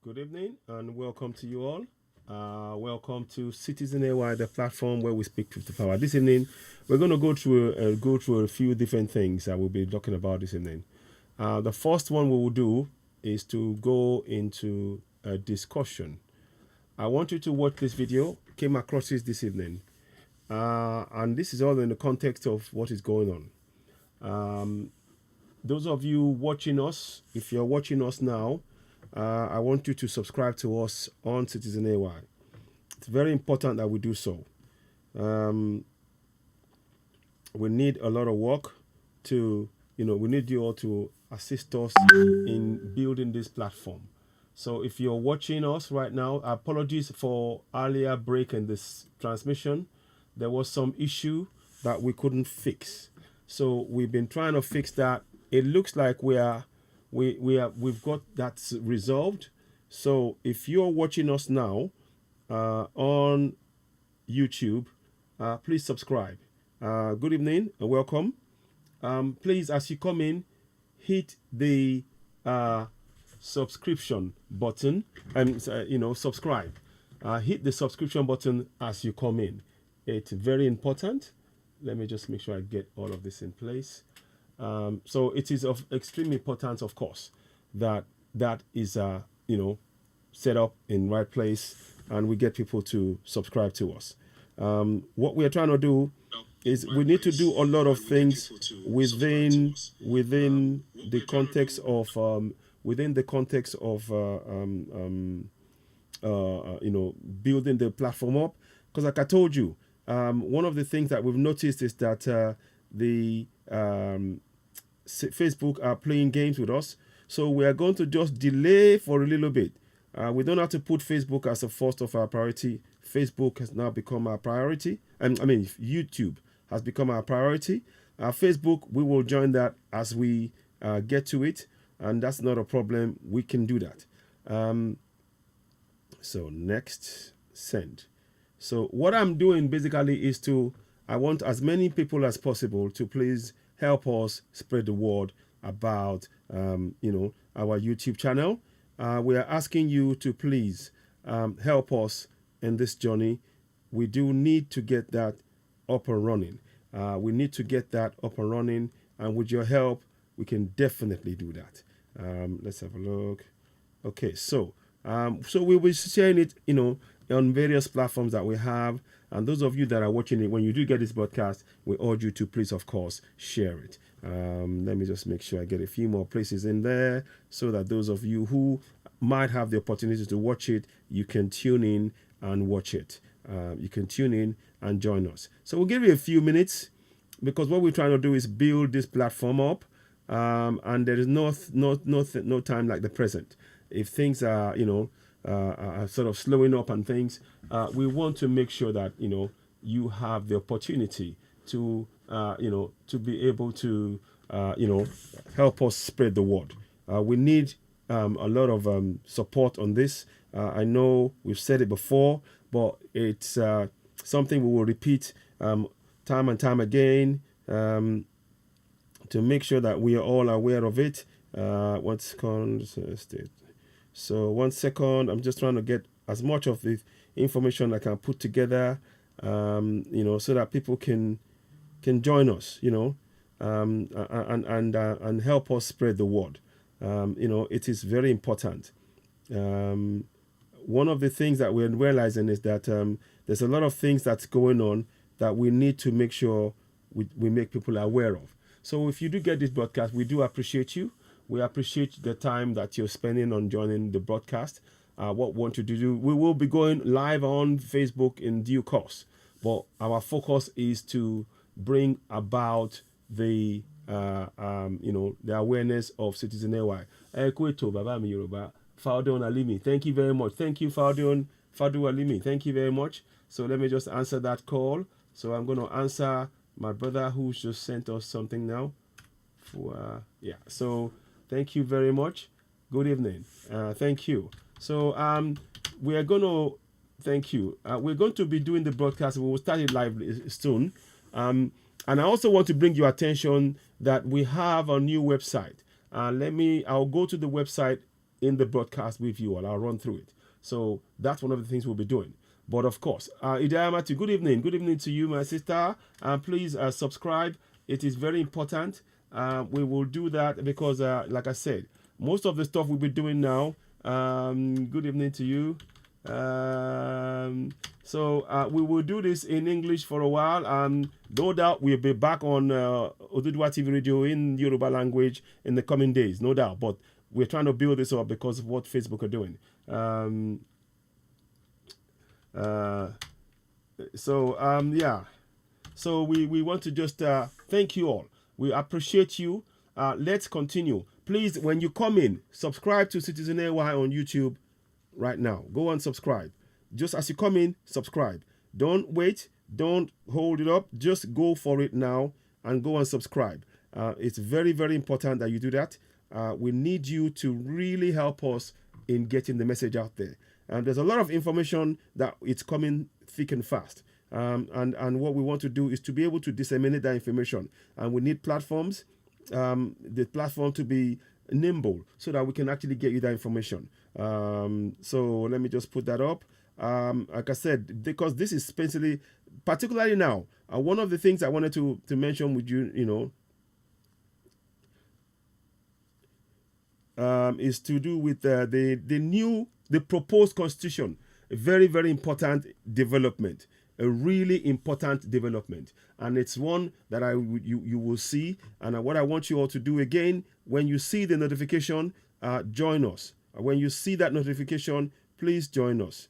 Good evening and welcome to you all. Welcome to Citizen AY, the platform where we speak truth to power. This evening, we're going to go through a few different things that we'll be talking about this evening. The first one we will do is to go into a discussion. I want you to watch this video. Came across this evening, and this is all in the context of what is going on. Those of you watching us, if you're watching us now, I want you to subscribe to us on Citizen AY. It's very important that we do so. We need a lot of work to, we need you all to assist us in building this platform. So if you're watching us right now, apologies for earlier break in this transmission. There was some issue that we couldn't fix. So we've been trying to fix that. It looks like we've got that resolved. So if you're watching us now on YouTube, please subscribe. Good evening and welcome. Please, as you come in, hit the subscription button and subscribe. Hit the subscription button as you come in. It's very important. Let me just make sure I get all of this in place. So it is of extreme importance, of course, that is set up in right place and we get people to subscribe to us. What we are trying to do is we need to do a lot of things within the context of building the platform up. Because like I told you, one of the things that we've noticed is that the Facebook are playing games with us. So we are going to just delay for a little bit. We don't have to put Facebook as a first of our priority. Facebook has now become our priority. YouTube has become our priority. Facebook, we will join that as we get to it. And that's not a problem. We can do that. So next, send. So what I'm doing basically is I want as many people as possible to please help us spread the word about, our YouTube channel. We are asking you to please help us in this journey. We do need to get that up and running. And with your help, we can definitely do that. Let's have a look. Okay, so we will be sharing it, on various platforms that we have. And those of you that are watching it, when you do get this broadcast, we urge you to please, of course, share it. Let me just make sure I get a few more places in there so that those of you who might have the opportunity to watch it, you can tune in and watch it. You can tune in and join us. So we'll give you a few minutes because what we're trying to do is build this platform up. And there is no time like the present. If things are, sort of slowing up and things, we want to make sure that you have the opportunity to be able to help us spread the word. We need a lot of support on this. I know we've said it before, but it's something we will repeat time and time again to make sure that we are all aware of it. So 1 second, I'm just trying to get as much of the information I can put together, so that people can join us, and help us spread the word. It is very important. One of the things that we're realizing is that there's a lot of things that's going on that we need to make sure we make people aware of. So if you do get this broadcast, we do appreciate you. We appreciate the time that you're spending on joining the broadcast. What we want you to do, we will be going live on Facebook in due course. But our focus is to bring about the awareness of Citizen AY. Faudion Alimi, thank you very much. Thank you, Fadu Alimi. Thank you very much. So let me just answer that call. So I'm going to answer my brother who's just sent us something now. So thank you very much. Good evening. Thank you. So we are going to thank you. We're going to be doing the broadcast. We will start it live soon. And I also want to bring your attention that we have a new website. I'll go to the website in the broadcast with you all. I'll run through it. So that's one of the things we'll be doing. But of course, Idayamati, good evening. Good evening to you, my sister. Please subscribe. It is very important. We will do that because, like I said, most of the stuff we'll be doing now. Good evening to you. So we will do this in English for a while, and no doubt we'll be back on Oduduwa TV Radio in Yoruba language in the coming days, no doubt. But we're trying to build this up because of what Facebook are doing. Yeah. So we want to just thank you all. We appreciate you. Let's continue. Please, when you come in, subscribe to Citizen AY on YouTube right now. Go and subscribe. Just as you come in, subscribe. Don't wait. Don't hold it up. Just go for it now and go and subscribe. It's very, very important that you do that. We need you to really help us in getting the message out there. And there's a lot of information that it's coming thick and fast. And what we want to do is to be able to disseminate that information. And we need platforms, the platform to be nimble so that we can actually get you that information. So let me just put that up. Like I said, because this is particularly now, one of the things I wanted to mention with you, is to do with the proposed constitution. A very, very important development, a really important development. And it's one that you will see. And what I want you all to do again, when you see the notification, join us. When you see that notification, please join us.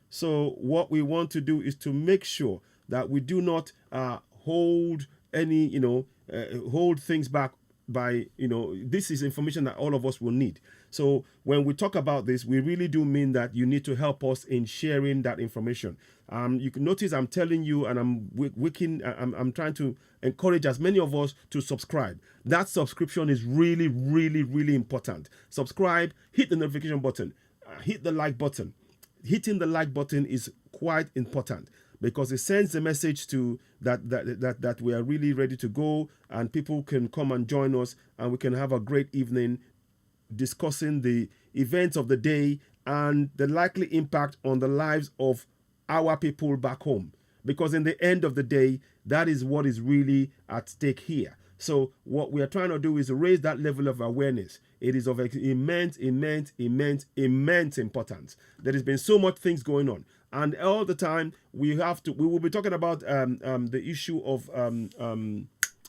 So what we want to do is to make sure that we do not hold any, hold things back by, this is information that all of us will need. So when we talk about this, we really do mean that you need to help us in sharing that information. You can notice I'm telling you, and I'm trying to encourage as many of us to subscribe. That subscription is really, really, really important. Subscribe, hit the notification button, hit the like button. Hitting the like button is quite important because it sends a message to that we are really ready to go, and people can come and join us, and we can have a great evening discussing the events of the day and the likely impact on the lives of our people back home. Because in the end of the day, that is what is really at stake here. So what we are trying to do is raise that level of awareness. It is of immense importance. There has been so much things going on. And all the time, we will be talking about the issue of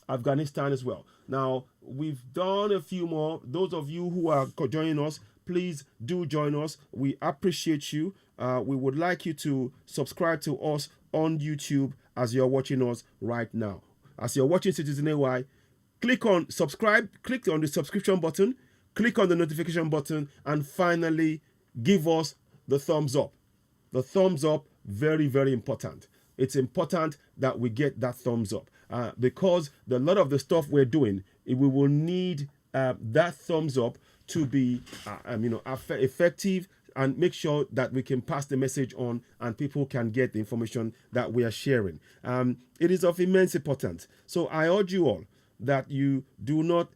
Afghanistan as well. Now, we've done a few more. Those of you who are joining us, please do join us. We appreciate you. We would like you to subscribe to us on YouTube as you're watching us right now. As you're watching Citizen AY, click on subscribe, click on the subscription button, click on the notification button, and finally give us the thumbs up. The thumbs up, very, very important. It's important that we get that thumbs up because a lot of the stuff we're doing, we will need that thumbs up to be, effective, and make sure that we can pass the message on and people can get the information that we are sharing. It is of immense importance. So I urge you all that you do not,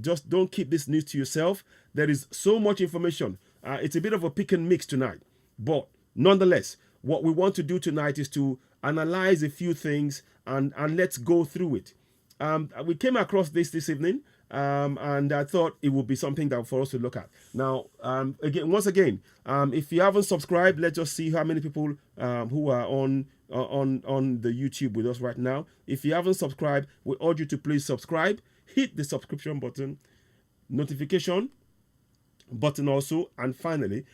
just don't keep this news to yourself. There is so much information. It's a bit of a pick and mix tonight. But nonetheless, what we want to do tonight is to analyze a few things and let's go through it. We came across this evening, and I thought it would be something that for us to look at. Now, once again, if you haven't subscribed, let's just see how many people who are on the YouTube with us right now. If you haven't subscribed, we urge you to please subscribe. Hit the subscription button, notification button also, and finally,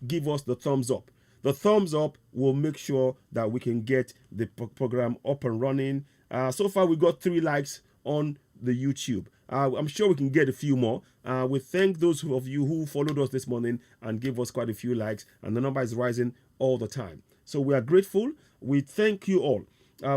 give us the thumbs up. The thumbs up will make sure that we can get the program up and running. So far, we got 3 likes on the YouTube. I'm sure we can get a few more. We thank those of you who followed us this morning and gave us quite a few likes, and the number is rising all the time. So we are grateful. We thank you all.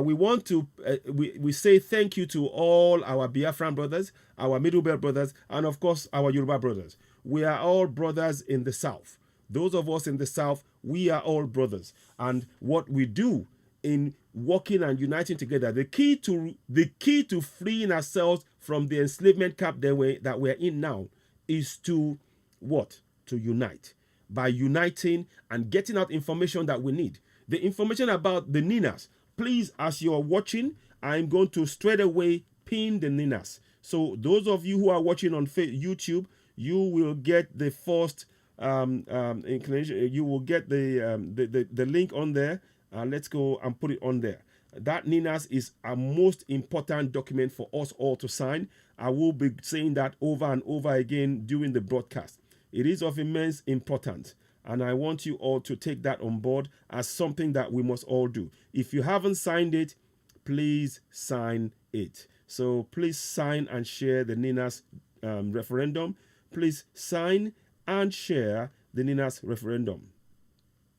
We want to we say thank you to all our Biafran brothers, our Middle Belt brothers, and of course our Yoruba brothers. We are all brothers in the South. Those of us in the South, we are all brothers. And what we do in working and uniting together. The key to freeing ourselves from the enslavement camp that we're in now is to what? To unite. By uniting and getting out information that we need. The information about the Ninas, please, as you're watching, I'm going to straight away pin the Ninas. So those of you who are watching on YouTube, you will get the first inclination. You will get the link on there. Let's go and put it on there. That Ninas is a most important document for us all to sign. I will be saying that over and over again during the broadcast. It is of immense importance, and I want you all to take that on board as something that we must all do. If you haven't signed it, please sign it. So please sign and share the Ninas referendum. Please sign and share the Ninas referendum.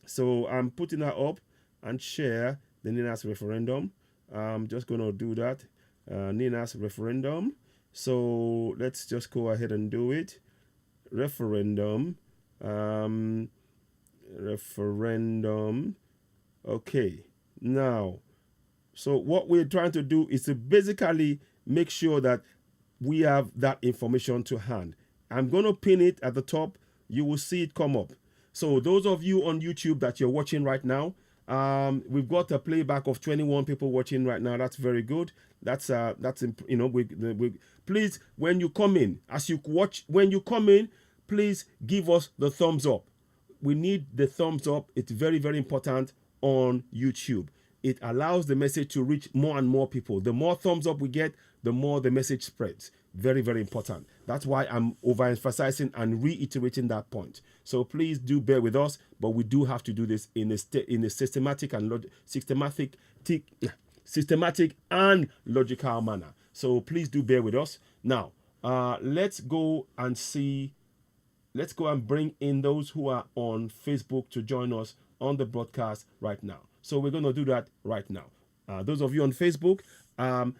So I'm putting that up and share the Ninas referendum. I'm just going to do that. Ninas referendum. So let's just go ahead and do it. Referendum. Referendum. Okay. Now, so what we're trying to do is to basically make sure that we have that information to hand. I'm going to pin it at the top. You will see it come up. So those of you on YouTube that you're watching right now, we've got a playback of 21 people watching right now. That's very good. That's you know, please, when you come in, as you watch, when you come in, please give us the thumbs up. We need the thumbs up. It's very, very important on YouTube. It allows the message to reach more and more people. The more thumbs up we get, the more the message spreads. Very, very important. That's why I'm overemphasizing and reiterating that point. So please do bear with us, but we do have to do this in a systematic and logical manner. So please do bear with us. Now, let's go and see. Let's go and bring in those who are on Facebook to join us on the broadcast right now. So we're going to do that right now. Those of you on Facebook,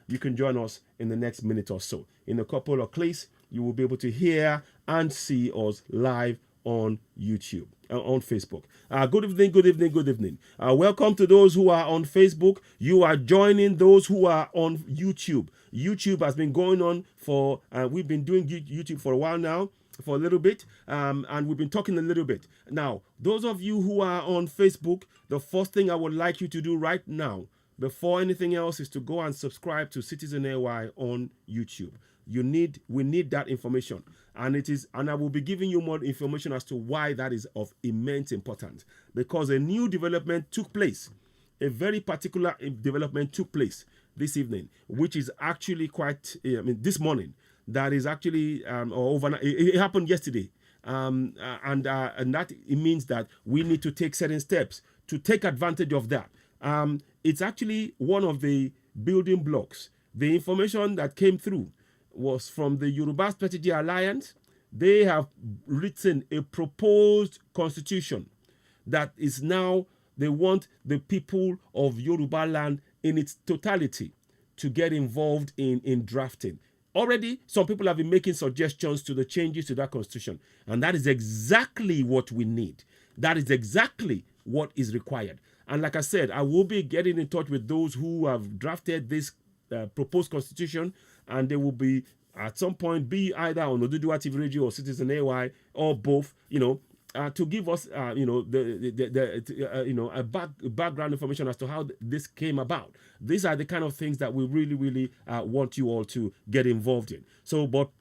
you can join us in the next minute or so. In a couple of clicks, you will be able to hear and see us live on YouTube, on Facebook. Good evening, good evening, good evening. Welcome to those who are on Facebook. You are joining those who are on YouTube. YouTube has been going on for, we've been doing YouTube for a while now, for a little bit, and we've been talking a little bit. Now, those of you who are on Facebook, the first thing I would like you to do right now, before anything else, is to go and subscribe to Citizen AY on YouTube. We need that information, and I will be giving you more information as to why that is of immense importance, because a new development took place. A very particular development took place this evening, which is actually quite, this morning. That is actually, or overnight. It happened yesterday, and that it means that we need to take certain steps to take advantage of that. It's actually one of the building blocks. The information that came through was from the Yoruba Strategy Alliance. They have written a proposed constitution that is now, they want the people of Yoruba land in its totality to get involved in drafting. Already, some people have been making suggestions to the changes to that constitution, and that is exactly what we need. That is exactly what is required. And like I said, I will be getting in touch with those who have drafted this proposed constitution, and they will be at some point be either on OduduwaTVRadio or Citizen AY or both, to give us, background information as to how this came about. These are the kind of things that we really, really want you all to get involved in. So, but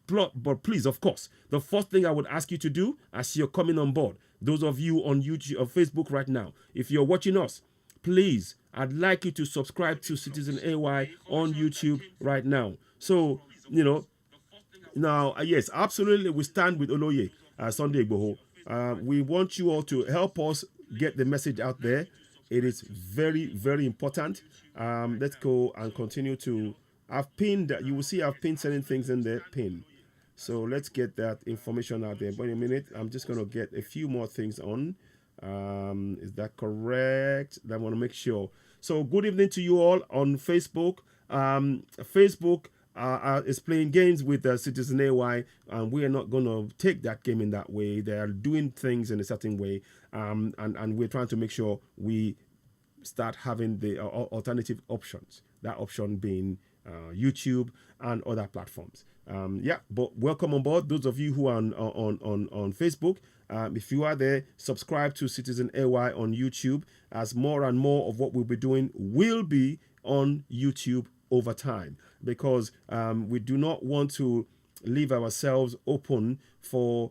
please, of course, the first thing I would ask you to do as you're coming on board, those of you on YouTube or Facebook right now, if you're watching us, please, I'd like you to subscribe to Citizen AY on YouTube right now. So, now, yes, absolutely, we stand with Oloye, Sunday Igboho. We want you all to help us get the message out there. It is very, very important. Let's go and continue to. I've pinned, you will see I've pinned certain things in there, pin. So let's get that information out there. But in a minute, I'm just going to get a few more things on. Is that correct? I want to make sure. So good evening to you all on Facebook. Facebook is playing games with Citizen AY, and we are not going to take that game in that way. They are doing things in a certain way, and we're trying to make sure we start having the alternative options. That option being YouTube and other platforms. But welcome on board those of you who are on Facebook. If you are there, subscribe to Citizen AY on YouTube, as more and more of what we'll be doing will be on YouTube over time, because we do not want to leave ourselves open for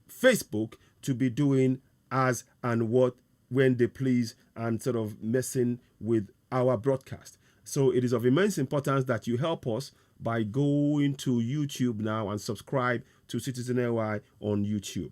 Facebook to be doing as and what when they please and sort of messing with our broadcast. So it is of immense importance that you help us by going to YouTube now and subscribe to Citizen AY on YouTube.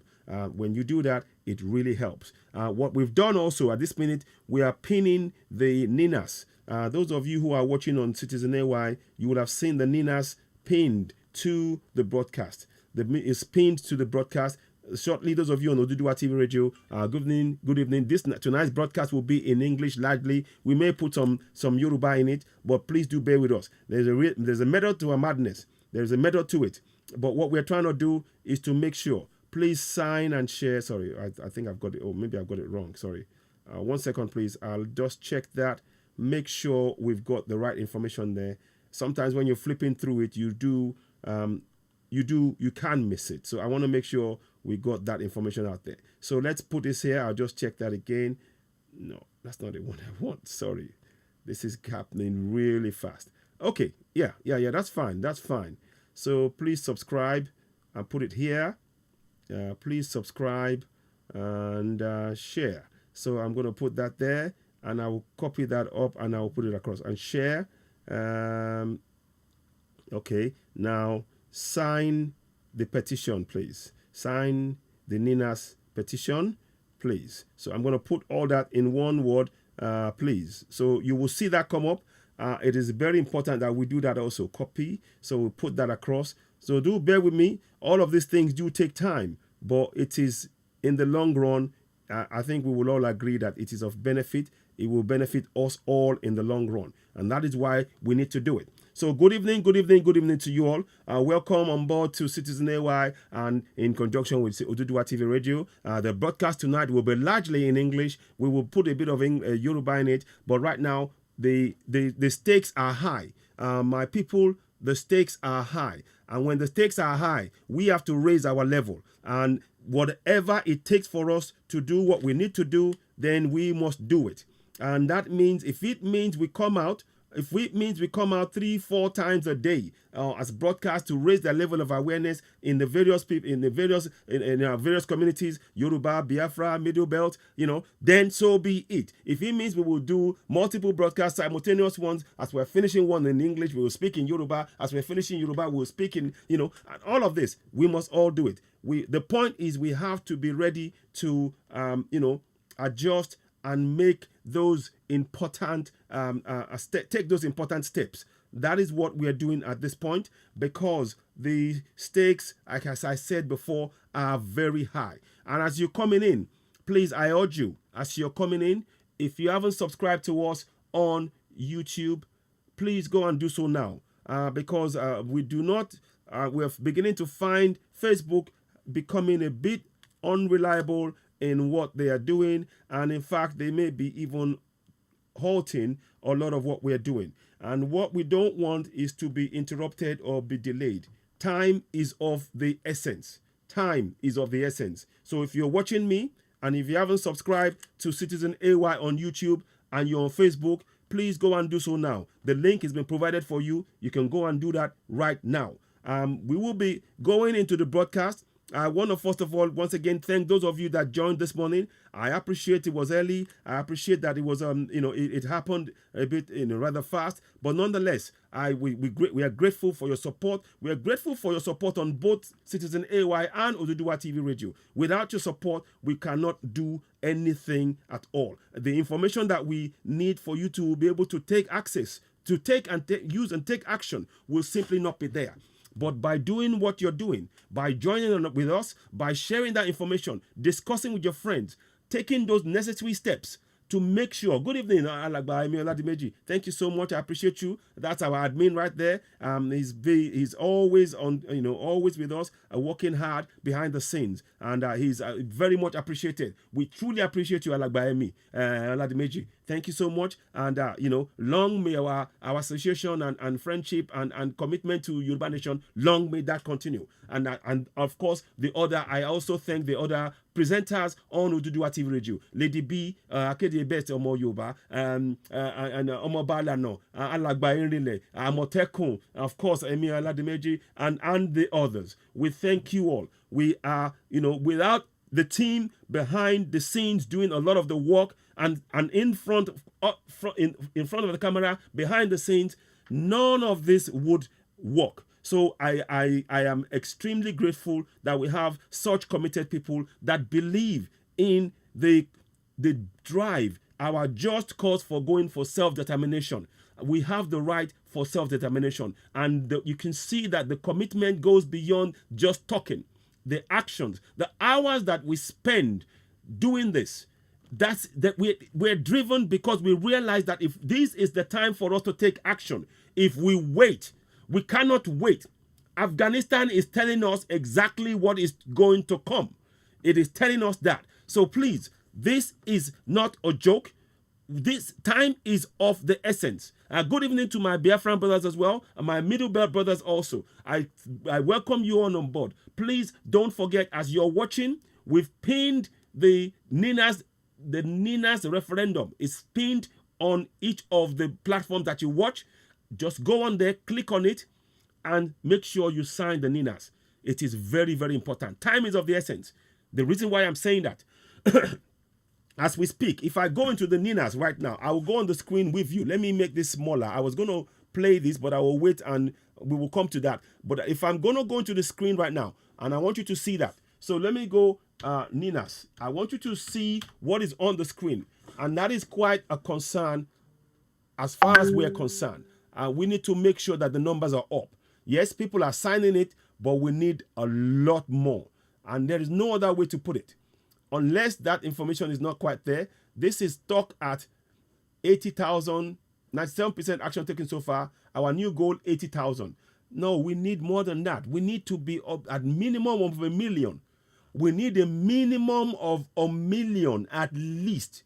When you do that, it really helps. What we've done also at this minute, we are pinning the Ninas. Those of you who are watching on Citizen AY, you would have seen the Ninas pinned to the broadcast. It's pinned to the broadcast. Shortly, those of you on Oduduwa TV Radio, good evening. Good evening. Tonight's broadcast will be in English largely. We may put some Yoruba in it, but please do bear with us. There's a method to a madness. There's a method to it. But what we're trying to do is to make sure. Please sign and share. Sorry, I think I've got it. Oh, maybe I've got it wrong. Sorry. 1 second, please. I'll just check that. Make sure we've got the right information there. Sometimes when you're flipping through it, you can miss it. So I want to make sure we got that information out there. So let's put this here. I'll just check that again. No, that's not the one I want. Sorry. This is happening really fast. Okay. Yeah. That's fine. That's fine. So please subscribe and put it here. Please subscribe and share. So I'm going to put that there, and I will copy that up and I will put it across and share. Okay. Now sign the petition, please. Sign the Nina's petition, please. So I'm going to put all that in one word, please. So you will see that come up. It is very important that we do that also. Copy. So we'll put that across. So do bear with me. All of these things do take time, but it is in the long run. I think we will all agree that it is of benefit. It will benefit us all in the long run. And that is why we need to do it. So good evening to you all. Welcome on board to Citizen AY and in conjunction with Oduduwa TV Radio. The broadcast tonight will be largely in English. We will put a bit of Yoruba in it. But right now, the stakes are high. My people, the stakes are high. And when the stakes are high, we have to raise our level. And whatever it takes for us to do what we need to do, then we must do it. And that means, if it means we come out 3-4 times a day as broadcast to raise the level of awareness in the various people, in our various communities, Yoruba, Biafra, Middle Belt, then so be it. If it means we will do multiple broadcasts, simultaneous ones, as we're finishing one in English, we will speak in Yoruba. As we're finishing Yoruba, we will speak in, and all of this, we must all do it. The point is we have to be ready to, adjust and make those important, take those important steps. That is what we are doing at this point, because the stakes, like as I said before, are very high. And as you're coming in, please, I urge you, as you're coming in, if you haven't subscribed to us on YouTube, please go and do so now, because we're beginning to find Facebook becoming a bit unreliable in what they are doing, and in fact they may be even halting a lot of what we're doing. And what we don't want is to be interrupted or be delayed. Time is of the essence. So if you're watching me and if you haven't subscribed to Citizen AY on YouTube and you're on Facebook, please go and do so now. The link has been provided for you. You can go and do that right now. We will be going into the broadcast. I want to first of all, once again, thank those of you that joined this morning. I appreciate it was early. I appreciate that it was, it happened a bit, rather fast. But nonetheless, we are grateful for your support. We are grateful for your support on both Citizen AY and Oduduwa TV Radio. Without your support, we cannot do anything at all. The information that we need for you to be able to take access, to use and take action will simply not be there. But by doing what you're doing, by joining with us, by sharing that information, discussing with your friends, taking those necessary steps to make sure. Good evening, Alagba Emi Oladimeji. Thank you so much. I appreciate you. That's our admin right there. He's always on, always with us, working hard behind the scenes, and he's very much appreciated. We truly appreciate you, Alagba Emi Oladimeji. Thank you so much, and long may our association and friendship and commitment to Yoruba Nation, long may that continue. And of course, I also thank the other presenters on OduduwaTVRadio, Lady B, Akéde Best Omo Yoruba, and Omo Balano, Alagba Enrile, Amotekun, of course, Emi Oladimeji, and the others. We thank you all. We are, without the team behind the scenes doing a lot of the work, and in front of the camera, behind the scenes, none of this would work. So I am extremely grateful that we have such committed people that believe in the drive, our just cause for going for self-determination. We have the right for self-determination, and you can see that the commitment goes beyond just talking. The actions, the hours that we spend doing this, we're driven because we realize that if this is the time for us to take action, if we wait, we cannot wait. Afghanistan is telling us exactly what is going to come. It is telling us that. So please, this is not a joke. This time is of the essence. Good evening to my Biafran brothers as well, and my Middle Belt brothers also. I welcome you on board. Please don't forget, as you're watching, we've pinned the Nina's referendum. It's pinned on each of the platforms that you watch. Just go on there, click on it, and make sure you sign the Ninas. It is very, very important. Time is of the essence. The reason why I'm saying that, as we speak, if I go into the Ninas right now, I will go on the screen with you. Let me make this smaller. I was going to play this, but I will wait and we will come to that. But if I'm going to go into the screen right now, and I want you to see that. So let me go, Ninas. I want you to see what is on the screen. And that is quite a concern as far as we're concerned. We need to make sure that the numbers are up. Yes, people are signing it, but we need a lot more. And there is no other way to put it. Unless that information is not quite there, this is stuck at 80,000, 97% action taken so far. Our new goal, 80,000. No, we need more than that. We need to be up at minimum of 1 million. We need a minimum of 1 million at least.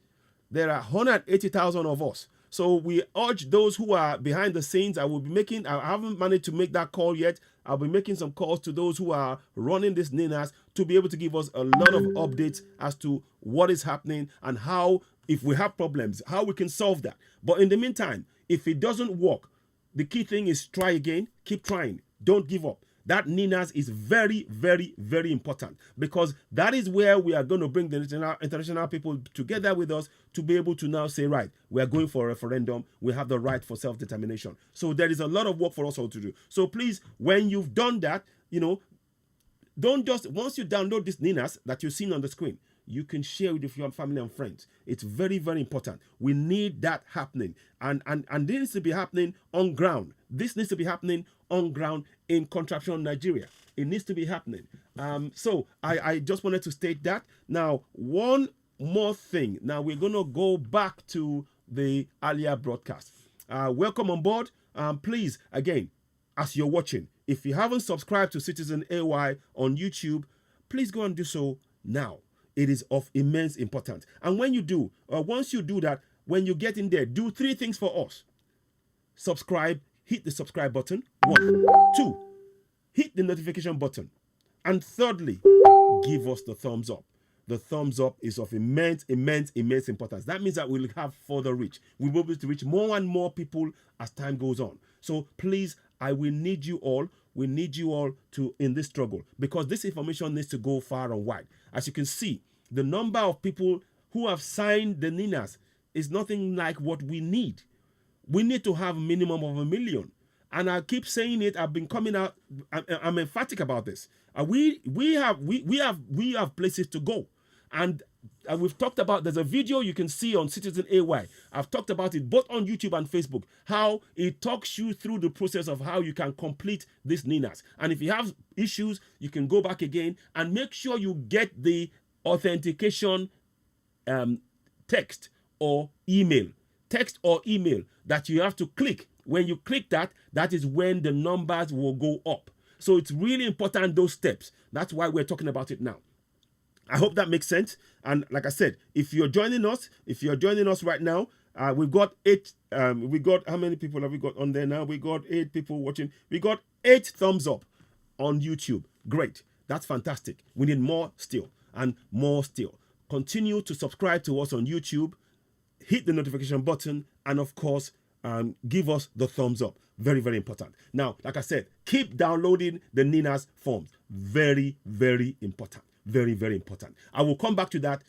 There are 180,000 of us. So we urge those who are behind the scenes. I haven't managed to make that call yet. I'll be making some calls to those who are running this Ninas to be able to give us a lot of updates as to what is happening and how, if we have problems, how we can solve that. But in the meantime, if it doesn't work, the key thing is try again, keep trying, don't give up. That Ninas is very, very, very important, because that is where we are going to bring the international people together with us to be able to now say, right, we are going for a referendum. We have the right for self-determination. So there is a lot of work for us all to do. So please, when you've done that, don't just, once you download this Ninas that you've seen on the screen, you can share with your family and friends. It's very, very important. We need that happening. And this needs to be happening on ground. This needs to be happening on ground in Contraption, Nigeria. It needs to be happening. So I just wanted to state that. Now, one more thing. Now, we're going to go back to the earlier broadcast. Welcome on board. Please, again, as you're watching, if you haven't subscribed to Citizen AY on YouTube, please go and do so now. It is of immense importance. And when you do, once you do that, when you get in there, do 3 things for us. Subscribe, hit the subscribe button. 1. 2, hit the notification button. And thirdly, give us the thumbs up. The thumbs up is of immense importance. That means that we'll have further reach. We will be able to reach more and more people as time goes on. So please, I will need you all. We need you all to in this struggle, because this information needs to go far and wide. As you can see, the number of people who have signed the Ninas is nothing like what we need. We need to have a minimum of 1 million. And I keep saying it. I've been coming out. I'm emphatic about this. We have places to go, and we've talked about. There's a video you can see on Citizen AY. I've talked about it both on YouTube and Facebook. How it talks you through the process of how you can complete this Ninas. And if you have issues, you can go back again and make sure you get the authentication text or email. Text or email that you have to click. When you click that, that is when the numbers will go up. So it's really important, those steps. That's why we're talking about it now. I hope that makes sense. And like I said, if you're joining us right now, we've got 8. We got, how many people have we got on there now? We got 8 people watching. We got 8 thumbs up on YouTube. Great. That's fantastic. We need more still and more still. Continue to subscribe to us on YouTube. Hit the notification button, and of course, give us the thumbs up. Very, very important. Now, like I said, keep downloading the Nina's forms. Very, very important. Very, very important. I will come back to that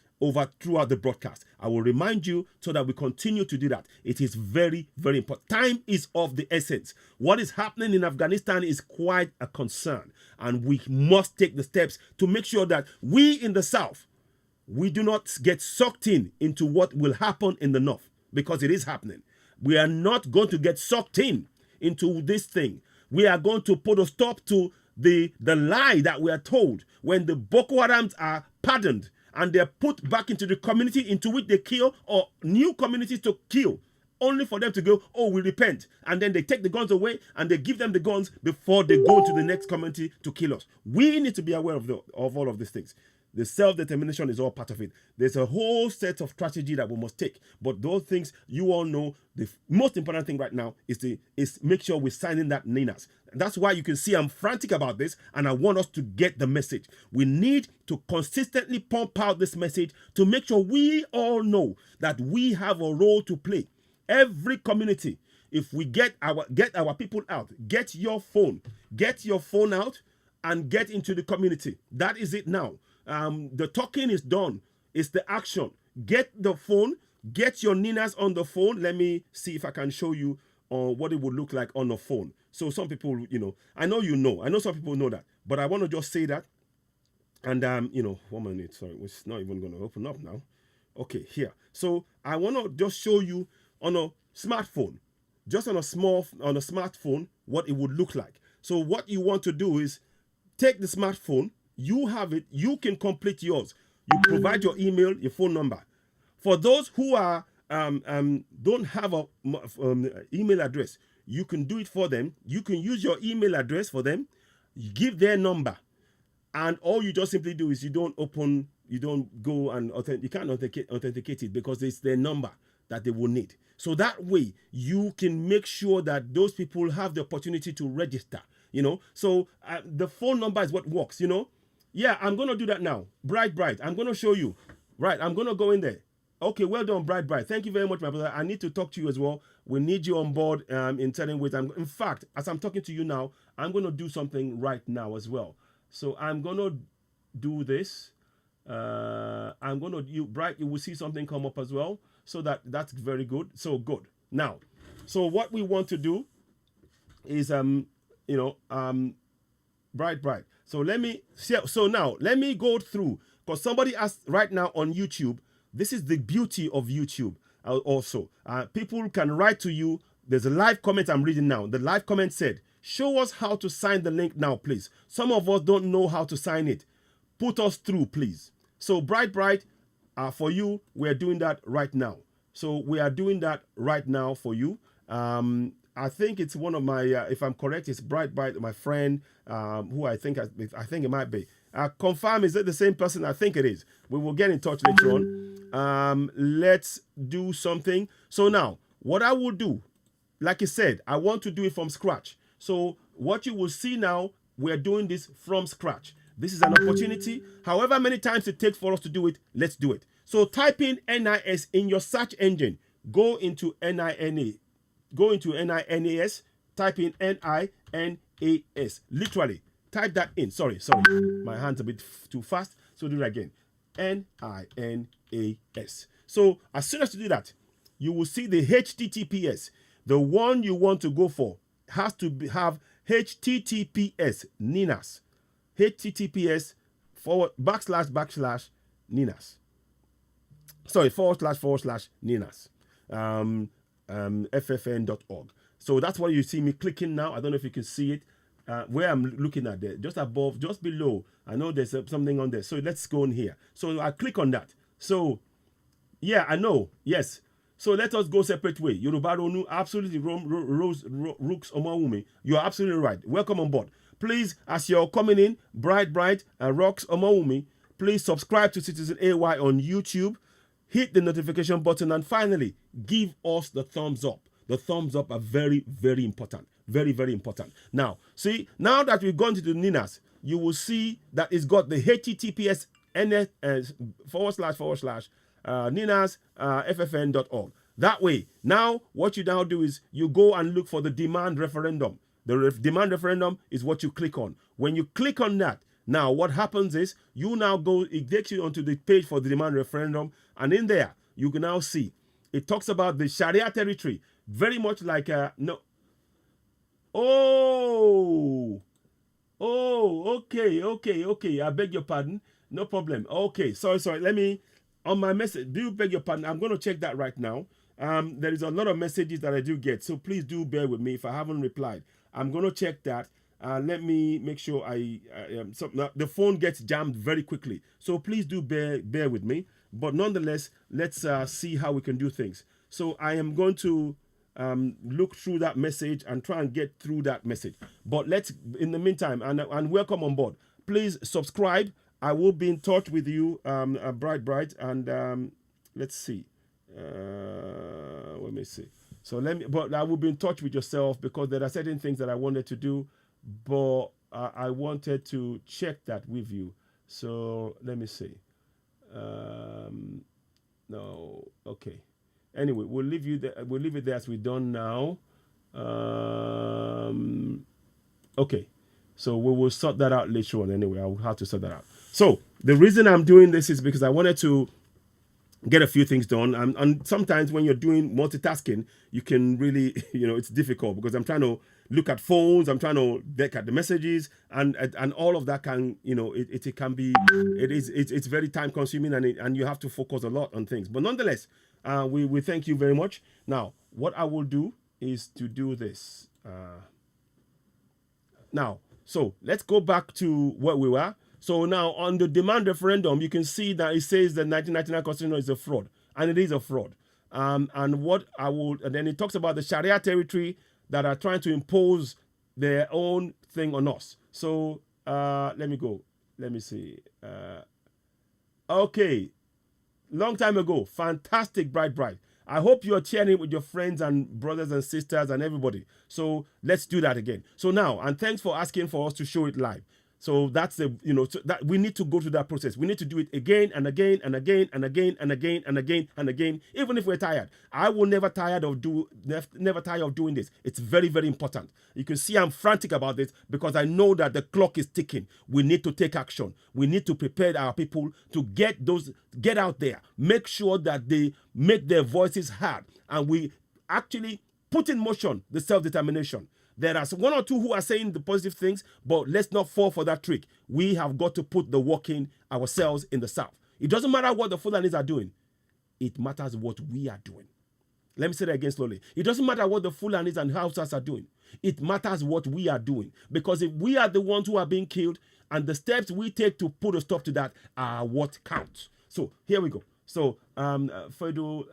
throughout the broadcast. I will remind you so that we continue to do that. It is very, very important. Time is of the essence. What is happening in Afghanistan is quite a concern, and we must take the steps to make sure that we in the South, we do not get sucked into what will happen in the North, because it is happening. We are not going to get sucked into this thing. We are going to put a stop to the lie that we are told when the Boko Harams are pardoned and they're put back into the community into which they kill, or new communities to kill, only for them to go, oh, we repent. And then they take the guns away and they give them the guns before they go to the next community to kill us. We need to be aware of all of these things. The self-determination is all part of it. There's a whole set of strategy that we must take. But those things, you all know, the most important thing right now is make sure we sign in that NINAS. That's why you can see I'm frantic about this, and I want us to get the message. We need to consistently pump out this message to make sure we all know that we have a role to play. Every community, if we get our people out, get your phone out and get into the community. That is it now. The talking is done. It's the action. Get the phone. Get your Ninas on the phone. Let me see if I can show you what it would look like on the phone. So some people, I know some people know that, but I want to just say that. And, 1 minute, sorry, it's not even going to open up now. Okay, here. So I want to just show you on a smartphone, just on a smartphone, what it would look like. So what you want to do is take the smartphone. You have it. You can complete yours. You provide your email, your phone number. For those who are don't have a email address, you can do it for them. You can use your email address for them. You give their number, and all you just simply do is you don't go and you can't authenticate it because it's their number that they will need. So that way you can make sure that those people have the opportunity to register. So the phone number is what works. Yeah, I'm going to do that now. Bright. I'm going to show you. Right, I'm going to go in there. Okay, well done, Bright. Thank you very much, my brother. I need to talk to you as well. We need you on board in certain ways. In fact, as I'm talking to you now, I'm going to do something right now as well. So I'm going to do this. Bright, you will see something come up as well. So that's very good. So good. Now, so what we want to do is, Bright. So now let me go through, because somebody asked right now on YouTube. This is the beauty of YouTube. Also, people can write to you. There's a live comment I'm reading now. The live comment said, "Show us how to sign the link now, please. Some of us don't know how to sign it. Put us through, please." So Bright, for you, we're doing that right now. So we are doing that right now for you. I think it's one of my, if I'm correct, it's Bright, my friend, who I think it might be. Confirm, is it the same person? I think it is. We will get in touch later on. Let's do something. So now, what I will do, like I said, I want to do it from scratch. So what you will see now, we're doing this from scratch. This is an opportunity. However many times it takes for us to do it, let's do it. So type in NIS in your search engine. Go into NINA. Go into NINAS. Type in NINAS. Literally. Type that in. Sorry. My hand's a bit too fast. So do it again. NINAS. So as soon as you do that, you will see the HTTPS. The one you want to go for has to have HTTPS NINAS. HTTPS // NINAS. Sorry, / NINAS. FFN.org. So that's what you see me clicking now. I don't know if you can see it. Where I'm looking at there, just above, just below. I know there's something on there. So let's go in here. So I click on that. So Yeah, I know. Yes. So let us go separate way. Yoruba Ronu, absolutely. Rooks Omawumi. You're absolutely right. Welcome on board. Please, as you're coming in, Bright, and Rocks Omawumi, please subscribe to Citizen AY on YouTube. Hit the notification button, and finally, give us the thumbs up. The thumbs up are very, very important. Very, very important. Now, see, now that we've gone to the Ninas, you will see that it's got the HTTPS // ninas ffn.org. That way, now what you now do is you go and look for the demand referendum. The demand referendum is what you click on. When you click on that, now what happens is you now go, it takes you onto the page for the demand referendum, and in there you can now see it talks about the Sharia territory, very much like no. Oh, okay. I beg your pardon. No problem. Okay, sorry. Let me, on my message, do beg your pardon. I'm going to check that right now. There is a lot of messages that I do get, so please do bear with me if I haven't replied. I'm going to check that. Let me make sure the phone gets jammed very quickly, so please do bear with me. But nonetheless, let's see how we can do things. So I am going to look through that message and try and get through that message. But let's, in the meantime, and welcome on board. Please subscribe. I will be in touch with you, Bright, and let's see. Let me see. So but I will be in touch with yourself because there are certain things that I wanted to do, but I wanted to check that with you. So let me see. No, okay. Anyway, we'll leave you there. We'll leave it there as we've done now. Okay, so we will sort that out later on. Anyway, I'll have to sort that out. So the reason I'm doing this is because I wanted to get a few things done, and sometimes when you're doing multitasking, you can really, it's difficult because I'm trying to look at phones, I'm trying to look at the messages, and all of that can, it can be, it's very time consuming, and you have to focus a lot on things. But nonetheless, we thank you very much. Now, what I will do is to do this. Now, so let's go back to where we were. So now on the demand referendum, you can see that it says the 1999 Constitution is a fraud, and it is a fraud. And then it talks about the Sharia territory that are trying to impose their own thing on us. So let me go. Let me see. Okay. Long time ago. Fantastic, Bright. I hope you're cheering with your friends and brothers and sisters and everybody. So let's do that again. So now, and thanks for asking for us to show it live. So that's so that we need to go through that process. We need to do it again and again and again and again and again and again and again, even if we're tired. I will never tire of doing this. It's very, very important. You can see I'm frantic about this because I know that the clock is ticking. We need to take action. We need to prepare our people to get out there, make sure that they make their voices heard, and we actually put in motion the self-determination. There are one or two who are saying the positive things, but let's not fall for that trick. We have got to put the work in ourselves in the South. It doesn't matter what the Fulanis are doing. It matters what we are doing. Let me say that again slowly. It doesn't matter what the Fulanis and Hausas are doing. It matters what we are doing. Because if we are the ones who are being killed, and the steps we take to put a stop to that are what counts. So here we go. So, Fedo,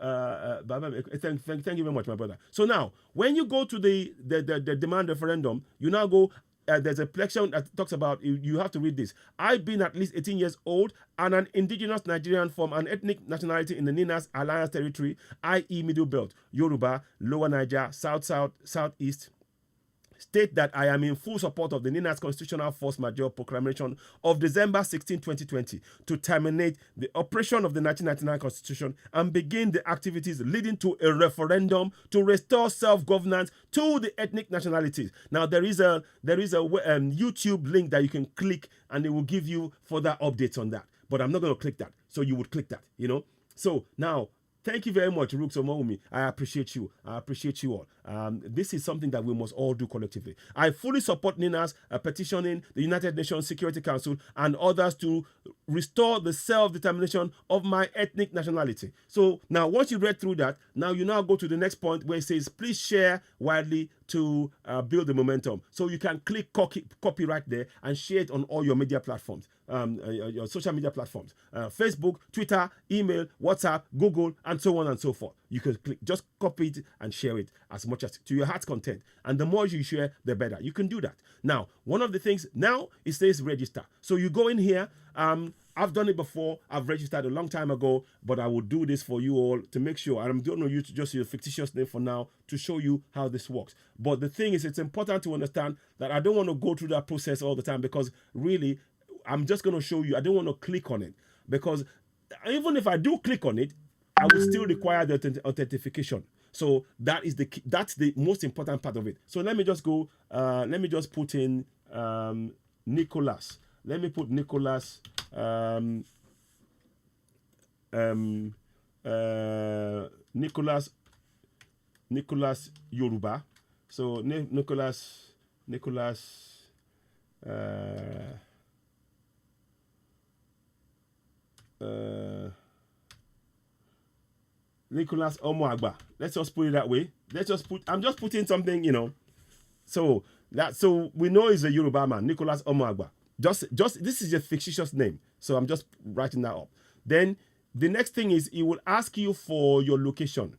thank you very much, my brother. So now, when you go to the demand referendum, you now go, there's a section that talks about, you have to read this. I've been at least 18 years old and an indigenous Nigerian from an ethnic nationality in the Ninas Alliance territory, i.e. Middle Belt, Yoruba, Lower Niger, Southeast, state that I am in full support of the Ninas Constitutional Force Majeure Proclamation of December 16, 2020 to terminate the oppression of the 1999 Constitution and begin the activities leading to a referendum to restore self-governance to the ethnic nationalities. Now, there is a YouTube link that you can click and it will give you further updates on that. But I'm not going to click that. So you would click that, So now, thank you very much, Rooks Omoumi. I appreciate you. I appreciate you all. This is something that we must all do collectively. I fully support Ninas petitioning the United Nations Security Council and others to restore the self-determination of my ethnic nationality. So now, once you read through that, now you now go to the next point where it says, please share widely, to build the momentum. So you can click copy right there and share it on all your media platforms, your social media platforms, Facebook, Twitter, email, WhatsApp, Google, and so on and so forth. You can just copy it and share it as much as to your heart's content. And the more you share, the better. You can do that. Now, one of the things now, it says register. So you go in here. I've done it before. I've registered a long time ago, but I will do this for you all to make sure. And I'm going to use just your fictitious name for now to show you how this works. But the thing is, it's important to understand that I don't want to go through that process all the time, because really, I'm just going to show you. I don't want to click on it, because even if I do click on it, I will still require the authentication. So that's the most important part of it. So let me just go. Let me just put in Nicholas. Let me put Nicholas. Nicholas Yoruba. So Nicholas Omoagba. Let's just put it that way. I'm just putting something, So we know he's a Yoruba man, Nicholas Omoagba. Just this is a fictitious name, so I'm just writing that up. Then the next thing is he will ask you for your location.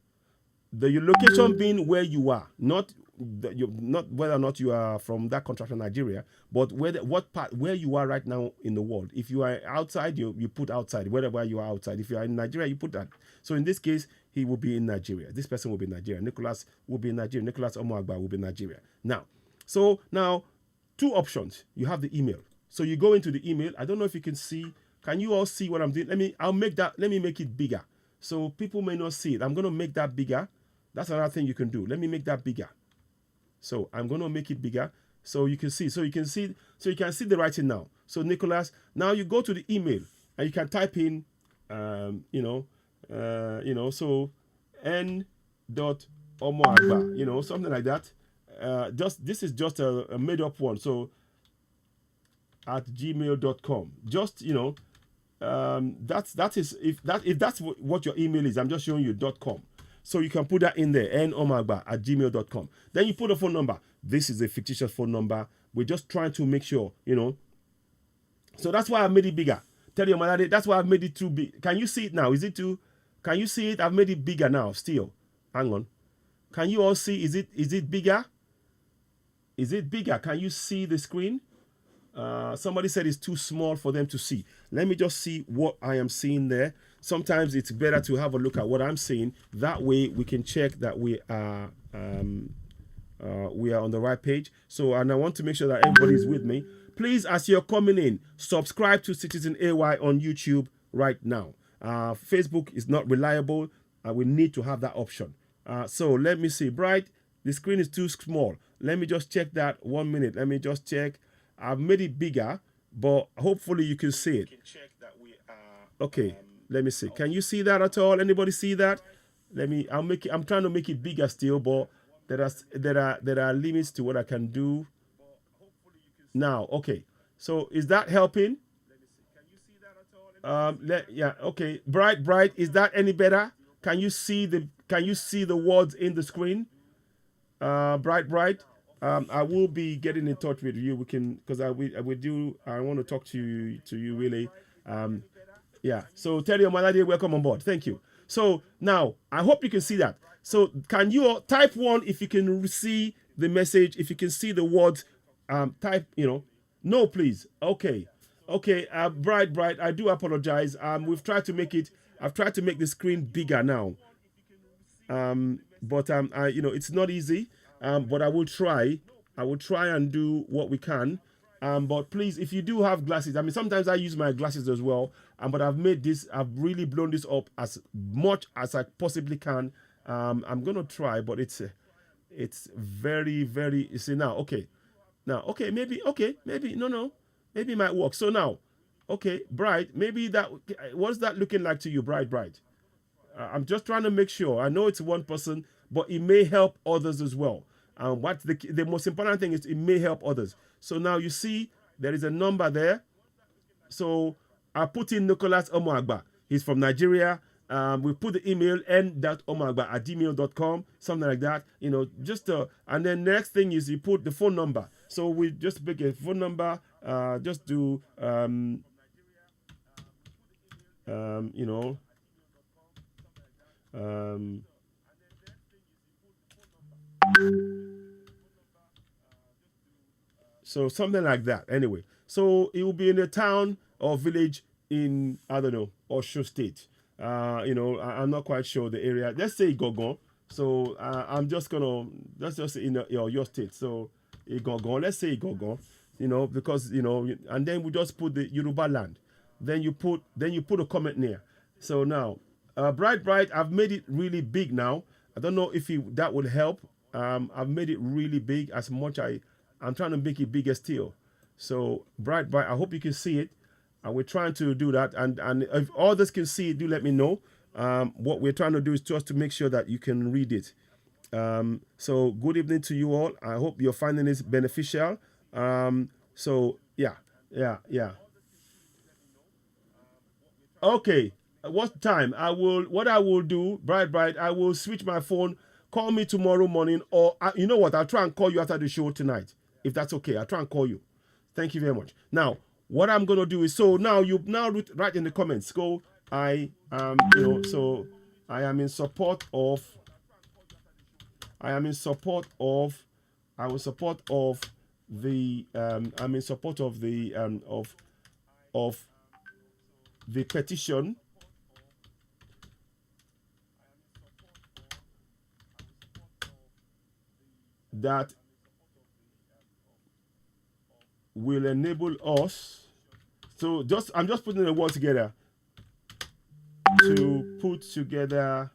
Your location being where you are, not whether or not you are from that country from Nigeria, but where you are right now in the world. If you are outside, you put outside, wherever you are outside. If you are in Nigeria, you put that. So in this case, he will be in Nigeria. This person will be in Nigeria. Nicholas will be in Nigeria. Nicholas Omoagba will be in Nigeria. Now, two options. You have the email. So you go into the email. I don't know if you can see. Can you all see what I'm doing? Let me make it bigger, so people may not see it. I'm going to make that bigger. That's another thing you can do. Let me make that bigger. So I'm going to make it bigger so you can see. So you can see the writing now. So Nicholas, now you go to the email and you can type in, so n.omoagba, something like that. This is just a made up one. So at gmail.com. Just, that is if that's what your email is. I'm just showing you .com. So you can put that in there, nomagba@gmail.com. Then you put a phone number. This is a fictitious phone number. We're just trying to make sure, So that's why I made it bigger. Tell your mother, that's why I've made it too big. Can you see it now? Can you see it? I've made it bigger now still. Hang on. Can you all see? Is it bigger? Is it bigger? Can you see the screen? Somebody said it's too small for them to see. Let me just see what I am seeing there. Sometimes it's better to have a look at what I'm seeing. That way we can check that we are on the right page. So, and I want to make sure that everybody's with me. Please, as you're coming in, subscribe to Citizen AY on YouTube right now. Facebook is not reliable. We need to have that option. So let me see. Bright, the screen is too small. Let me just check that 1 minute. Let me just check. I've made it bigger, but hopefully you can see it. Okay, let me see. Can you see that at all? Anybody see that? I'm trying to make it bigger still, but there are limits to what I can do. Now, okay. So is that helping? Yeah, okay. Bright, is that any better? Can you see the words in the screen? Bright. I will be getting in touch with you. We can, because I want to talk to you really. Yeah. So tell your mother, welcome on board. Thank you. So now I hope you can see that. So can you all type 1 if you can see the message? If you can see the words, type. No, please. Okay. Bright. I do apologize. I've tried to make the screen bigger now. But it's not easy. But I will try and do what we can. But please, if you do have glasses, sometimes I use my glasses as well. But I've really blown this up as much as I possibly can. I'm gonna try, but it's very, very. You see now, okay, maybe no, maybe it might work. So now, okay, Bright, maybe that. What's that looking like to you, Bright? I'm just trying to make sure. I know it's one person, but it may help others as well. What the most important thing is, it may help others. So now you see there is a number there. So I put in Nicholas Omoagba. He's from Nigeria. We put the email n.omagba@gmail.com, something like that. Just and then next thing is you put the phone number. So we just pick a phone number. Just do you know so something like that. Anyway, so it will be in a town or village in, I don't know, Osho State. I'm not quite sure the area. Let's say Igogon. So I'm just gonna let's just say in your state. So Igogon. Let's say Igogon. Because and then we just put the Yoruba land. Then you put a comment near. So now, bright. I've made it really big now. I don't know if that would help. I've made it really big as much I'm trying to make it bigger still. So bright. I hope you can see it. And we're trying to do that. And if others can see it, do let me know. What we're trying to do is just to make sure that you can read it. So good evening to you all. I hope you're finding this beneficial. So yeah. Okay. What time? What I will do, bright, I will switch my phone. Call me tomorrow morning, or you know what? I'll try and call you after the show tonight. If that's okay, I'll try and call you. Thank you very much. Now, what I'm going to do is, so now you write in the comments, so I am in support of the petition that will enable us. So I'm just putting the word together to put together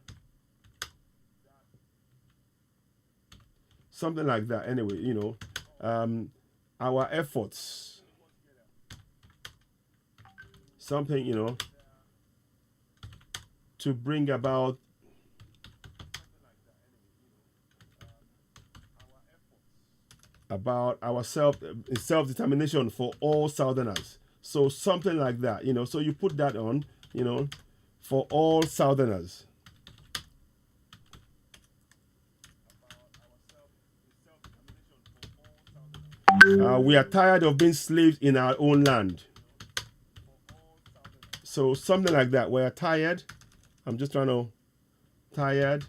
something like that. Anyway, our efforts, something, to bring about our self-determination for all Southerners. So something like that, so you put that on, for all Southerners. We are tired of being slaves in our own land. So something like that. We're tired. I'm just tired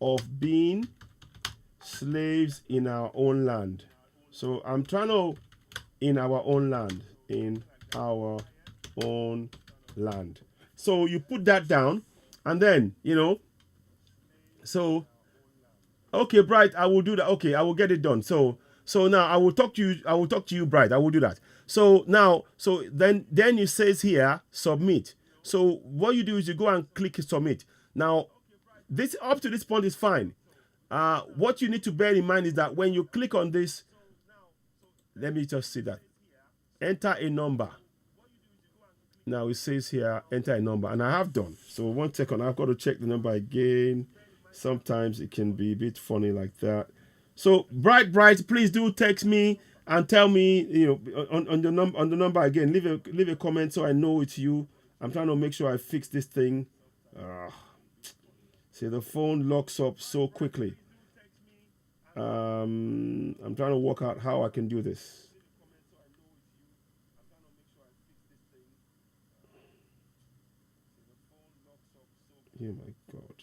of being slaves in our own land. So I'm trying to in our own land. So you put that down, and then so okay, Bright, I will do that. Okay, I will get it done. So now I will talk to you, Bright. I will do that. So now, then it says here submit. So what you do is you go and click submit. Now, this up to this point is fine. What you need to bear in mind is that when you click on this, let me just see that. Enter a number. Now it says here, enter a number, and I have done. So 1 second, I've got to check the number again. Sometimes it can be a bit funny like that. So bright, please do text me and tell me, on the number again. Leave a comment so I know it's you. I'm trying to make sure I fix this thing. See, the phone locks up so quickly. I'm trying to work out how I can do this. Oh my God.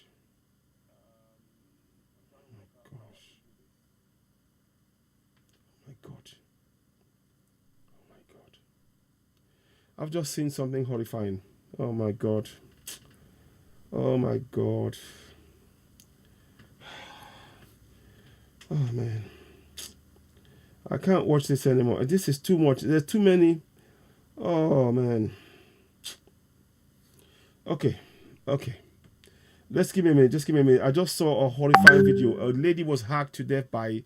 Oh my gosh. Oh my God. Oh my God. I've just seen something horrifying. Oh my God. Oh my God. Oh man. I can't watch this anymore. This is too much. There's too many. Oh man. Okay. Just give me a minute. I just saw a horrifying video. A lady was hacked to death by...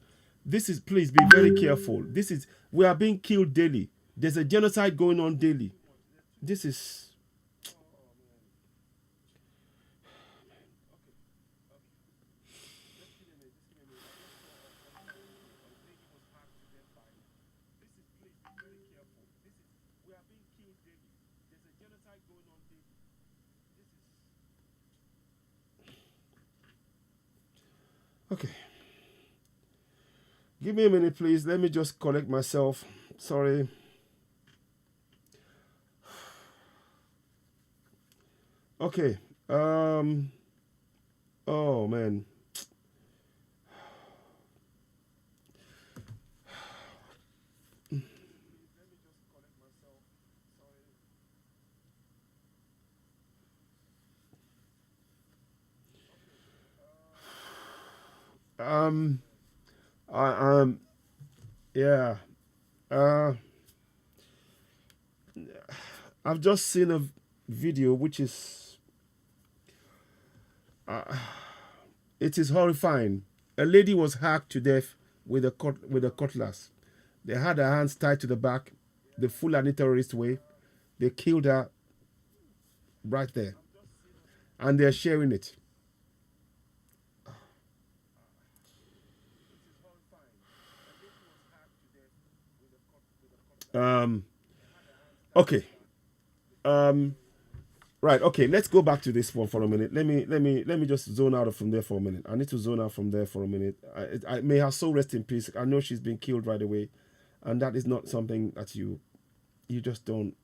please be very careful. We are being killed daily. There's a genocide going on daily. This is... Okay. Give me a minute, please. Let me just collect myself. Sorry. Okay. Oh man. Um. I yeah. Uh. I've just seen a video which is. It is horrifying. A lady was hacked to death with a cutlass. They had her hands tied to the back, the Fulani terrorist way. They killed her right there, and they're sharing it. Um. Okay. Um. Right. Okay. Let's go back to this one for a minute. Let me just zone out from there for a minute. I need to zone out from there for a minute. May her soul rest in peace. I know she's been killed right away, and that is not something that you just don't.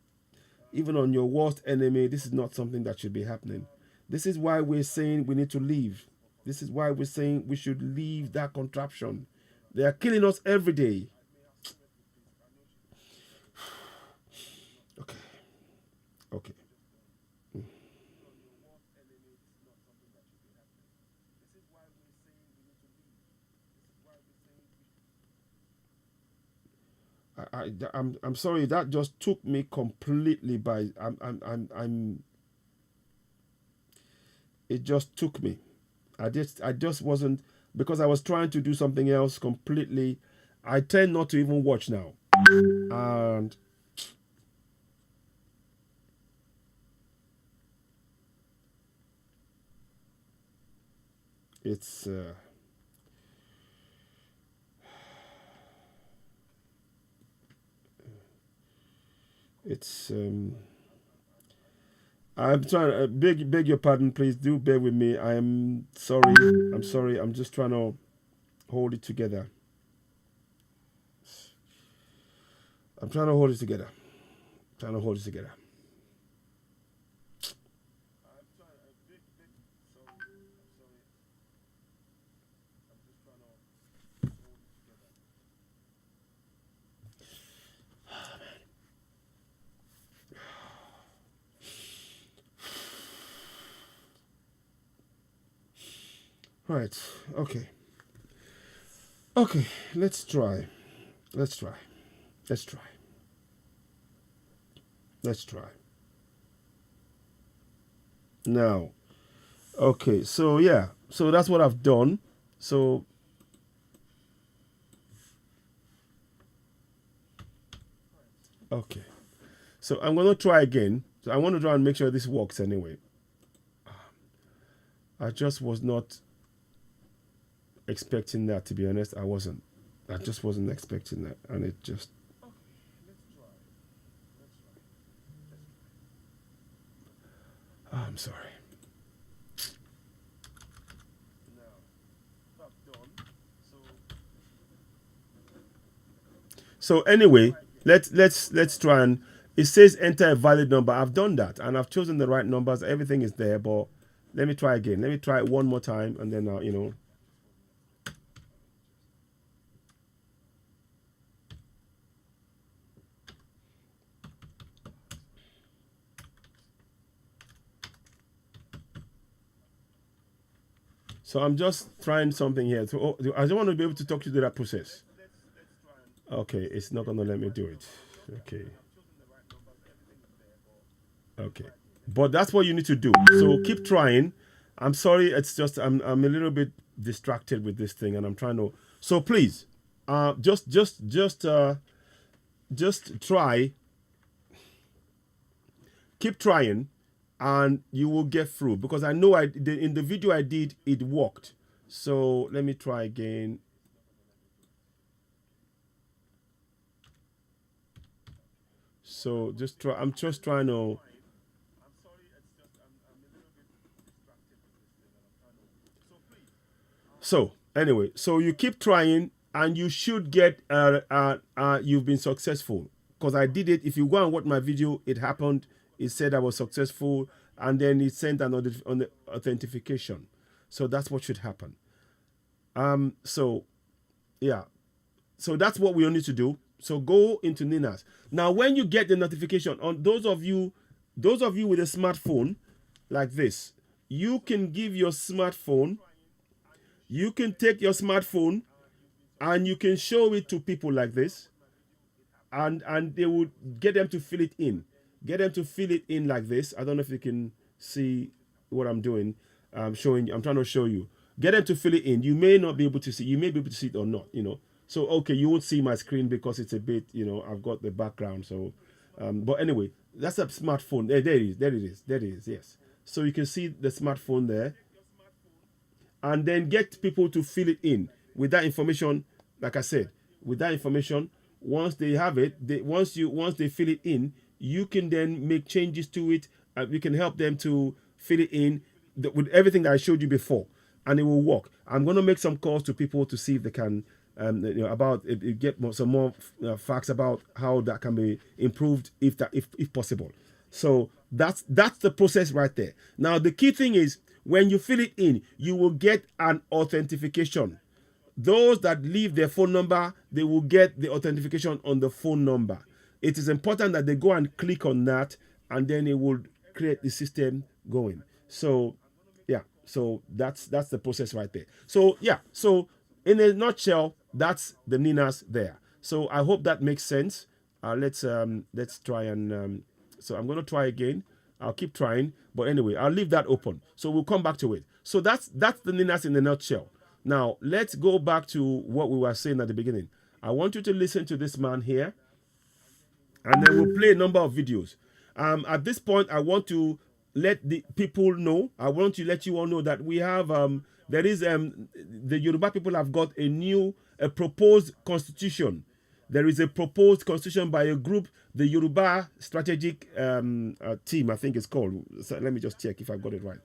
Even on your worst enemy, this is not something that should be happening. This is why we're saying we need to leave. This is why we're saying we should leave that contraption. They are killing us every day. Okay. Okay. I'm sorry. That just took me completely by. I'm. It just took me. I just wasn't, because I was trying to do something else completely. I tend not to even watch now, and it's. It's. I'm trying. Beg your pardon, please. Do bear with me. I am sorry. I'm sorry. I'm just trying to hold it together. I'm trying to hold it together. Trying to hold it together. Right. Okay. Okay. Let's try. Let's try. Let's try. Let's try. Now. Okay. So yeah. So that's what I've done. So okay. So I'm gonna try again. So I want to try and make sure this works anyway. I just was not expecting that, to be honest. I wasn't. I just wasn't expecting that, and it just. Oh, I'm sorry. So anyway, let's try and. It says enter a valid number. I've done that, and I've chosen the right numbers. Everything is there, but let me try again. Let me try it one more time, and then So I'm just trying something here. So I don't want to be able to talk you through that process. Okay, it's not gonna let me do it. Okay. Okay. But that's what you need to do. So keep trying. I'm sorry, it's just I'm a little bit distracted with this thing, and I'm trying to. So please, just try. Keep trying, and you will get through, because I know in the video I did, it worked. So let me try again. So just try. I'm just trying to. So Anyway, so you keep trying, and you should get. You've been successful, because I did it. If you go and watch my video, it happened. It said I was successful, and then it sent an authentication. So that's what should happen. So yeah, so that's what we need to do. So go into Ninas. Now, when you get the notification, on those of you with a smartphone like this, you can give your smartphone. You can take your smartphone and you can show it to people like this, and they will get them to fill it in. Get them to fill it in like this. I don't know if you can see what I'm doing. I'm trying to show you. Get them to fill it in. You may not be able to see. You may be able to see it or not, So, okay, you won't see my screen because it's a bit, I've got the background. So, but anyway, that's a smartphone. There it is. Yes. So you can see the smartphone there. And then get people to fill it in with that information. Like I said, with that information, once they have it, once they fill it in, you can then make changes to it. We can help them to fill it in with everything that I showed you before, and it will work. I'm going to make some calls to people to see if they can, get some more facts about how that can be improved if possible. So that's the process right there. Now the key thing is, when you fill it in, you will get an authentication. Those that leave their phone number, they will get the authentication on the phone number. It is important that they go and click on that, and then it will create the system going. So, yeah, so that's the process right there. So, yeah, so in a nutshell, that's the Ninas there. So I hope that makes sense. Let's try and so I'm going to try again. I'll keep trying, but anyway, I'll leave that open. So we'll come back to it. So that's the Ninas in a nutshell. Now, let's go back to what we were saying at the beginning. I want you to listen to this man here, and then we'll play a number of videos. At this point, I want to let the people know, I want to let you all know that we have, there is, the Yoruba people have got a proposed constitution. There is a proposed constitution by a group, the Yoruba Strategic Team, I think it's called. So let me just check if I got it right.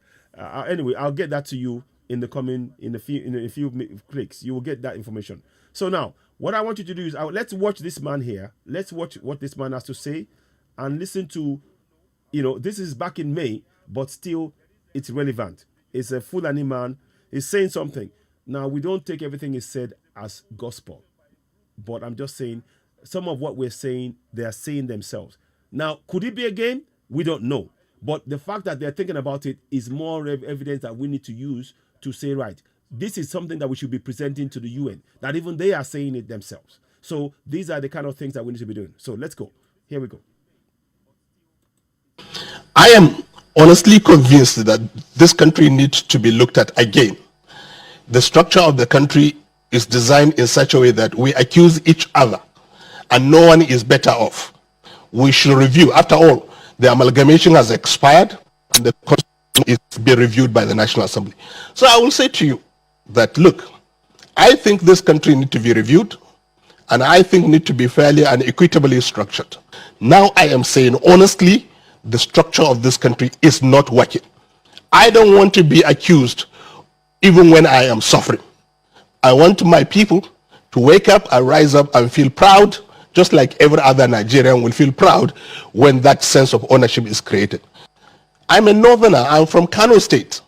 Anyway, I'll get that to you in a few clicks. You will get that information. So now, what I want you to do is, let's watch this man here. Let's watch what this man has to say, and listen to, this is back in May, but still, it's relevant. It's a Fulani man. He's saying something. Now, we don't take everything he said as gospel. But I'm just saying, some of what we're saying, they are saying themselves. Now, could it be a game? We don't know. But the fact that they're thinking about it is more evidence that we need to use to say, right, this is something that we should be presenting to the UN, that even they are saying it themselves. So these are the kind of things that we need to be doing. So let's go. Here we go. I am honestly convinced that this country needs to be looked at again. The structure of the country is designed in such a way that we accuse each other and no one is better off. We should review. After all, the amalgamation has expired and the constitution is being reviewed by the National Assembly. So I will say to you that, look, I think this country needs to be reviewed, and I think need to be fairly and equitably structured. Now I am saying honestly, the structure of this country is not working. I don't want to be accused even when I am suffering. I want my people to wake up and rise up and feel proud, just like every other Nigerian will feel proud when that sense of ownership is created. I'm a northerner, I'm from Kano State,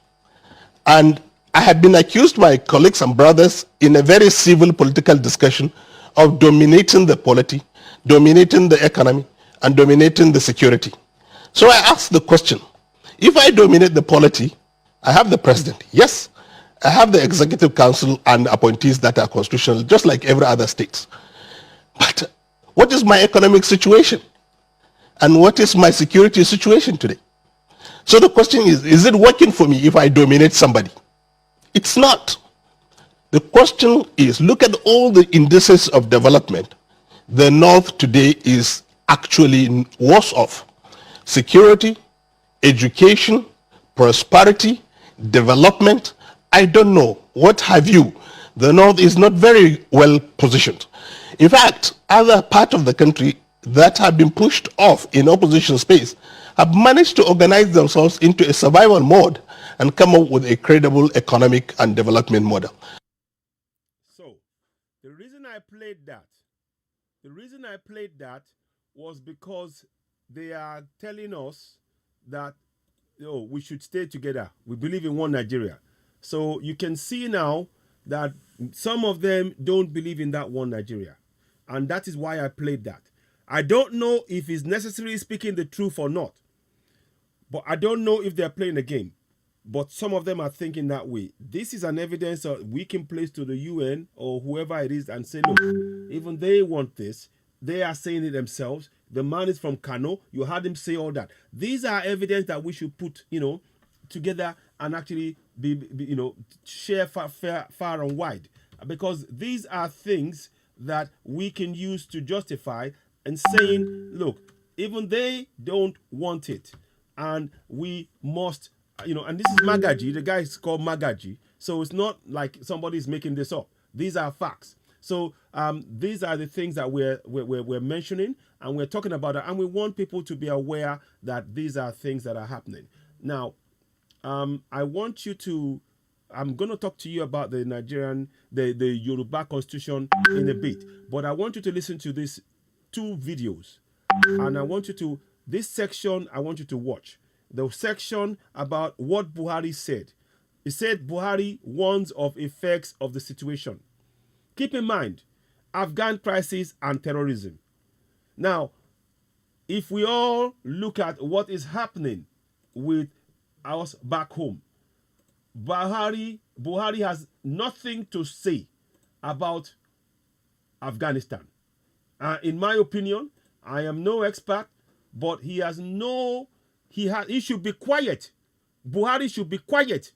and I have been accused by colleagues and brothers in a very civil political discussion of dominating the polity, dominating the economy, and dominating the security. So I asked the question, if I dominate the polity, I have the president, yes, I have the executive council and appointees that are constitutional, just like every other state. But what is my economic situation? And what is my security situation today? So the question is it working for me if I dominate somebody? It's not. The question is, look at all the indices of development. The North today is actually worse off. Security, education, prosperity, development, I don't know. What have you? The North is not very well positioned. In fact, other parts of the country that have been pushed off in opposition space have managed to organize themselves into a survival mode and come up with a credible economic and development model. played that, was because they are telling us that we should stay together. We believe in one Nigeria. So you can see now that some of them don't believe in that one Nigeria. And that is why I played that. I don't know if it's necessarily speaking the truth or not. But I don't know if they're playing a game. But some of them are thinking that way. This is an evidence we can place to the UN or whoever it is and say, look, even they want this. They are saying it themselves. The man is from Kano. You heard him say all that. These are evidence that we should put, together and actually share far and wide. Because these are things that we can use to justify and saying, look, even they don't want it. And we must, and this is Magaji. The guy is called Magaji. So it's not like somebody's making this up. These are facts. So these are the things that we're mentioning and we're talking about it. And we want people to be aware that these are things that are happening. Now, I want you to, I'm going to talk to you about the Yoruba constitution in a bit. But I want you to listen to these 2 videos. And I want you to, this section, I want you to watch. The section about what Buhari said. He said Buhari warns of effects of the situation. Keep in mind, Afghan crisis and terrorism. Now, if we all look at what is happening with us back home, Buhari has nothing to say about Afghanistan. In my opinion, I am no expert, but he should be quiet. Buhari should be quiet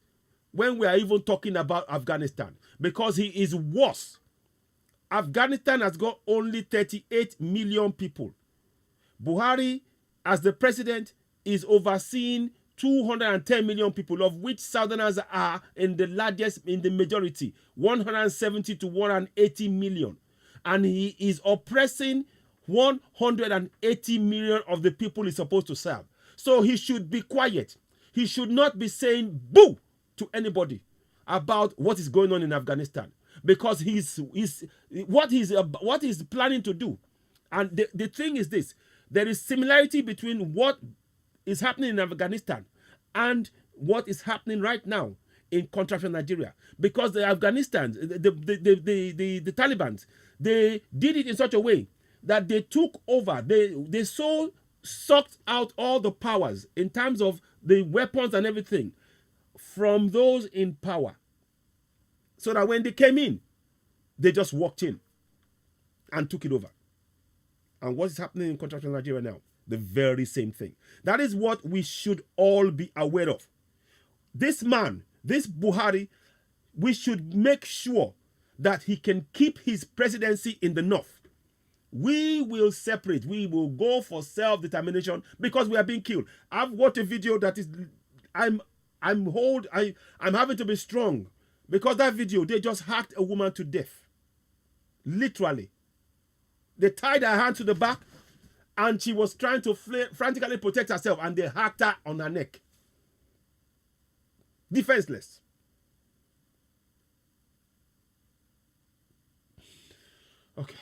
when we are even talking about Afghanistan, because he is worse. Afghanistan has got only 38 million people. Buhari, as the president, is overseeing 210 million people, of which Southerners are in the majority, 170 to 180 million. And he is oppressing 180 million of the people he's supposed to serve. So he should be quiet. He should not be saying boo to anybody about what is going on in Afghanistan, because what he's planning to do. And the thing is this: there is similarity between what is happening in Afghanistan and what is happening right now in contraction Nigeria, because the Afghanistan, the Taliban, they did it in such a way that they took over. They sucked out all the powers in terms of the weapons and everything from those in power, so that when they came in, they just walked in and took it over. And what is happening in contraction Nigeria now? The very same thing. That is what we should all be aware of. This man, this Buhari, we should make sure that he can keep his presidency in the north. We will separate. We will go for self-determination because we are being killed. I've watched a video that is, I'm having to be strong, because that video, they just hacked a woman to death. Literally. They tied her hand to the back and she was trying to frantically protect herself, and they hacked her on her neck. Defenseless. Okay.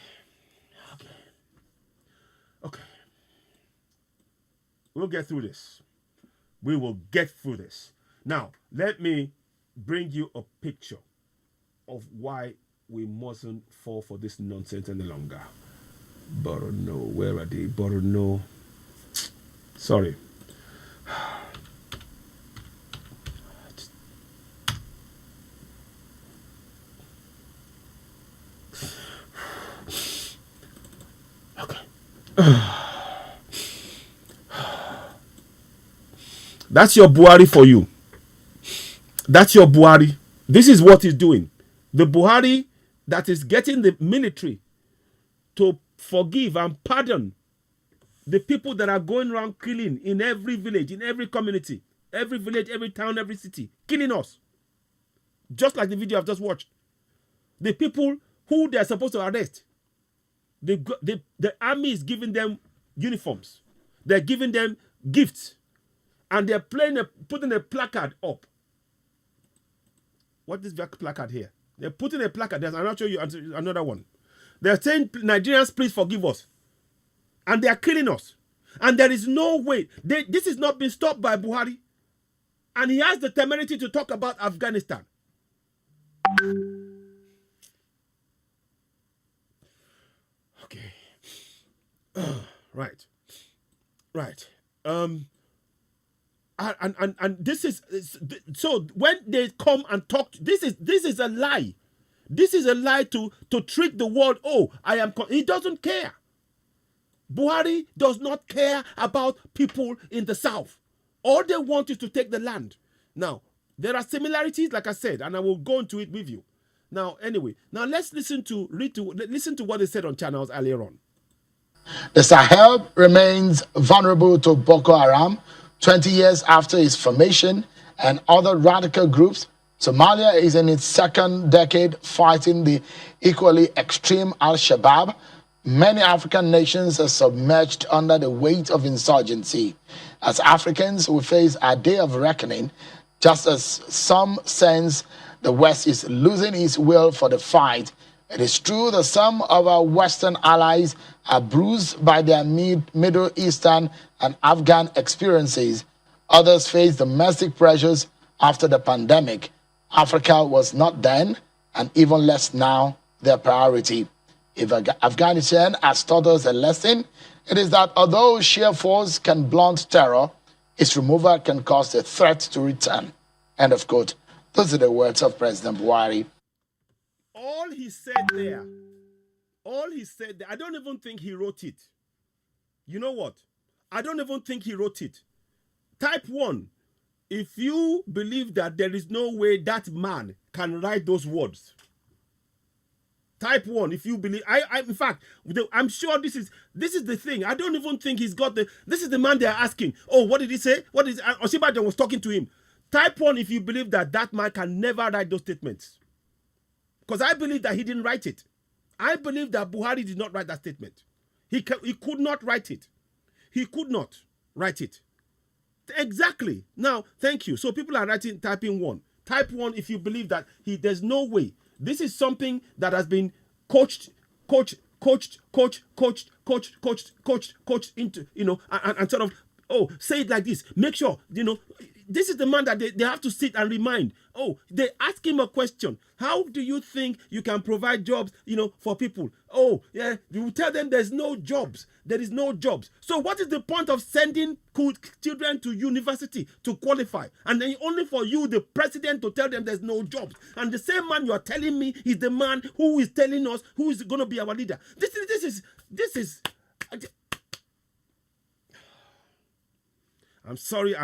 We'll get through this. We will get through this. Now, let me bring you a picture of why we mustn't fall for this nonsense any longer. Borno, where are they? Borno. Sorry. Okay. That's your Buhari for you. That's your Buhari. This is what he's doing. The Buhari that is getting the military to forgive and pardon the people that are going around killing in every village, in every community, every village, every town, every city, killing us. Just like the video I've just watched. The people who they're supposed to arrest, the army is giving them uniforms. They're giving them gifts. And they're putting a placard up. What is that placard here? They're putting a placard. I'll show you another one. They're saying, Nigerians, please forgive us. And they are killing us. And there is no way. This is not being stopped by Buhari. And he has the temerity to talk about Afghanistan. Okay. Right. And this is so when they come and talk, this is a lie. This is a lie to trick the world. Oh, he doesn't care. Buhari does not care about people in the south. All they want is to take the land. Now, there are similarities, like I said, and I will go into it with you. Now, anyway, let's listen to what they said on channels earlier on. The Sahel remains vulnerable to Boko Haram 20 years after its formation and other radical groups. Somalia is in its second decade fighting the equally extreme Al-Shabaab. Many African nations are submerged under the weight of insurgency. As Africans, we face a day of reckoning, just as some sense the West is losing its will for the fight. It is true that some of our Western allies are bruised by their Middle Eastern and Afghan experiences. Others face domestic pressures after the pandemic. Africa was not then, and even less now, their priority. If Afghanistan has taught us a lesson, it is that although sheer force can blunt terror, its removal can cause a threat to return. End of quote. Those are the words of President Buhari. All he said there, I don't even think he wrote it. You know what? I don't even think he wrote it. Type 1. If you believe that there is no way that man can write those words. Type 1 if you believe. In fact, I'm sure this is the thing. I don't even think he's got this is the man they're asking. Oh, what did he say? What is Osibajo was talking to him. Type 1 if you believe that man can never write those statements. Because I believe that he didn't write it. I believe that Buhari did not write that statement. He could not write it. He could not write it. Exactly. Now, thank you. So people are typing 1. Type 1 if you believe that there's no way. This is something that has been coached into, and sort of, say it like this. Make sure, this is the man that they have to sit and remind. Oh, they ask him a question. How do you think you can provide jobs, for people? Oh, yeah, you tell them there's no jobs. There is no jobs. So what is the point of sending children to university to qualify? And then only for you, the president, to tell them there's no jobs. And the same man you are telling me is the man who is telling us who is going to be our leader. This is. I'm sorry.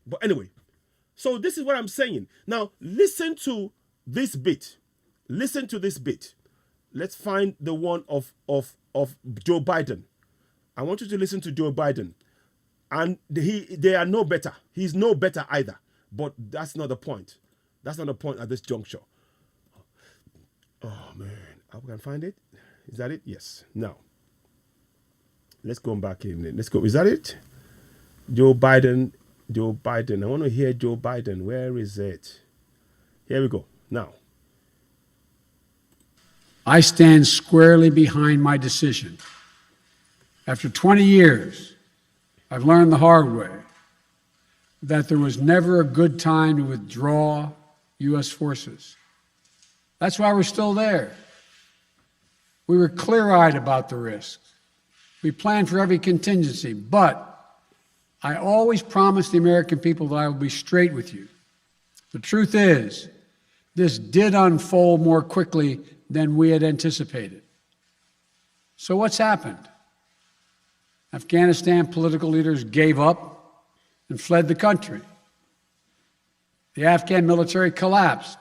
But anyway, so this is what I'm saying. Now, listen to this bit. Listen to this bit. Let's find the one of Joe Biden. I want you to listen to Joe Biden. And they are no better. He's no better either. But that's not the point. That's not the point at this juncture. Oh, man. I can find it. Is that it? Yes. Now, let's go back in. Let's go. Is that it? Joe Biden. I want to hear Joe Biden. Where is it? Here we go. Now. I stand squarely behind my decision. After 20 years, I've learned the hard way that there was never a good time to withdraw U.S. forces. That's why we're still there. We were clear-eyed about the risks. We planned for every contingency, but I always promised the American people that I will be straight with you. The truth is, this did unfold more quickly than we had anticipated. So what's happened? Afghanistan political leaders gave up and fled the country. The Afghan military collapsed,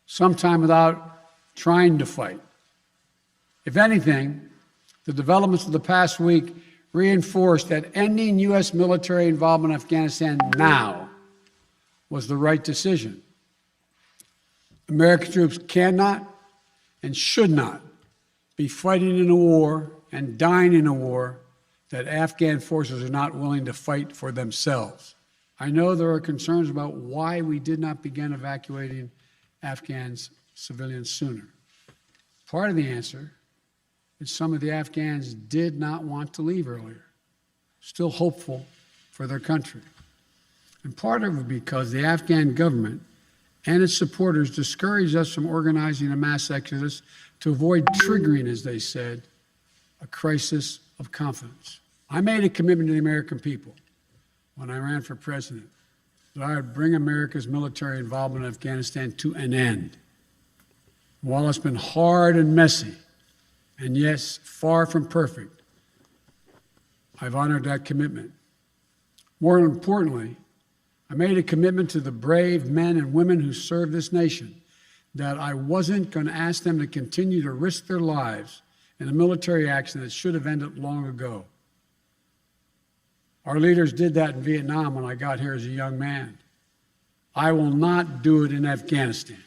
sometime without trying to fight. If anything, the developments of the past week reinforced that ending U.S. military involvement in Afghanistan now was the right decision. American troops cannot and should not be fighting in a war and dying in a war that Afghan forces are not willing to fight for themselves. I know there are concerns about why we did not begin evacuating Afghan civilians sooner. Part of the answer is some of the Afghans did not want to leave earlier, still hopeful for their country. And part of it because the Afghan government and its supporters discouraged us from organizing a mass exodus to avoid triggering, as they said, a crisis of confidence. I made a commitment to the American people when I ran for president that I would bring America's military involvement in Afghanistan to an end. While it's been hard and messy, and yes, far from perfect, I've honored that commitment. More importantly, I made a commitment to the brave men and women who serve this nation that I wasn't going to ask them to continue to risk their lives in a military action that should have ended long ago. Our leaders did that in Vietnam when I got here as a young man. I will not do it in Afghanistan.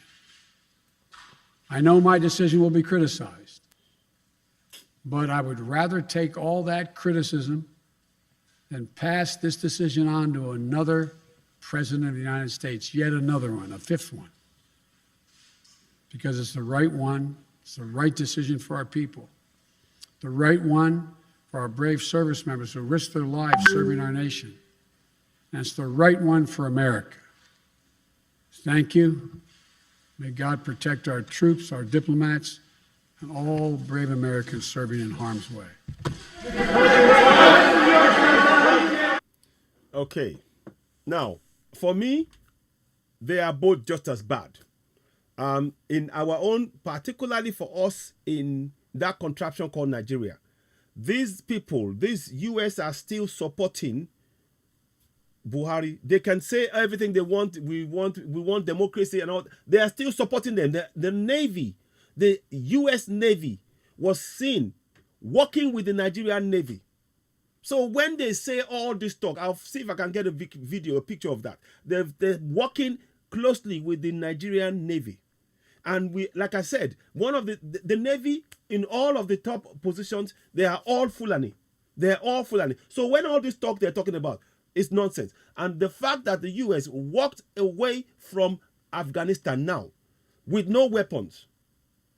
I know my decision will be criticized, but I would rather take all that criticism than pass this decision on to another President of the United States, yet another one, a fifth one, because it's the right one, it's the right decision for our people, the right one for our brave service members who risk their lives serving our nation, and it's the right one for America. Thank you. May God protect our troops, our diplomats, and all brave Americans serving in harm's way. Okay. Now, for me, they are both just as bad. In our own, particularly for us in that contraption called Nigeria, these people, these US are still supporting Buhari. They can say everything they want. We want democracy and all. They are still supporting them. The Navy, the US Navy was seen working with the Nigerian Navy. So when they say all this talk, I'll see if I can get a video, a picture of that. They're working closely with the Nigerian Navy. And we, like I said, one of the Navy in all of the top positions, they are all Fulani. They're all Fulani. So when all this talk they're talking about is nonsense. And the fact that the US walked away from Afghanistan now with no weapons,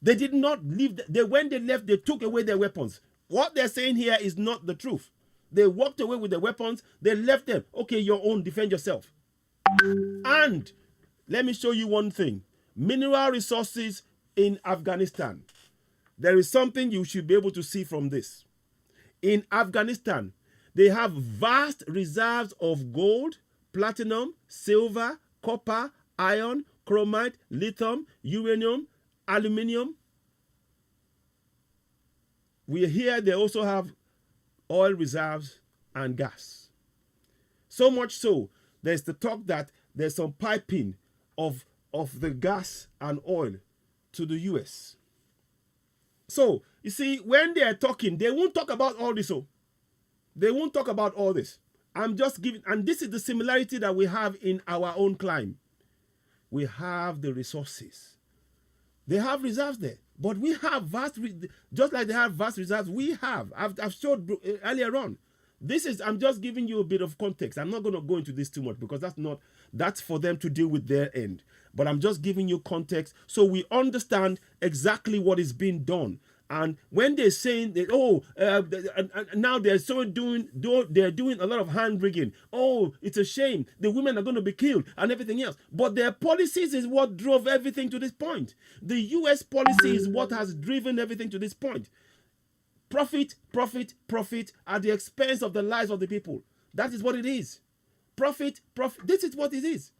they did not leave. When they left, they took away their weapons. What they're saying here is not the truth. They walked away with their weapons. They left them. Okay, your own, defend yourself. And let me show you one thing. Mineral resources in Afghanistan. There is something you should be able to see from this. In Afghanistan, they have vast reserves of gold, platinum, silver, copper, iron, chromite, lithium, uranium, aluminium. We hear they also have oil reserves and gas. So much so, there's the talk that there's some piping of the gas and oil to the US. So, you see, when they are talking, they won't talk about all this. So they won't talk about all this. I'm just giving, and this is the similarity that we have in our own climate. We have the resources. They have reserves there. But we have vast, just like they have vast reserves, we have. I've showed earlier on. I'm just giving you a bit of context. I'm not going to go into this too much because that's for them to deal with their end. But I'm just giving you context so we understand exactly what is being done. And when they're saying that, now they're doing a lot of hand rigging. Oh, it's a shame. The women are going to be killed and everything else. But their policies is what drove everything to this point. The US policy is what has driven everything to this point. Profit, profit, profit at the expense of the lives of the people. That is what it is. Profit, profit. This is what it is.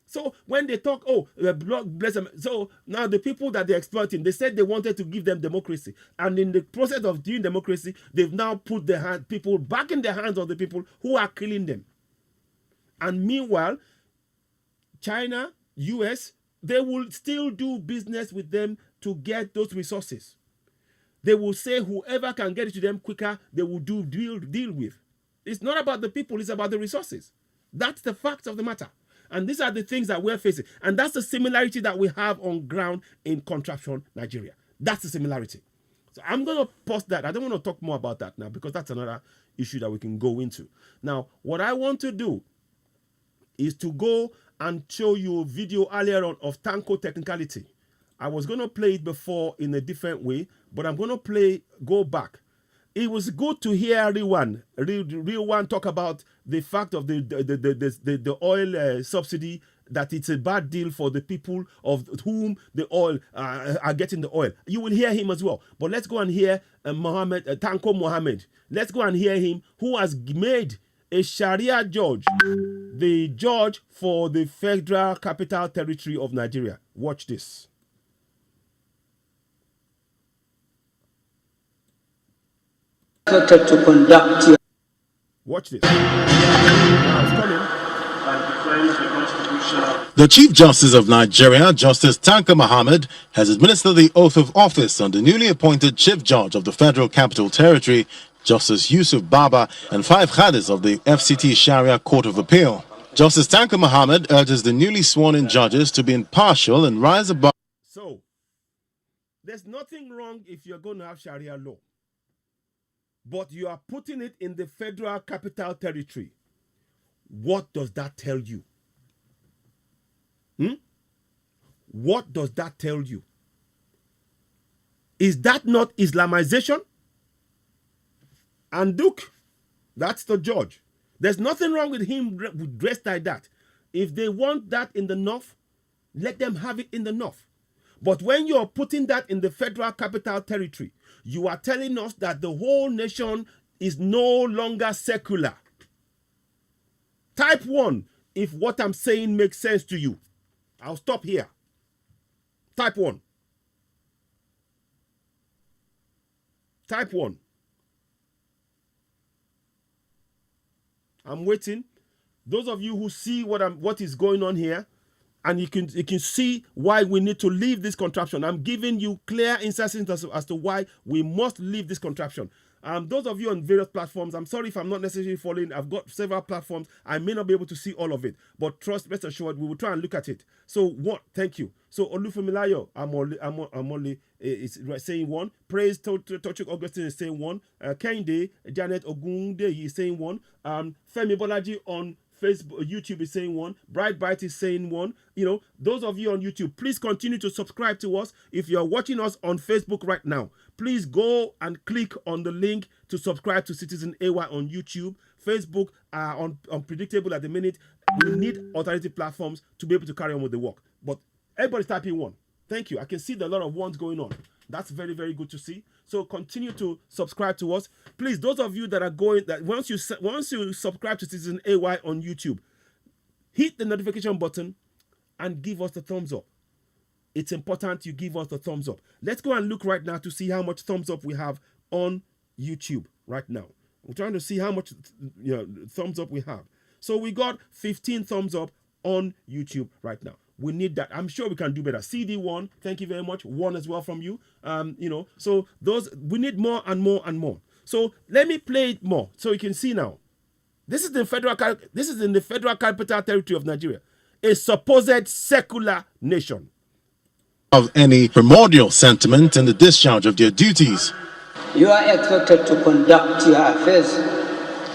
So when they talk, bless them. So now the people that they're exploiting, they said they wanted to give them democracy. And in the process of doing democracy, they've now put people back in the hands of the people who are killing them. And meanwhile, China, US, they will still do business with them to get those resources. They will say whoever can get it to them quicker, they will deal with. It's not about the people, it's about the resources. That's the fact of the matter. And these are the things that we're facing. And that's the similarity that we have on ground in contraption Nigeria. That's the similarity. So I'm going to pause that. I don't want to talk more about that now because that's another issue that we can go into. Now, what I want to do is to go and show you a video earlier on of Tanko technicality. I was going to play it before in a different way, but I'm going to go back. It was good to hear real one talk about the fact of the oil subsidy, that it's a bad deal for the people of whom the oil are getting the oil. You will hear him as well. But let's go and hear Tanko Mohammed. Let's go and hear him, who has made a Sharia judge the judge for the Federal Capital Territory of Nigeria. Watch this. To conduct. Watch this. Now it's coming. The Chief Justice of Nigeria, Justice Tanko Muhammad, has administered the oath of office on the newly appointed Chief Judge of the Federal Capital Territory, Justice Yusuf Baba, and 5 Qadis of the FCT Sharia Court of Appeal. Justice Tanko Muhammad urges the newly sworn-in judges to be impartial and rise above. So, there's nothing wrong if you're going to have Sharia law, but you are putting it in the Federal Capital Territory. What does that tell you? What does that tell you? Is that not Islamization? And Duke, that's the judge. There's nothing wrong with him dressed like that. If they want that in the north, let them have it in the north. But when you're putting that in the Federal Capital Territory, you are telling us that the whole nation is no longer secular. Type 1 if what I'm saying makes sense to you. I'll stop here. Type 1. Type 1. I'm waiting. Those of you who see what is going on here, and you can see why we need to leave this contraption. I'm giving you clear insights as to why we must leave this contraption. Those of you on various platforms, I'm sorry if I'm not necessarily following. I've got several platforms. I may not be able to see all of it, but rest assured, we will try and look at it. So what? Thank you. So Olufumilayo Amole is saying 1. Praise Tochuk Augustine is saying 1. Kende Janet Ogunde is saying 1. Femi Bolaji on Facebook, YouTube is saying 1. Brightbite is saying 1. You know, those of you on YouTube, please continue to subscribe to us. If you're watching us on Facebook right now, please go and click on the link to subscribe to Citizen AY on YouTube. Facebook are unpredictable at the minute. We need alternative platforms to be able to carry on with the work. But everybody's typing 1. Thank you. I can see a lot of 1s going on. That's very, very good to see. So continue to subscribe to us. Please, those of you that are once you subscribe to Citizen AY on YouTube, hit the notification button and give us the thumbs up. It's important you give us the thumbs up. Let's go and look right now to see how much thumbs up we have on YouTube right now. We're trying to see how much thumbs up we have. So we got 15 thumbs up on YouTube right now. We need that. I'm sure we can do better. CD1, thank you very much. 1 as well from you. So those, we need more and more and more. So let me play it more so you can see now. This is in the Federal Capital Territory of Nigeria, a supposed secular nation. Of any primordial sentiment in the discharge of their duties. You are expected to conduct your affairs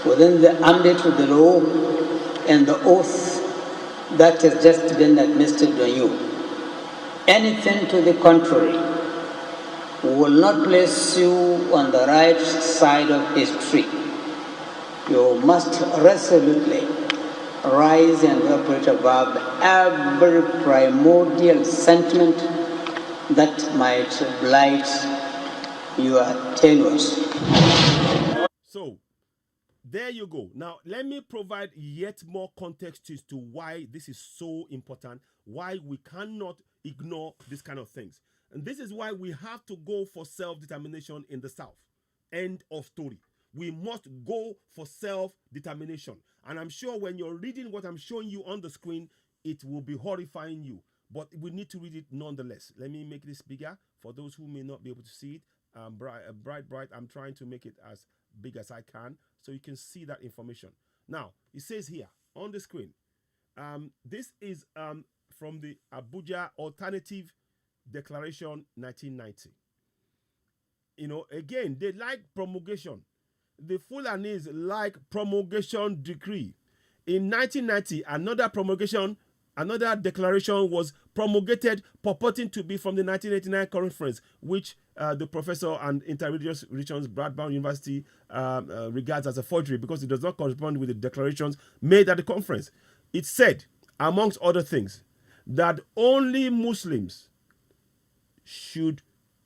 within the ambit of the law and the oath that has just been administered on you. Anything to the contrary will not place you on the right side of history. You must resolutely rise and operate above every primordial sentiment that might blight your tenures. So, there you go. Now, let me provide yet more context as to why this is so important, why we cannot ignore this kind of things. And this is why we have to go for self-determination in the South. End of story. We must go for self-determination. And I'm sure when you're reading what I'm showing you on the screen, it will be horrifying you. But we need to read it nonetheless. Let me make this bigger for those who may not be able to see it. Bright. I'm trying to make it as big as I can so you can see that information. Now, it says here on the screen, this is from the Abuja Alternative Declaration 1990. You know, again, they like promulgation. The Fulanis like promulgation decree. In 1990, another declaration was promulgated purporting to be from the 1989 conference, which the professor and interreligious relations Bradbourne University regards as a forgery because it does not correspond with the declarations made at the conference. It said, amongst other things, that only Muslims should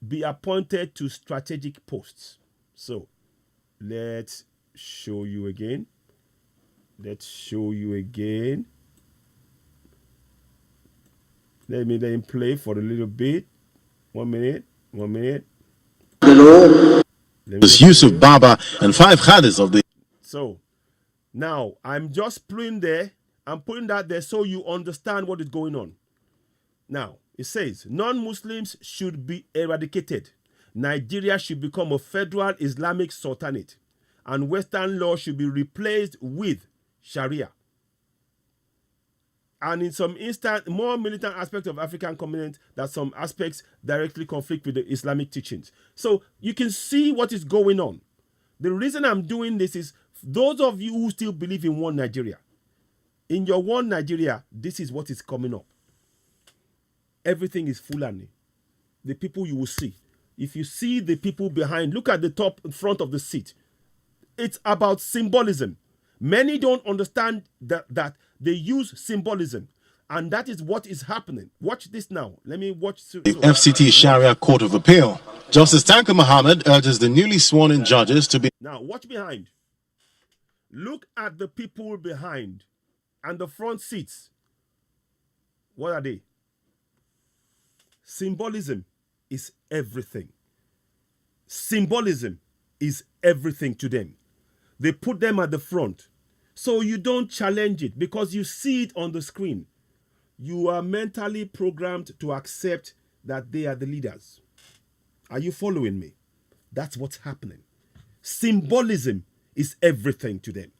be appointed to strategic posts. So, let's show you again. Let's show you again. Let me then play for a little bit. 1 minute. 1 minute. This Yusuf Baba and 5 Khadis of the... So, now, I'm just putting there. I'm putting that there so you understand what is going on. Now, it says, non-Muslims should be eradicated. Nigeria should become a federal Islamic sultanate. And Western law should be replaced with Sharia. And in some instant, more militant aspects of African continent, that some aspects directly conflict with the Islamic teachings. So you can see what is going on. The reason I'm doing this is those of you who still believe in one Nigeria. In your one Nigeria, this is what is coming up. Everything is Fulani. The people you will see. If you see the people behind, look at the top front of the seat. It's about symbolism. Many don't understand that they use symbolism. And that is what is happening. Watch this now. Let me watch. FCT Sharia Court of Appeal. Justice Tanka Muhammad urges the newly sworn-in judges to be... Now, watch behind. Look at the people behind and the front seats. What are they? Symbolism is everything. Symbolism is everything to them. They put them at the front. So you don't challenge it because you see it on the screen. You are mentally programmed to accept that they are the leaders. Are you following me? That's what's happening. Symbolism is everything to them.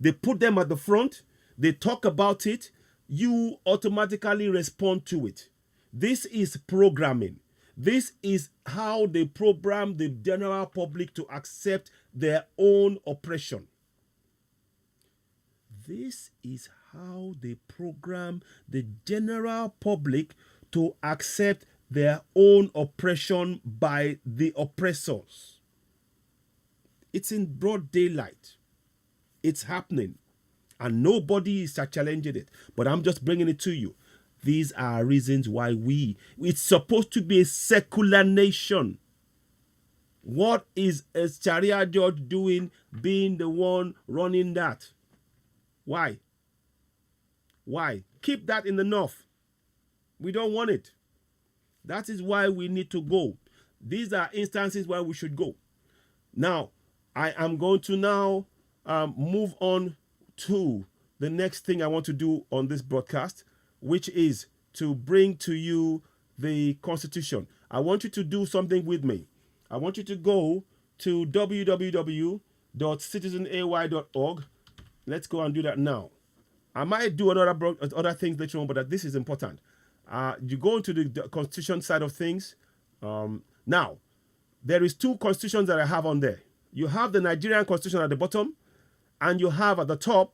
They put them at the front. They talk about it. You automatically respond to it. This is programming. This is how they program the general public to accept their own oppression. This is how they program the general public to accept their own oppression by the oppressors. It's in broad daylight. It's happening. And nobody is challenging it. But I'm just bringing it to you. These are reasons why it's supposed to be a secular nation. What is a Sharia judge doing being the one running that? Why? Why? Keep that in the north. We don't want it. That is why we need to go. These are instances where we should go. Now, I am going to now move on to the next thing I want to do on this broadcast, which is to bring to you the Constitution. I want you to do something with me. I want you to go to www.citizenay.org. Let's go and do that now. I might do other things later on, but this is important. You go into the Constitution side of things. Now, there is 2 constitutions that I have on there. You have the Nigerian Constitution at the bottom, and you have at the top,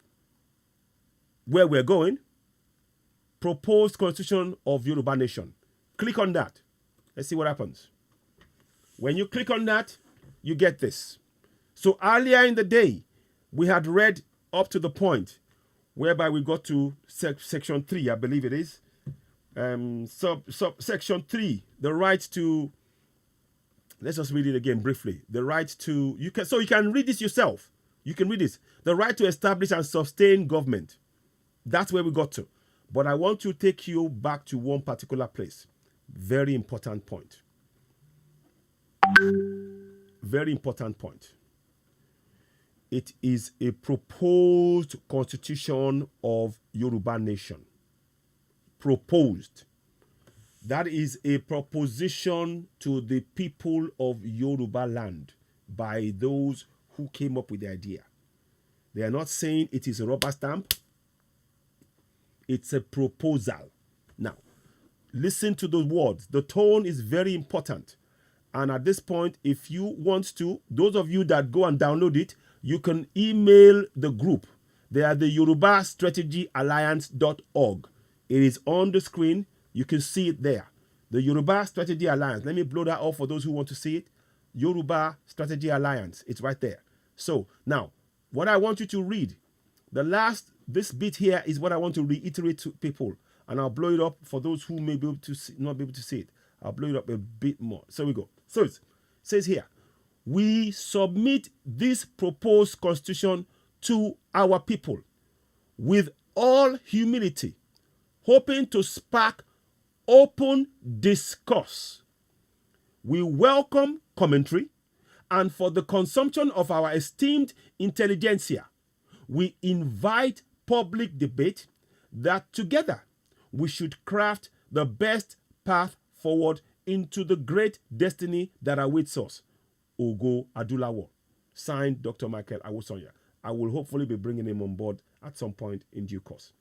where we're going, proposed Constitution of Yoruba Nation. Click on that. Let's see what happens. When you click on that, you get this. So earlier in the day, we had read up to the point whereby we got to section 3, I believe it is. Section 3, the right to, let's just read it again briefly. The right to, you can read this yourself. You can read this. The right to establish and sustain government. That's where we got to. But I want to take you back to one particular place. Very important point. Very important point. It is a proposed constitution of Yoruba Nation. Proposed. That is a proposition to the people of Yoruba land by those who came up with the idea. They are not saying it is a rubber stamp. It's a proposal. Now, listen to the words. The tone is very important. And at this point, if you want to, those of you that go and download it, you can email the group. They are the Yoruba Strategy Alliance.org. It is on the screen. You can see it there. The Yoruba Strategy Alliance. Let me blow that off for those who want to see it. Yoruba Strategy Alliance. It's right there. So now, what I want you to read, this bit here is what I want to reiterate to people, and I'll blow it up for those who may be able to not be able to see it. I'll blow it up a bit more. So we go. So it says here, we submit this proposed constitution to our people with all humility, hoping to spark open discourse. We welcome commentary, and for the consumption of our esteemed intelligentsia, we invite public debate that together we should craft the best path forward into the great destiny that awaits us. Ogo Adulawo. Signed, Dr. Michael Awosonya. I will hopefully be bringing him on board at some point in due course.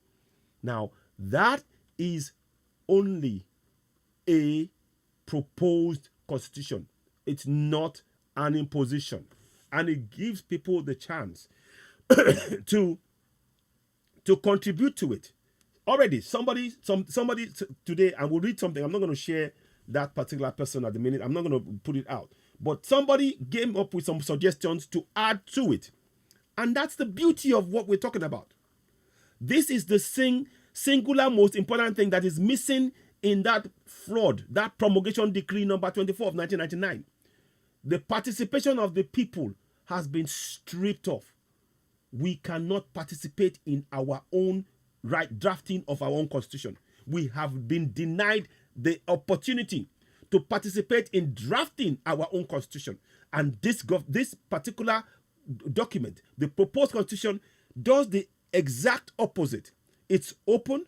Now, that is only a proposed constitution. It's not an imposition. And it gives people the chance to contribute to it. Already, somebody today, I will read something. I'm not going to share that particular person at the minute. I'm not going to put it out. But somebody came up with some suggestions to add to it. And that's the beauty of what we're talking about. This is the singular most important thing that is missing in that fraud, that promulgation decree number 24 of 1999. The participation of the people has been stripped off. We cannot participate in our own drafting of our own constitution. We have been denied the opportunity to participate in drafting our own constitution. And this particular document, the proposed constitution, does the exact opposite. It's open,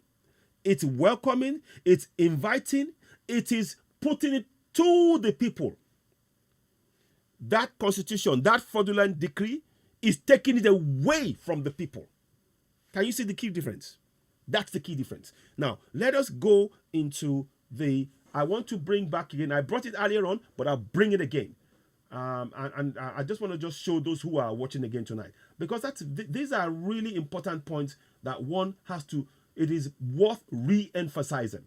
it's welcoming, it's inviting, it is putting it to the people. That constitution, that fraudulent decree, is taking it away from the people. Can you see the key difference? That's the key difference. Now, let us go into I want to bring back again, I brought it earlier on, but I'll bring it again. And I just want to just show those who are watching again tonight, because these are really important points that one has to, it is worth re-emphasizing.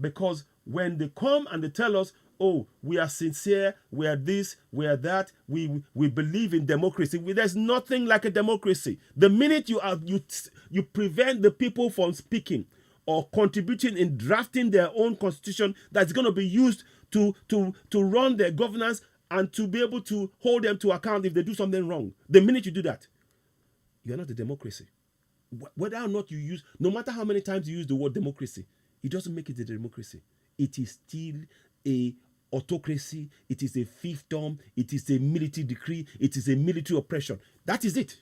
Because when they come and they tell us, oh, we are sincere, we are this, we are that, we believe in democracy. There's nothing like a democracy. The minute you prevent the people from speaking or contributing in drafting their own constitution that's going to be used to run their governance and to be able to hold them to account if they do something wrong, the minute you do that, you're not a democracy. Whether or not you use, no matter how many times you use the word democracy, it doesn't make it a democracy. It is still a autocracy. It is a fiefdom. It is a military decree. It is a military oppression. That is it.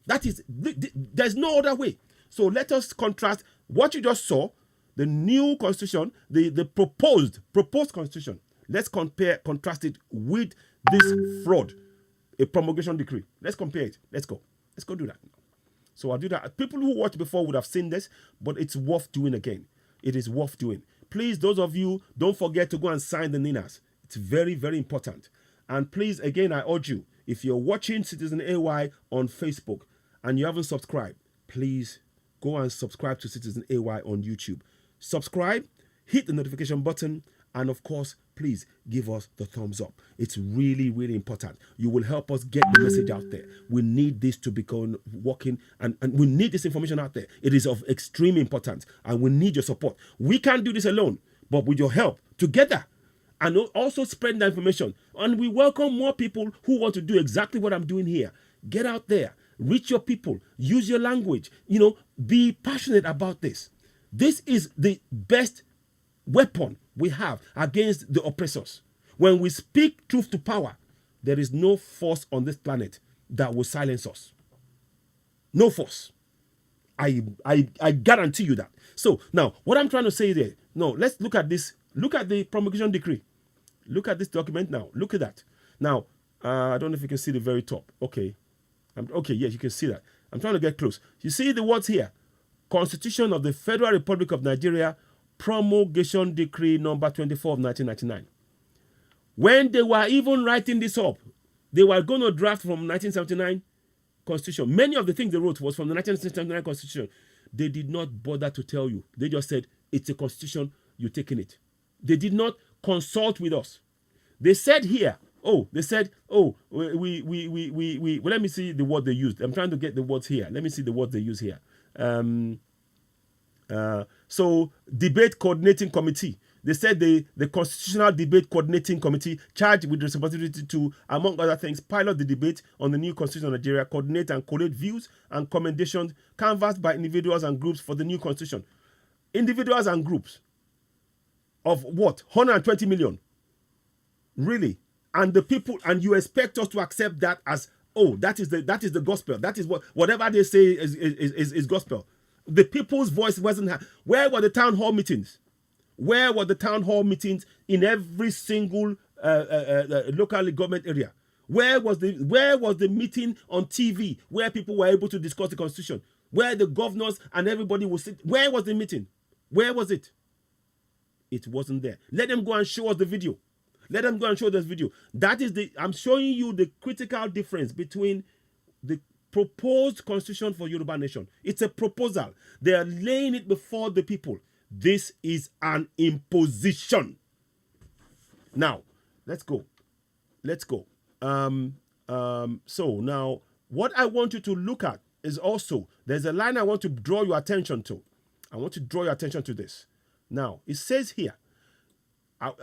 There's no other way. So let us contrast what you just saw, the new constitution, the proposed constitution. Let's contrast it with this fraud, a promulgation decree. Let's compare it. Let's go do that. So I'll do that. People who watched before would have seen this, but it's worth doing again. It is worth doing. Please, those of you, don't forget to go and sign the NINAs. It's very, very important. And please, again, I urge you, if you're watching Citizen AY on Facebook and you haven't subscribed, please go and subscribe to Citizen AY on YouTube. Subscribe, hit the notification button, and of course, please give us the thumbs up. It's really, really important. You will help us get the message out there. We need this to become working, and we need this information out there. It is of extreme importance, and we need your support. We can't do this alone, but with your help, together, and also spread the information. And we welcome more people who want to do exactly what I'm doing here. Get out there, reach your people, use your language, be passionate about this. This is the best weapon we have against the oppressors. When we speak truth to power, there is no force on this planet that will silence us. No force. I guarantee you that. So now, what I'm trying to say there, let's look at this. Look at the promulgation decree. Look at this document now. Look at that. Now, I don't know if you can see the very top. Okay. Okay, yes, you can see that. I'm trying to get close. You see the words here. Constitution of the Federal Republic of Nigeria, promulgation decree number 24 of 1999. When they were even writing this up, they were going to draft from 1979. constitution, many of the things they wrote was from the 1979 constitution. They did not bother to tell you. They just said, it's a constitution, you're taking it. They did not consult with us. They said here, well, let me see the word they used. I'm trying to get the words here. Let me see the words they use here. So, debate coordinating committee. They said the Constitutional Debate Coordinating Committee charged with the responsibility to, among other things, pilot the debate on the new Constitution of Nigeria, coordinate and collate views and commendations canvassed by individuals and groups for the new Constitution. Individuals and groups of what? 120 million. Really? And the people, and you expect us to accept that as, that is the gospel. That is whatever they say is gospel. The people's voice wasn't. Where were the town hall meetings? Where were the town hall meetings in every single local government area? Where was the meeting on TV where people were able to discuss the constitution? Where the governors and everybody would sit? Where was the meeting? Where was it? It wasn't there. Let them go and show us the video. Let them go and show this video. That is I'm showing you the critical difference between the proposed constitution for Yoruba Nation. It's a proposal. They are laying it before the people. This is an imposition. Now, let's go. So now, what I want you to look at is also, there's a line I want to draw your attention to. I want to draw your attention to this. Now, it says here,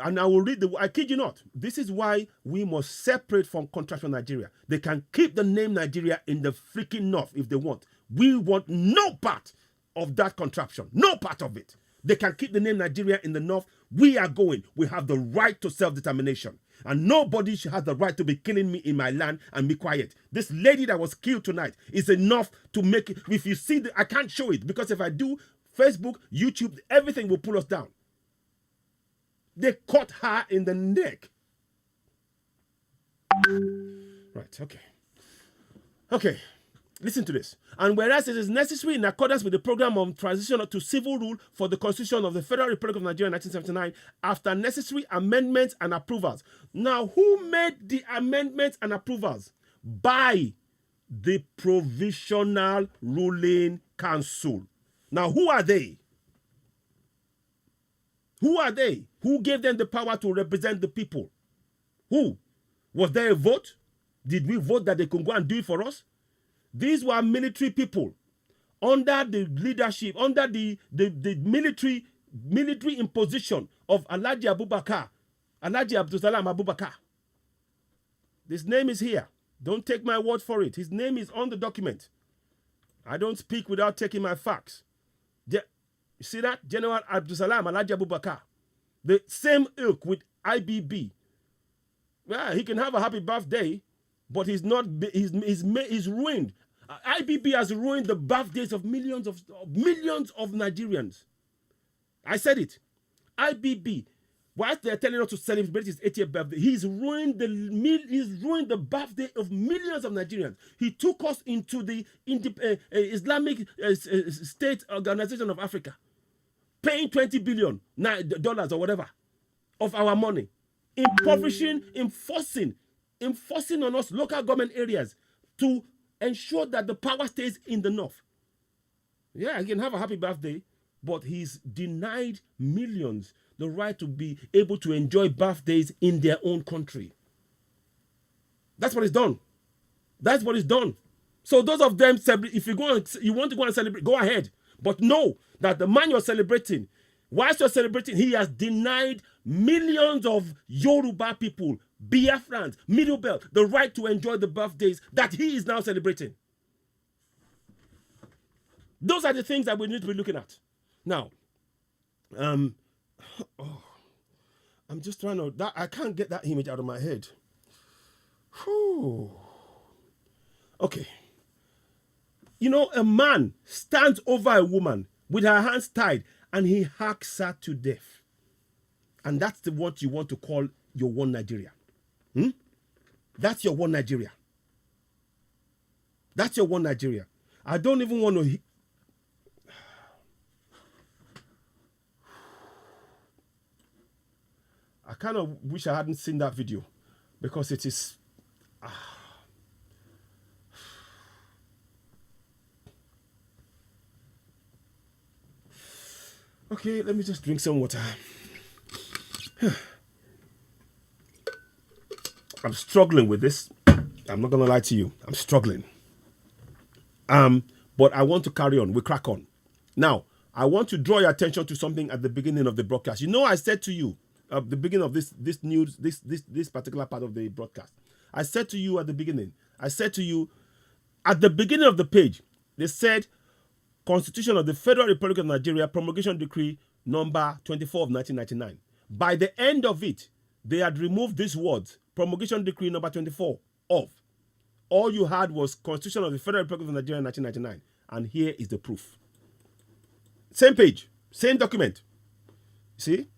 and I will read I kid you not, this is why we must separate from contraction Nigeria. They can keep the name Nigeria in the freaking north if they want. We want no part of that contraption, no part of it. They can keep the name Nigeria in the north. We are going. We have the right to self-determination. And nobody has the right to be killing me in my land and be quiet. This lady that was killed tonight is enough to make it. If you see, I can't show it because if I do, Facebook, YouTube, everything will pull us down. They cut her in the neck. Right, okay. Listen to this. And whereas it is necessary in accordance with the program of transition to civil rule for the Constitution of the Federal Republic of Nigeria in 1979, after necessary amendments and approvals. Now, who made the amendments and approvals? By the Provisional Ruling Council. Now, who are they? Who are they? Who gave them the power to represent the people? Who? Was there a vote? Did we vote that they could go and do it for us? These were military people under the leadership, under the military imposition of Alhaji Abubakar, Alhaji Abdulsalam Abubakar. His name is here. Don't take my word for it. His name is on the document. I don't speak without taking my facts. You see that? General Abdulsalam Alhaji Abubakar. The same ilk with IBB. Yeah, he can have a happy birthday, but he's not. He's ruined. IBB has ruined the birthdays of millions of Nigerians. I said it. IBB, whilst they're telling us to celebrate his 80th birthday, he's ruined the birthday of millions of Nigerians. He took us into the Islamic State Organization of Africa, paying $20 billion or whatever of our money, impoverishing, enforcing on us local government areas to ensure that the power stays in the north. Yeah, he can have a happy birthday, but he's denied millions the right to be able to enjoy birthdays in their own country. That's what he's done. That's what he's done. So those of them, if you want to go and celebrate, go ahead. But know that the man you're celebrating, whilst you're celebrating, he has denied millions of Yoruba people, Biafrans, Middle Belt, the right to enjoy the birthdays that he is now celebrating. Those are the things that we need to be looking at. Now, I'm just trying to, I can't get that image out of my head. Whew. Okay. You know, a man stands over a woman with her hands tied and he hacks her to death. And that's what you want to call your one Nigeria. That's your one Nigeria. That's your one Nigeria. I don't even want to... I kind of wish I hadn't seen that video because it is... Okay, let me just drink some water. I'm struggling with this. I'm not gonna lie to you. I'm struggling. But I want to carry on. We crack on. Now, I want to draw your attention to something at the beginning of the broadcast. You know, I said to you at the beginning of this news, this particular part of the broadcast. I said to you at the beginning. I said to you at the beginning of the page. They said, Constitution of the Federal Republic of Nigeria, Promulgation Decree number 24 of 1999. By the end of it, they had removed these words, Promulgation Decree number 24 of. All you had was Constitution of the Federal Republic of Nigeria 1999. And here is the proof. Same page, same document. See?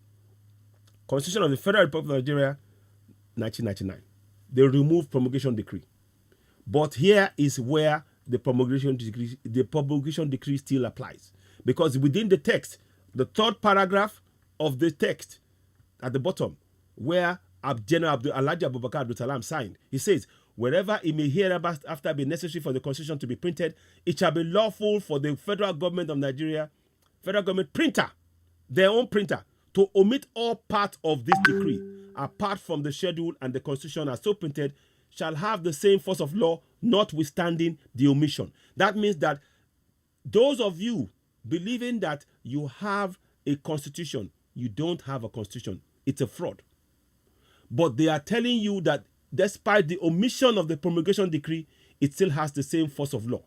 Constitution of the Federal Republic of Nigeria 1999. They removed Promulgation Decree. But here is where the promulgation decree still applies, because within the text, the third paragraph of the text at the bottom, where General Alhaji Abubakar Abdul Salam signed, he says, wherever it may hereafter be necessary for the constitution to be printed, it shall be lawful for the federal government of Nigeria, federal government printer, their own printer, to omit all part of this decree, apart from the schedule and the constitution as so printed, shall have the same force of law, notwithstanding the omission. That means that those of you believing that you have a constitution, you don't have a constitution. It's a fraud. But they are telling you that despite the omission of the promulgation decree, it still has the same force of law,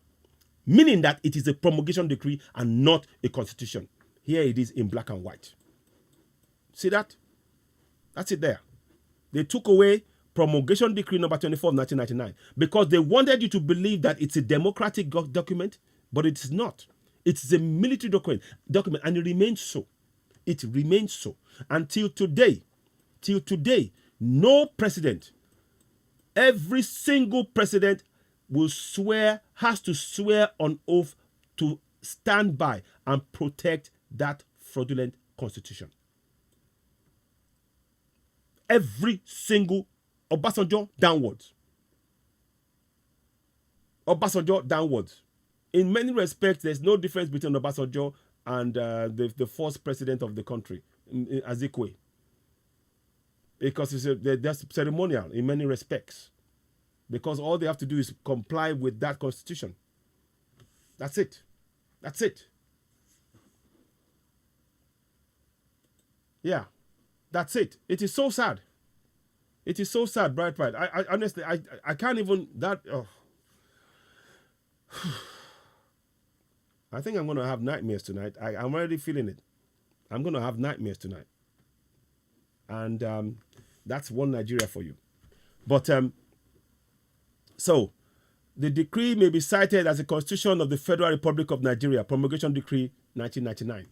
meaning that it is a promulgation decree and not a constitution. Here it is in black and white. See that? That's it there. They took away Promulgation Decree number 24 of 1999 because they wanted you to believe that it's a democratic document, but it is not. It's a military document, and it remains so. It remains so until today. Till today, no president, every single president has to swear on oath to stand by and protect that fraudulent constitution. Every single Obasanjo downwards. Obasanjo downwards. In many respects, there's no difference between Obasanjo and the first president of the country, Azikwe. Because that's ceremonial in many respects. Because all they have to do is comply with that constitution. That's it. That's it. Yeah. That's it. It is so sad. It is so sad, Bright. I honestly, I can't even, I think I'm going to have nightmares tonight. I'm already feeling it. I'm going to have nightmares tonight. And that's one Nigeria for you. But, so, the decree may be cited as a constitution of the Federal Republic of Nigeria, Promulgation Decree 1999.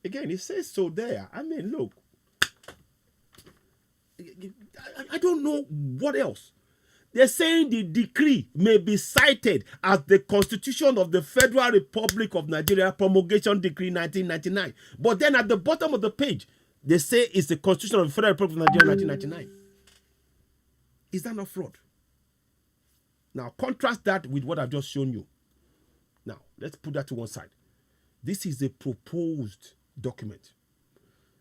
Again, it says so there. I mean, look. I don't know what else. They're saying the decree may be cited as the Constitution of the Federal Republic of Nigeria, Promulgation Decree 1999. But then at the bottom of the page, they say it's the Constitution of the Federal Republic of Nigeria, 1999. Is that not fraud? Now, contrast that with what I've just shown you. Now, let's put that to one side. This is a proposed document.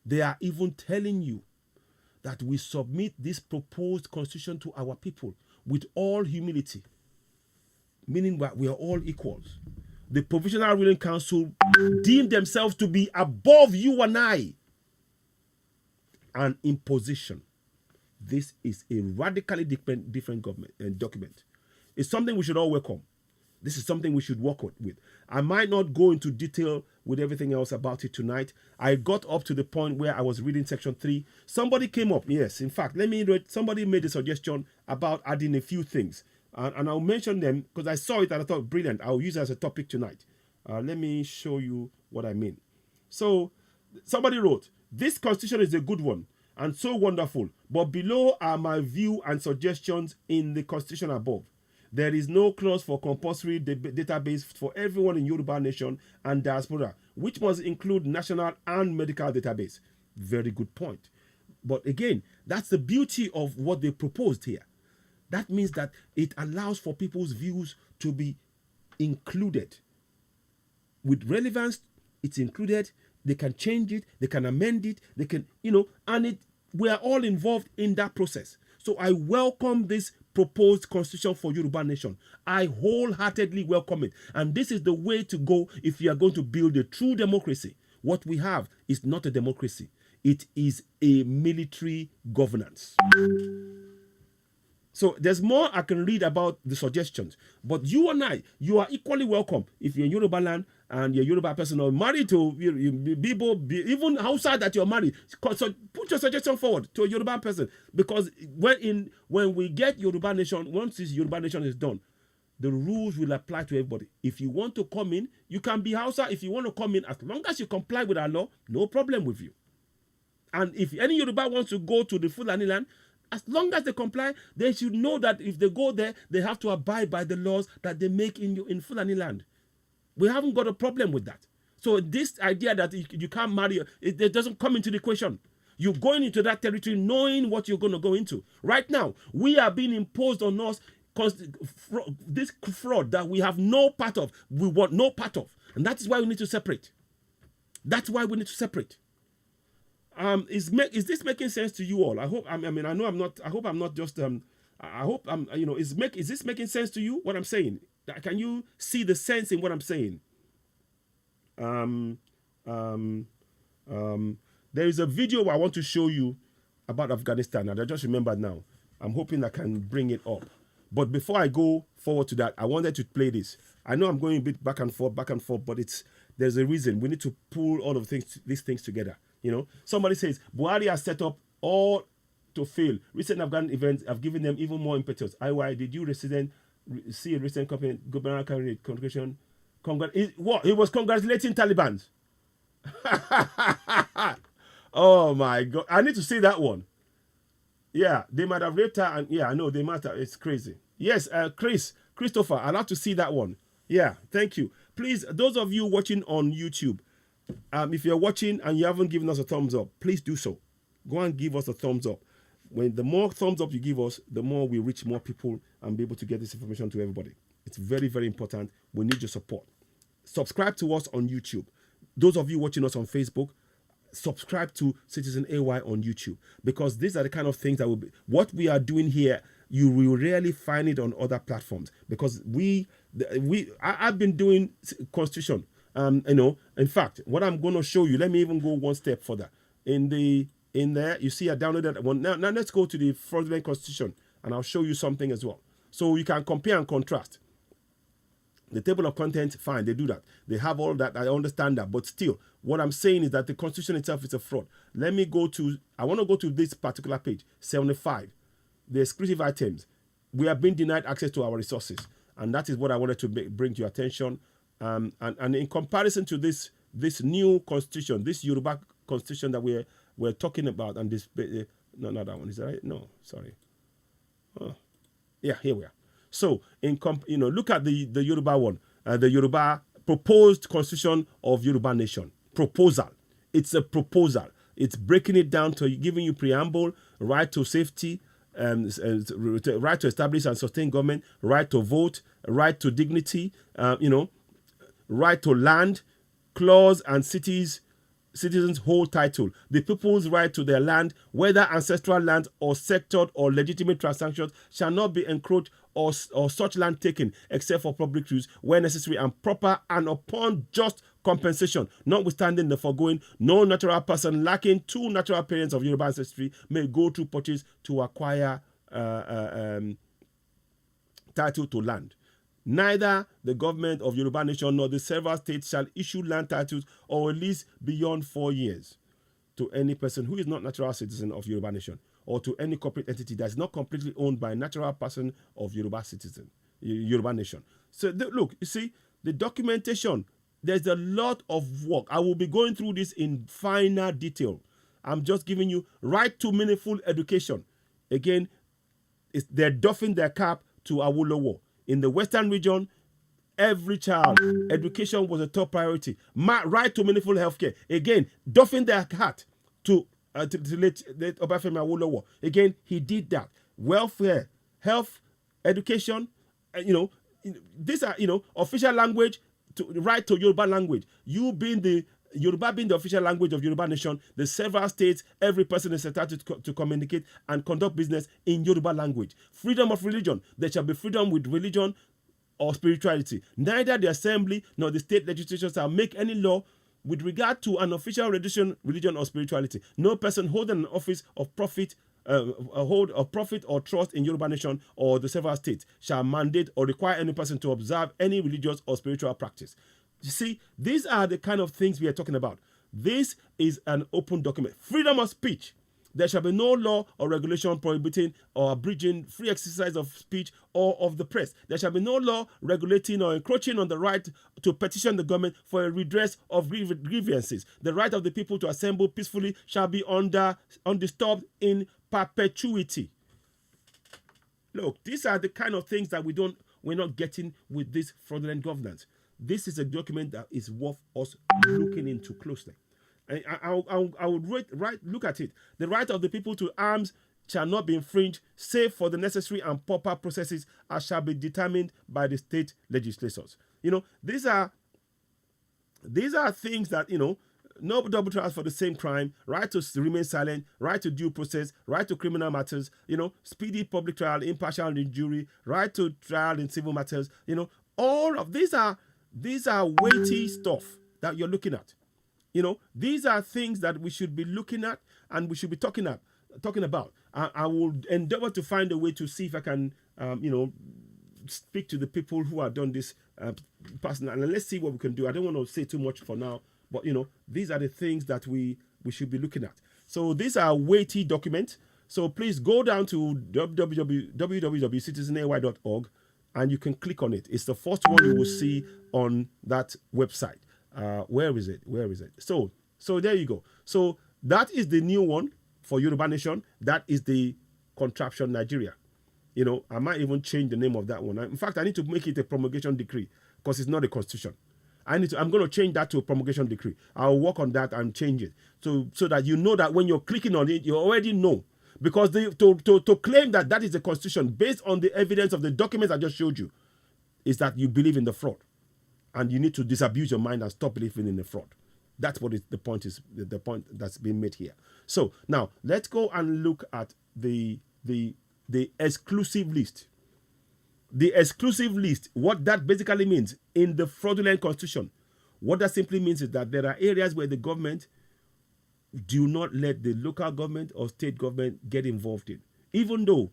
They are even telling you that we submit this proposed constitution to our people with all humility, meaning that we are all equals. The Provisional Ruling Council deem themselves to be above you and I. And in position, this is a radically different document. It's something we should all welcome. This is something we should work with. I might not go into detail with everything else about it tonight. I got up to the point where I was reading section 3. Somebody came up. Yes, in fact, let me read. Somebody made a suggestion about adding a few things. And I'll mention them because I saw it and I thought, brilliant. I'll use it as a topic tonight. Let me show you what I mean. So, somebody wrote, this constitution is a good one and so wonderful. But below are my view and suggestions in the constitution above. There is no clause for compulsory database for everyone in Yoruba Nation and diaspora, which must include national and medical database. Very good point. But again, that's the beauty of what they proposed here. That means that it allows for people's views to be included with relevance It's included. They can change it. They can amend it. They can, and we are all involved in that process. So I welcome this proposed constitution for Yoruba Nation. I wholeheartedly welcome it. And this is the way to go if you are going to build a true democracy. What we have is not a democracy. It is a military governance. So there's more I can read about the suggestions. But you and I, you are equally welcome if you're in Yoruba land and you're a Yoruba person or married to Bibo, even outside that you're married. So put your suggestion forward to a Yoruba person. Because when we get Yoruba Nation, once this Yoruba Nation is done, the rules will apply to everybody. If you want to come in, you can be Hausa. If you want to come in, as long as you comply with our law, no problem with you. And if any Yoruba wants to go to the Fulani land, as long as they comply, they should know that if they go there, they have to abide by the laws that they make in Fulani land. We haven't got a problem with that. So this idea that you can't marry, it doesn't come into the equation. You're going into that territory knowing what you're going to go into. Right now, we are being imposed on us this fraud that we have no part of. We want no part of. And that is why we need to separate. That's why we need to separate. Is this making sense to you all? I hope. I know I'm not. I hope I'm not just. I hope I'm. Is this making sense to you? What I'm saying? Can you see the sense in what I'm saying? There is a video I want to show you about Afghanistan, and I just remembered now. I'm hoping I can bring it up. But before I go forward to that, I wanted to play this. I know I'm going a bit back and forth, but there's a reason. We need to pull all of these things together. Somebody says Buhari has set up all to fail. Recent Afghan events have given them even more impetus. IY, did you see a recent governor candidate congregation? He was congratulating Taliban. Oh my God! I need to see that one. Yeah, they might have raped her, and yeah, I know they might have. It's crazy. Yes, Christopher, I'd like to see that one. Yeah, thank you. Please, those of you watching on YouTube, if you're watching and you haven't given us a thumbs up, please do so. Go and give us a thumbs up. The more thumbs up you give us, the more we reach more people and be able to get this information to everybody. It's very, very important. We need your support. Subscribe to us on YouTube. Those of you watching us on Facebook, subscribe to Citizen AY on YouTube, because these are the kind of things that what we are doing here. You will rarely find it on other platforms, because I've been doing Constitution. In fact, what I'm going to show you, let me even go one step further. In there, you see I downloaded one. Now let's go to the fraudulent Constitution, and I'll show you something as well. So you can compare and contrast. The table of contents, fine, they do that. They have all that, I understand that. But still, what I'm saying is that the Constitution itself is a fraud. I want to go to this particular page, 75. The exclusive items. We are being denied access to our resources. And that is what I wanted to bring to your attention. And in comparison to this new constitution, this Yoruba constitution that we're talking about, and this no, not that one, is that right? No, sorry. Oh, yeah, here we are. So look at the Yoruba one, the Yoruba proposed constitution of Yoruba Nation proposal. It's a proposal. It's breaking it down to giving you preamble, right to safety, right to establish and sustain government, right to vote, right to dignity, right to land, clause and citizens' whole title, the people's right to their land, whether ancestral land or sectored or legitimate transactions, shall not be encroached or such land taken except for public use where necessary and proper, and upon just compensation. Notwithstanding the foregoing, no natural person lacking two natural parents of Yoruba ancestry may go through purchase to acquire title to land. Neither the government of Yoruba Nation nor the several states shall issue land titles or lease beyond 4 years to any person who is not natural citizen of Yoruba Nation, or to any corporate entity that is not completely owned by a natural person of Yoruba Nation. So look, you see, the documentation, there's a lot of work. I will be going through this in finer detail. I'm just giving you right to meaningful education. Again, they're doffing their cap to Awolowo. In the Western region, every child, education was a top priority. Right to meaningful healthcare. Again, doffing their hat to late Obafemi Awolowo. Again, he did that. Welfare, health, education, these are, official language right to Yoruba language. You being the Yoruba being the official language of Yoruba Nation, the several states, every person is entitled to communicate and conduct business in Yoruba language. Freedom of religion. There shall be freedom with religion or spirituality. Neither the assembly nor the state legislatures shall make any law with regard to an official religion or spirituality. No person holding an office of profit or trust in Yoruba Nation or the several states shall mandate or require any person to observe any religious or spiritual practice. You see, these are the kind of things we are talking about. This is an open document. Freedom of speech. There shall be no law or regulation prohibiting or abridging free exercise of speech or of the press. There shall be no law regulating or encroaching on the right to petition the government for a redress of grievances. The right of the people to assemble peacefully shall be undisturbed in perpetuity. Look, these are the kind of things that we're not getting with this fraudulent governance. This is a document that is worth us looking into closely. I would look at it. The right of the people to arms shall not be infringed, save for the necessary and proper processes as shall be determined by the state legislators. These are things that, no double trials for the same crime, right to remain silent, right to due process, right to criminal matters, speedy public trial, impartial jury, right to trial in civil matters, all of these are weighty stuff that you're looking at. These are things that we should be looking at and we should be talking about. I will endeavor to find a way to see if I can, speak to the people who have done this personally, and let's see what we can do. I don't want to say too much for now, but these are the things that we should be looking at. So these are weighty documents. So please go down to www.citizenay.org and you can click on it. It's the first one you will see on that website. Where is it? So there you go. So that is the new one for Yoruba Nation. That is the contraption Nigeria. I might even change the name of that one. In fact, I need to make it a promulgation decree because it's not a constitution. I'm going to change that to a promulgation decree. I'll work on that and change it so that you know that when you're clicking on it, you already know. Because to claim that is a constitution based on the evidence of the documents I just showed you is that you believe in the fraud. And you need to disabuse your mind and stop believing in the fraud. That's what the point is. The point that's being made here. So now let's go and look at the exclusive list. The exclusive list. What that basically means in the fraudulent constitution. What that simply means is that there are areas where the government do not let the local government or state government get involved in, even though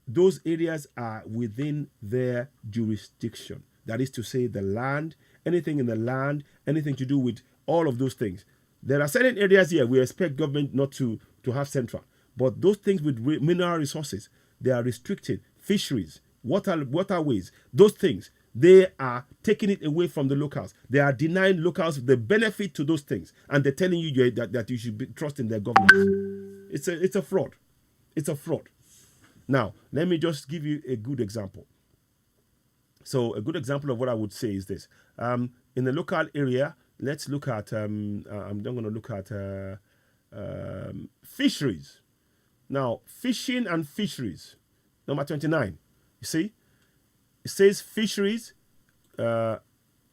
those areas are within their jurisdiction. That is to say, the land, anything in the land, anything to do with all of those things. There are certain areas here we expect government not to have central. But those things with mineral resources, they are restricted. Fisheries, waterways, those things, they are taking it away from the locals. They are denying locals the benefit to those things. And they're telling you that you should be trusting their government. It's a fraud. It's a fraud. Now, let me just give you a good example. So a good example of what I would say is this. In the local area, let's look at, I'm going to look at fisheries. Now, fishing and fisheries, number 29. You see? It says fisheries. Let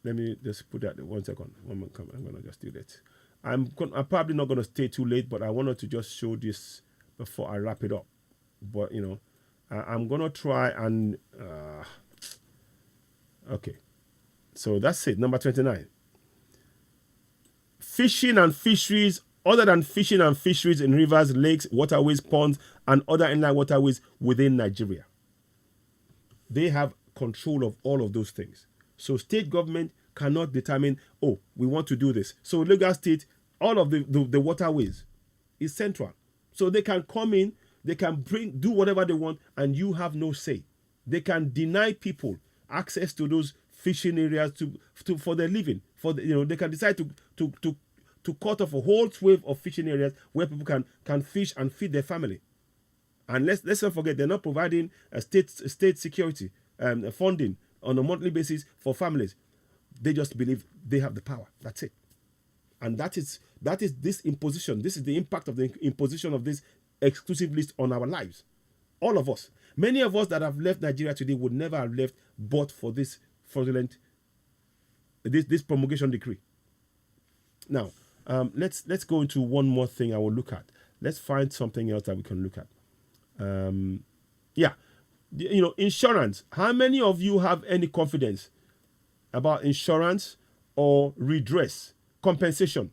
me just put that 1 second. I'm going to just do that. I'm probably not going to stay too late, but I wanted to just show this before I wrap it up. But, I'm going to try and... Okay, so that's it. Number 29. Fishing and fisheries, other than fishing and fisheries in rivers, lakes, waterways, ponds, and other inland waterways within Nigeria. They have control of all of those things. So state government cannot determine, we want to do this. So Lagos State, all of the waterways is central. So they can come in, they can do whatever they want, and you have no say. They can deny people access to those fishing areas for their living. They can decide to cut off a whole swathe of fishing areas where people can fish and feed their family. And let's not forget, they're not providing a state security funding on a monthly basis for families. They just believe they have the power. That's it. And that is this imposition. This is the impact of the imposition of this exclusive list on our lives. All of us. Many of us that have left Nigeria today would never have left but for this fraudulent this promulgation decree. Now, let's go into one more thing I will look at. Let's find something else that we can look at. Insurance. How many of you have any confidence about insurance or redress, compensation?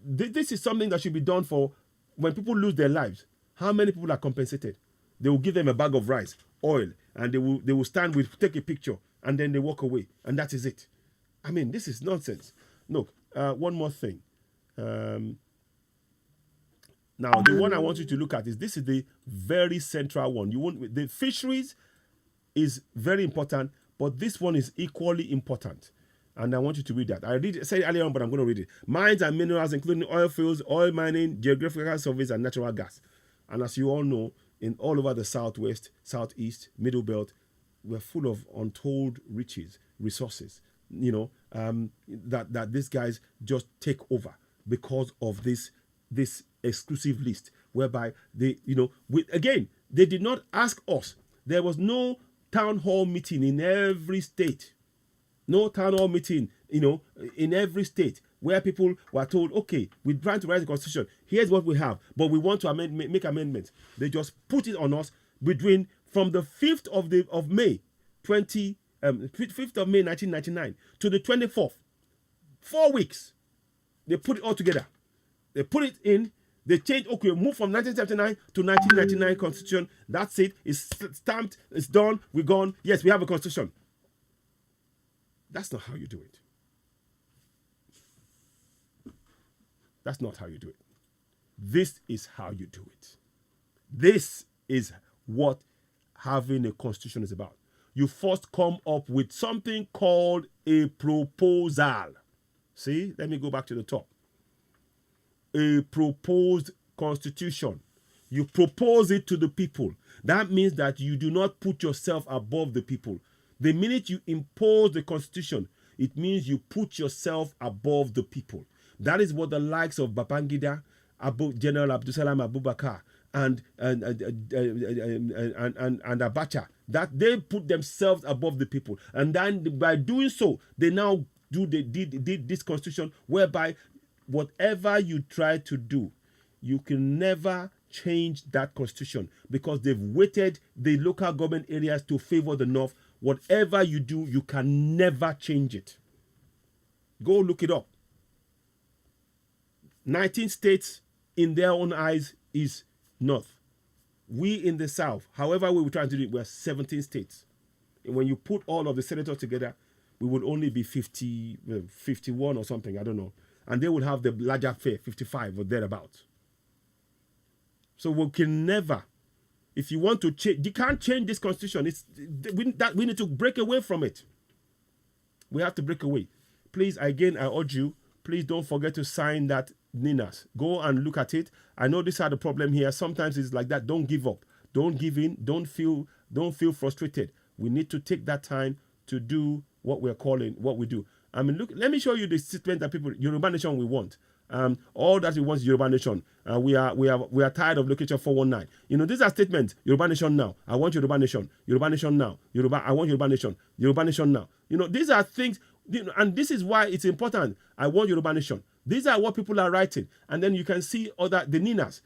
This is something that should be done for when people lose their lives. How many people are compensated? They will give them a bag of rice, oil, and they will stand with, take a picture, and then they walk away, and that is it. I mean, this is nonsense. Look, one more thing. Now, the one I want you to look at is the very central one. The fisheries is very important, but this one is equally important. And I want you to read that. I said it earlier on, but I'm going to read it. Mines and minerals, including oil fields, oil mining, geographical surveys, and natural gas. And as you all know, in all over the southwest, southeast, middle belt, we're full of untold riches, resources. That these guys just take over because of this exclusive list, whereby they did not ask us. There was no town hall meeting in every state. No town hall meeting, in every state where people were told, okay, we're trying to write the constitution. Here's what we have, but we want to make amendments. They just put it on us from the 5th of May, 5th of May 1999 to the 24th. 4 weeks. They put it all together. They put it in. They changed. Okay, move from 1979 to 1999 constitution. That's it. It's stamped. It's done. We're gone. Yes, we have a constitution. That's not how you do it. That's not how you do it. This is how you do it. This is what having a constitution is about. You first come up with something called a proposal. See, let me go back to the top. A proposed constitution. You propose it to the people. That means that you do not put yourself above the people. The minute you impose the constitution, it means you put yourself above the people. That is what the likes of Babangida, General Abdusalam Abubakar, and Abacha, that they put themselves above the people. And then by doing so, they now did this constitution whereby whatever you try to do, you can never change that constitution because they've weighted the local government areas to favor the north. Whatever you do, you can never change it. Go look it up. 19 states in their own eyes is north. We in the south, however we were trying to do it, we're 17 states. And when you put all of the senators together, we would only be 51 or something, I don't know. And they would have the larger fair, 55 or thereabouts. So we can never, if you want to change, you can't change this constitution. We need to break away from it. We have to break away. Please, again, I urge you, please don't forget to sign that NINAS. Go and look at it. I know this had a problem here. Sometimes it's like that. Don't give up. Don't give in. Don't feel frustrated. We need to take that time to do what we're calling, what we do. I mean, look, let me show you the statement that Yoruba Nation we want. All that we want is Yoruba Nation. We are tired of location 419. These are statements. Yoruba Nation now. I want Yoruba Nation. Yoruba Nation now. I want Yoruba Nation. Yoruba Nation now. These are things, and this is why it's important. I want Yoruba Nation. These are what people are writing. And then you can see the NINAS.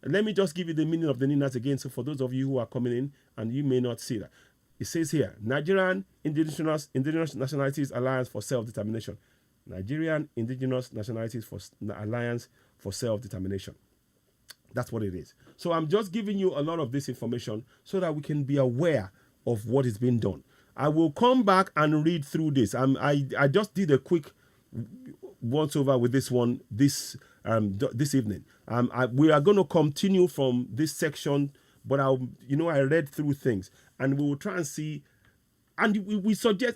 Let me just give you the meaning of the NINAS again. So for those of you who are coming in and you may not see that. It says here, Nigerian Indigenous Nationalities Alliance for Self-Determination. Nigerian Indigenous Nationalities Alliance for Self-Determination. That's what it is. So I'm just giving you a lot of this information so that we can be aware of what is being done. I will come back and read through this. I just did a quick once over with this one this evening. We are going to continue from this section, but I read through things and we will try and see. And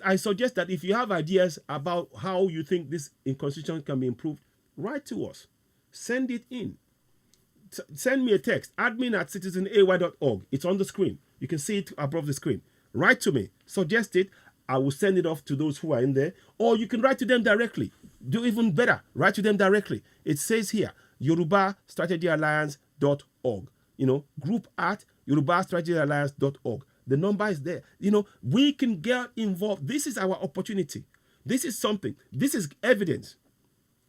I suggest that if you have ideas about how you think this constitution can be improved, write to us. Send it in. Send me a text. admin@citizenay.org. It's on the screen. You can see it above the screen. Write to me. Suggest it. I will send it off to those who are in there. Or you can write to them directly. Do even better. Write to them directly. It says here, YorubaStrategyAlliance.org. Group at YorubaStrategyAlliance.org. The number is there. We can get involved. This is our opportunity. This is something. This is evidence.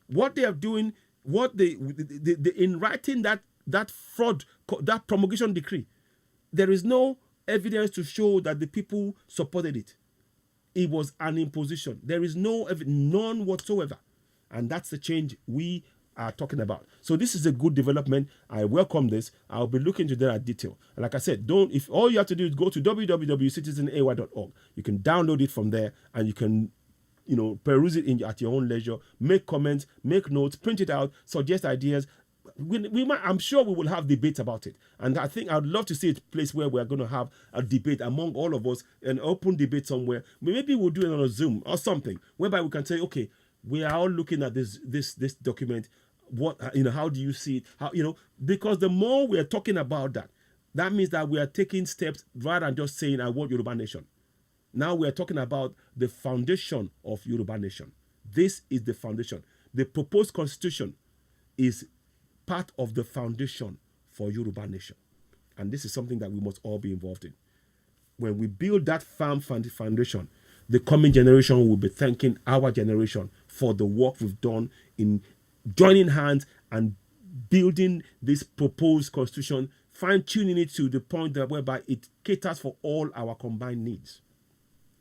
What they are doing, in writing that fraud, that promulgation decree, there is no evidence to show that the people supported it. It was an imposition. There is none whatsoever. And that's the change we are talking about. So this is a good development. I welcome this. I'll be looking into that in detail. And like I said, if all you have to do is go to www.citizenay.org. You can download it from there, and you can peruse it at your own leisure, make comments, make notes, print it out, suggest ideas. I'm sure we will have debates about it. And I think I'd love to see a place where we're going to have a debate among all of us, an open debate somewhere. Maybe we'll do it on a Zoom or something, whereby we can say, okay, we are all looking at this document. What, how do you see it? Because the more we are talking about that means that we are taking steps rather than just saying, I want Yoruba Nation. Now we are talking about the foundation of Yoruba Nation. This is the foundation. The proposed constitution is part of the foundation for Yoruba Nation. And this is something that we must all be involved in. When we build that firm foundation, the coming generation will be thanking our generation for the work we've done in joining hands and building this proposed constitution, fine-tuning it to the point that whereby it caters for all our combined needs.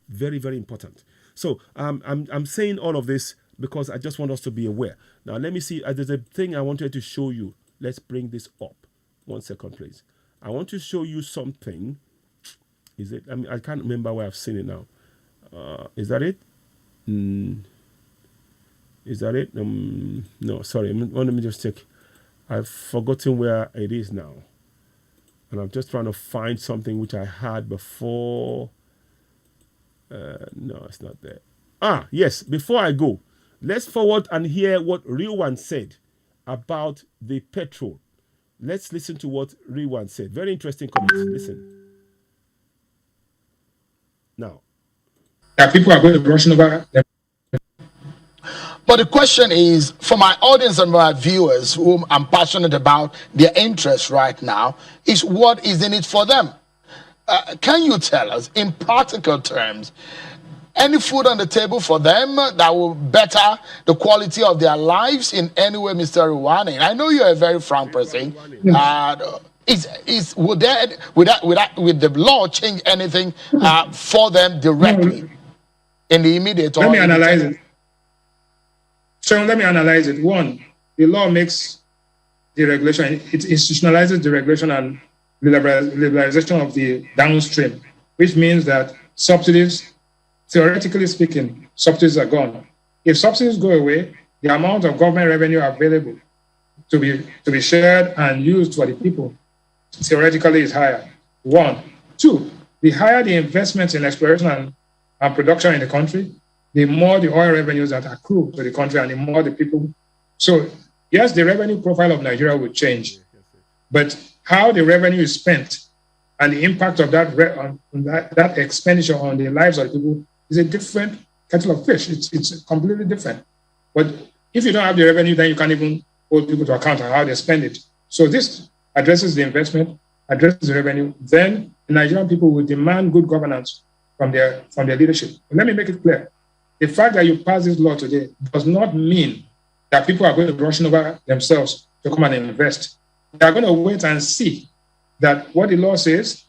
Very, very important. So I'm saying all of this because I just want us to be aware. Now, let me see. There's a thing I wanted to show you. Let's bring this up. 1 second, please. I want to show you something. Is it? I can't remember where I've seen it now. Is that it? Is that it? No, sorry. Let me just check. I've forgotten where it is now. And I'm just trying to find something which I had before. No, it's not there. Yes. Before I go, let's forward and hear what Rewan said about the petrol. Let's listen to what Rewan said. Very interesting comment. Listen. Now. That people are going to be rushing over them. But the question is, for my audience and my viewers, whom I'm passionate about their interests right now, is what is in it for them? Can you tell us, in practical terms, any food on the table for them that will better the quality of their lives in any way, Mr. Ruwani? I know you're a very frank person. Would the law change anything for them directly in the immediate? Let me analyze it. So let me analyze it. One, the law makes the regulation, it institutionalizes the regulation and liberalization of the downstream, which means that subsidies, theoretically speaking, subsidies are gone. If subsidies go away, the amount of government revenue available to be shared and used for the people theoretically is higher. One. Two, the higher the investment in exploration and production in the country, the more the oil revenues that accrue to the country and the more the people. So yes, the revenue profile of Nigeria will change, but how the revenue is spent and the impact of that expenditure on the lives of the people is a different kettle of fish. It's completely different. But if you don't have the revenue, then you can't even hold people to account on how they spend it. So this addresses the investment, addresses the revenue. Then the Nigerian people will demand good governance from their leadership. But let me make it clear. The fact that you pass this law today does not mean that people are going to be rushing over themselves to come and invest. They are going to wait and see that what the law says,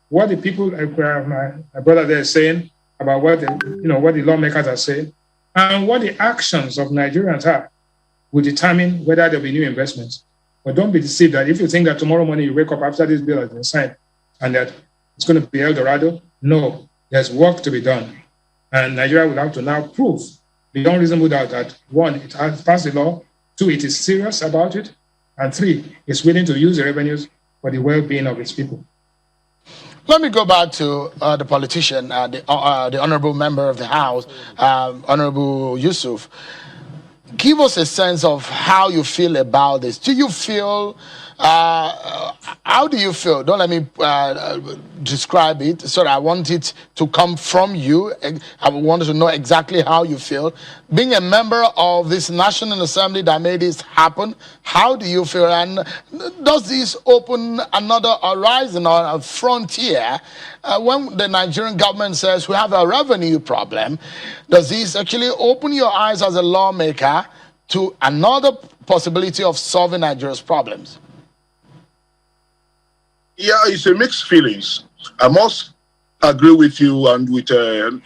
what the people, my brother there is saying about what the lawmakers are saying, and what the actions of Nigerians are will determine whether there will be new investments. But don't be deceived that if you think that tomorrow morning you wake up after this bill has been signed and that it's going to be El Dorado, no, there's work to be done. And Nigeria will have to now prove beyond reasonable doubt that, one, it has passed the law, two, it is serious about it, and three, it's willing to use the revenues for the well-being of its people. Let me go back to the politician, the honorable member of the House, Honorable Yusuf. Give us a sense of how you feel about this. Do you feel How do you feel? Don't let me describe it. Sorry, I want it to come from you. I want to know exactly how you feel. Being a member of this National Assembly that made this happen, how do you feel? And does this open another horizon or a frontier when the Nigerian government says we have a revenue problem? Does this actually open your eyes as a lawmaker to another possibility of solving Nigeria's problems? Yeah, it's a mixed feelings. I must agree with you and with Rewani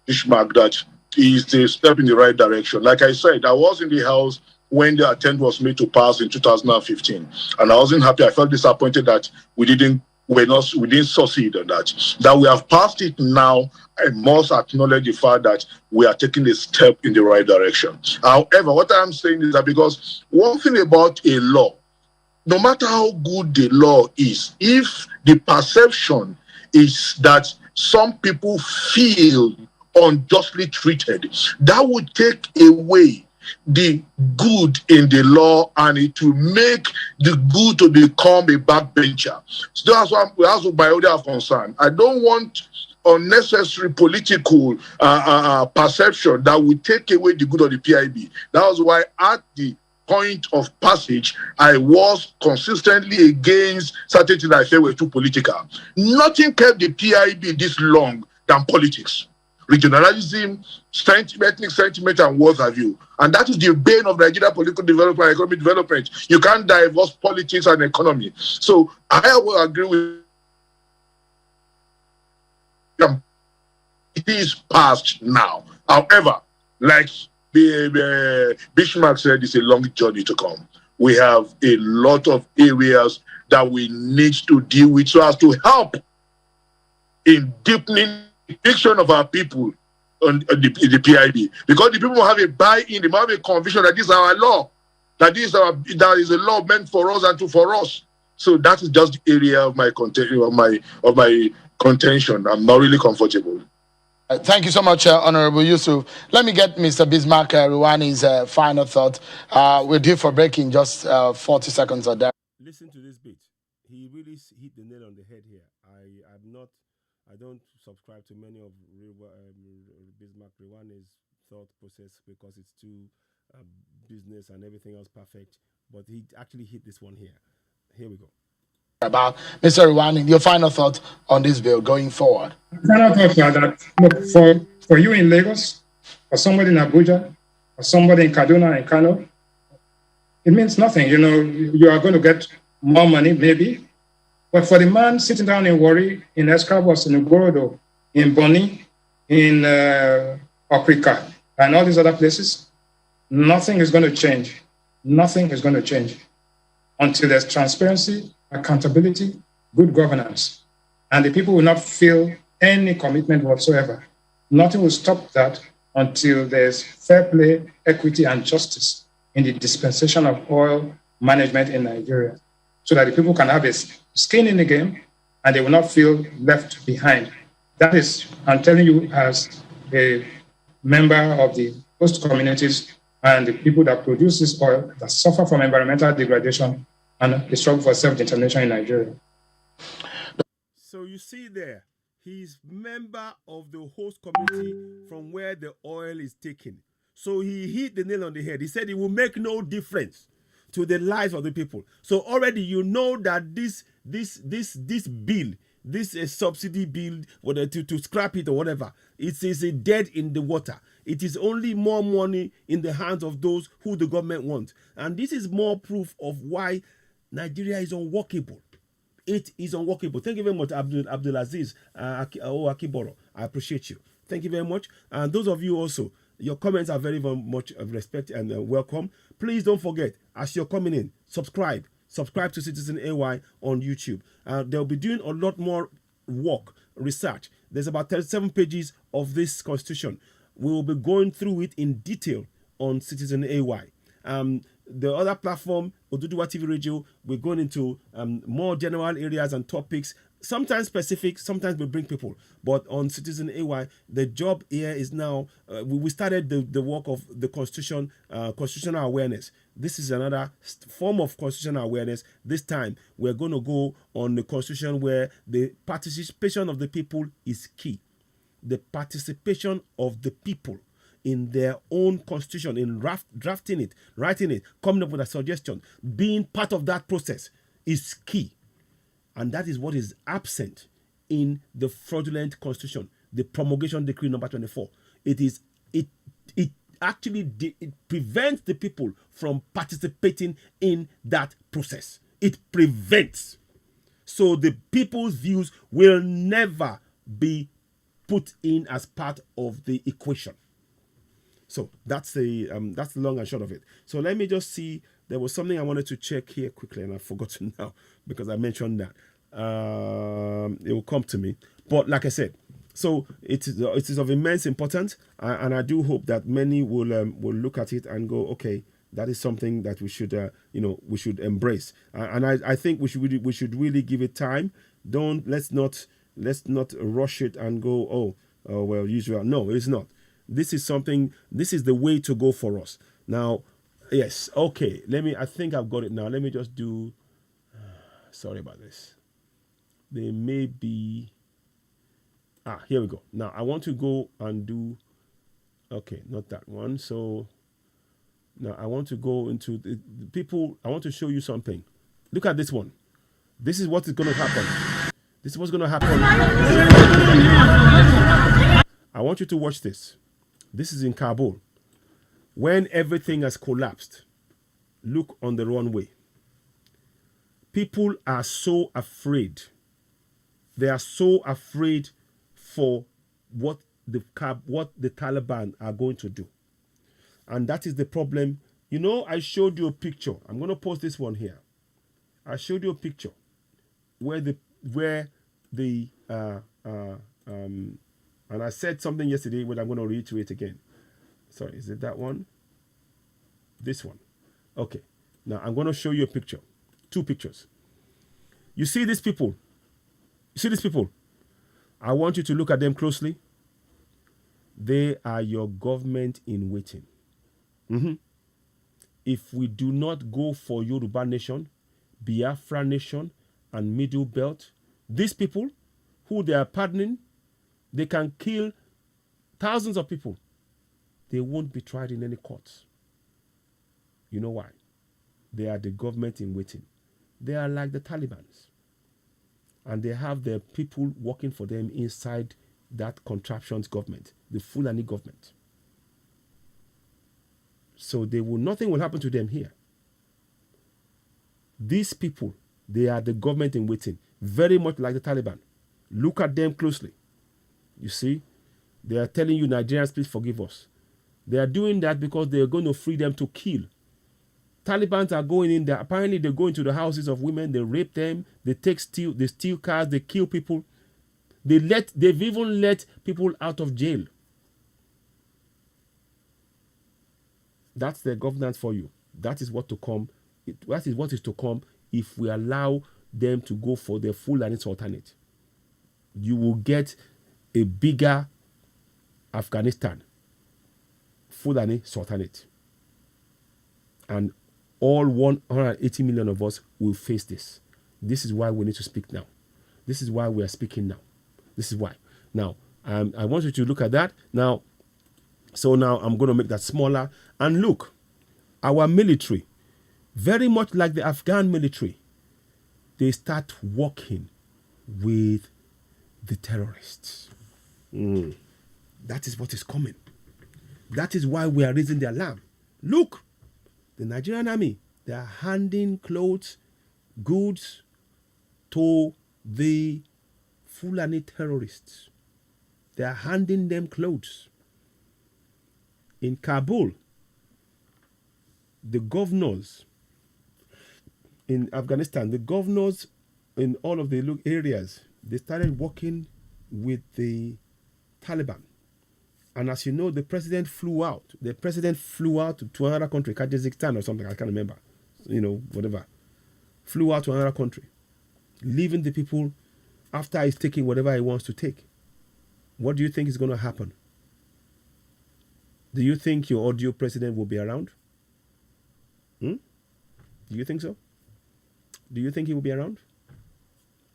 Ishmak that is a step in the right direction. Like I said, I was in the House when the attempt was made to pass in 2015, and I wasn't happy. I felt disappointed that we didn't succeed on that. That we have passed it now, I must acknowledge the fact that we are taking a step in the right direction. However, what I'm saying is that because one thing about a law, no matter how good the law is, if the perception is that some people feel unjustly treated, that would take away the good in the law, and it will make the good to become a backbencher. So that's what my order of concern. I don't want unnecessary political perception that will take away the good of the PIB. That was why at the point of passage, I was consistently against certain things I felt were too political. Nothing kept the PIB this long than politics. Regionalism, ethnic sentiment, and what have you. And that is the bane of Nigeria political development and economic development. You can't divorce politics and economy. So I will agree with it is past now. However, like Bismarck said, it's a long journey to come. We have a lot of areas that we need to deal with so as to help in deepening the picture of our people on the PIB. Because the people have a buy-in, they have a conviction that this is our law, that is a law meant for us and for us. So that is just the area of my contention. I'm not really comfortable. Thank you so much, Honorable Yusuf. Let me get Mr. Bismarck Ruwani's final thought. We're due for breaking just 40 seconds or that. Listen to this bit. He really hit the nail on the head here. I don't subscribe to many of Bismarck Ruwani's thought process because it's too business and everything else perfect. But he actually hit this one here. Here we go. About Mr. Ruwani, your final thought on this bill going forward. Final thoughts are that, look, for you in Lagos, for somebody in Abuja, for somebody in Kaduna and Kano, it means nothing. You know, you are going to get more money, maybe. But for the man sitting down in Warri, in Escravos, in Ugorodo, in Boni, in Okrika, and all these other places, nothing is going to change. Nothing is going to change until there's transparency, accountability, good governance, and the people will not feel any commitment whatsoever. Nothing will stop that until there's fair play, equity, and justice in the dispensation of oil management in Nigeria, so that the people can have a skin in the game and they will not feel left behind. That is, I'm telling you as a member of the host communities and the people that produce this oil that suffer from environmental degradation and the struggle for self-determination in Nigeria. So you see there, he's member of the host community from where the oil is taken. So he hit the nail on the head. He said it will make no difference to the lives of the people. So already you know that this bill, this subsidy bill, whether to scrap it or whatever, it is a dead in the water. It is only more money in the hands of those who the government wants. And this is more proof of why Nigeria is unworkable. It is unworkable. Thank you very much, Abdulaziz Akiboro. I appreciate you. Thank you very much. And those of you also, your comments are very, very much respected and welcome. Please don't forget, as you're coming in, subscribe to Citizen AY on YouTube. They'll be doing a lot more work, research. There's about 37 pages of this constitution. We will be going through it in detail on Citizen AY. The other platform, OduduwaTVRadio, we're going into more general areas and topics, sometimes specific, sometimes we bring people. But on Citizen AY, the job here is now, we started the work of the constitution, constitutional awareness. This is another form of constitutional awareness. This time, we're going to go on the constitution where the participation of the people is key. The participation of the people in their own constitution, in drafting it, writing it, coming up with a suggestion, being part of that process is key. And that is what is absent in the fraudulent constitution, the promulgation decree number 24. It actually it prevents the people from participating in that process. It prevents. So the people's views will never be put in as part of the equation. So that's the long and short of it. So let me just see. There was something I wanted to check here quickly, and I've forgotten now because I mentioned that. It will come to me. But like I said, so it is of immense importance, and I do hope that many will look at it and go, okay, that is something that we should embrace. And I think we should really give it time. Let's not rush it and go, well, usual. No, it's not. This is the way to go for us. Now, yes, okay. I think I've got it now. Let me just do, sorry about this. There may be, here we go. Now, I want to go and do, okay, not that one. So, now I want to go into the people, I want to show you something. Look at this one. This is what is going to happen. This is what's going to happen. I want you to watch this. This is in Kabul. When everything has collapsed, look on the runway. People are so afraid. They are so afraid for what the Taliban are going to do. And that is the problem. You know, I showed you a picture. I'm going to post this one here. I showed you a picture and I said something yesterday, but I'm going to reiterate again. Sorry, is it that one? This one. Okay. Now I'm going to show you a picture. 2 pictures. You see these people? You see these people? I want you to look at them closely. They are your government in waiting. If we do not go for Yoruba Nation, Biafra Nation, and Middle Belt, these people who they are pardoning, they can kill thousands of people. They won't be tried in any courts. You know why? They are the government in waiting. They are like the Taliban. And they have their people working for them inside that contraptions government, the Fulani government. So nothing will happen to them here. These people, they are the government in waiting, very much like the Taliban. Look at them closely. You see, they are telling you, Nigerians, please forgive us. They are doing that because they are going to free them to kill. Taliban are going in there. Apparently, they go into the houses of women, they rape them, they steal cars, they kill people. They've even let people out of jail. That's their governance for you. That is what to come. That is what is to come if we allow them to go for their Fulani Sultanate. You will get a bigger Afghanistan, Fulani Sultanate. And all 180 million of us will face this. This is why we need to speak now. This is why we are speaking now. This is why. Now, I want you to look at that. Now, so now I'm going to make that smaller. And look, our military, very much like the Afghan military, they start working with the terrorists. That is what is coming. That is why we are raising the alarm. Look, the Nigerian army, they are handing clothes, goods to the Fulani terrorists. They are handing them clothes. In Kabul, the governors in Afghanistan, the governors in all of the areas, they started working with the Taliban. And as you know, the president flew out. The president flew out to another country, Kazakhstan or something, I can't remember. Whatever. Flew out to another country, leaving the people after he's taking whatever he wants to take. What do you think is going to happen? Do you think your audio president will be around? Do you think so? Do you think he will be around?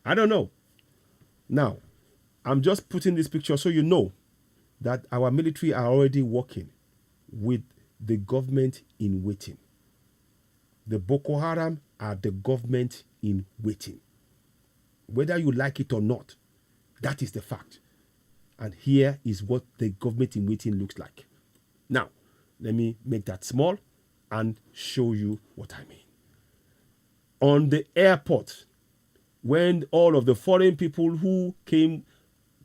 I don't know. Now, I'm just putting this picture so you know that our military are already working with the government in waiting. The Boko Haram are the government in waiting. Whether you like it or not, that is the fact. And here is what the government in waiting looks like. Now, let me make that small and show you what I mean. On the airport, when all of the foreign people who came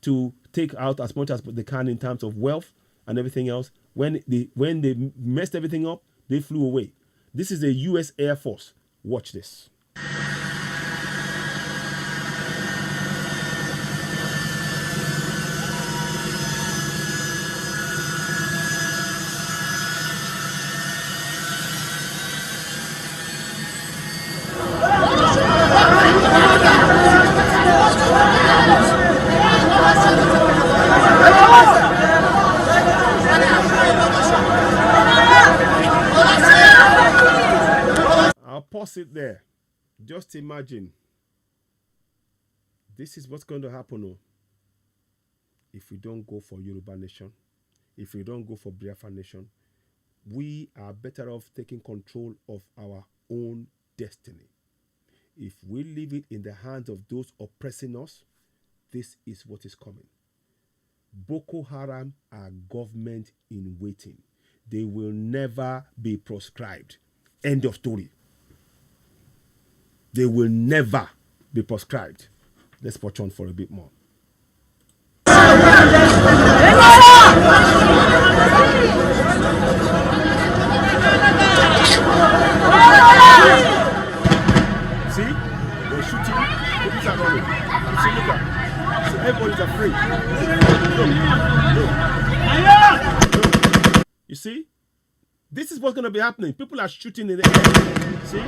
to take out as much as they can in terms of wealth and everything else, when they messed everything up, they flew away. This is the U.S. Air Force. Watch this. I'll pause it there. Just imagine. This is what's going to happen if we don't go for Yoruba Nation, if we don't go for Biafra Nation. We are better off taking control of our own destiny. If we leave it in the hands of those oppressing us, this is what is coming. Boko Haram are government in waiting. They will never be proscribed. End of story. They will never be proscribed. Let's watch on for a bit more. See? They're shooting. Police are running. See, look at. So everybody's afraid. Look. You see? This is what's going to be happening. People are shooting in the air. See? See?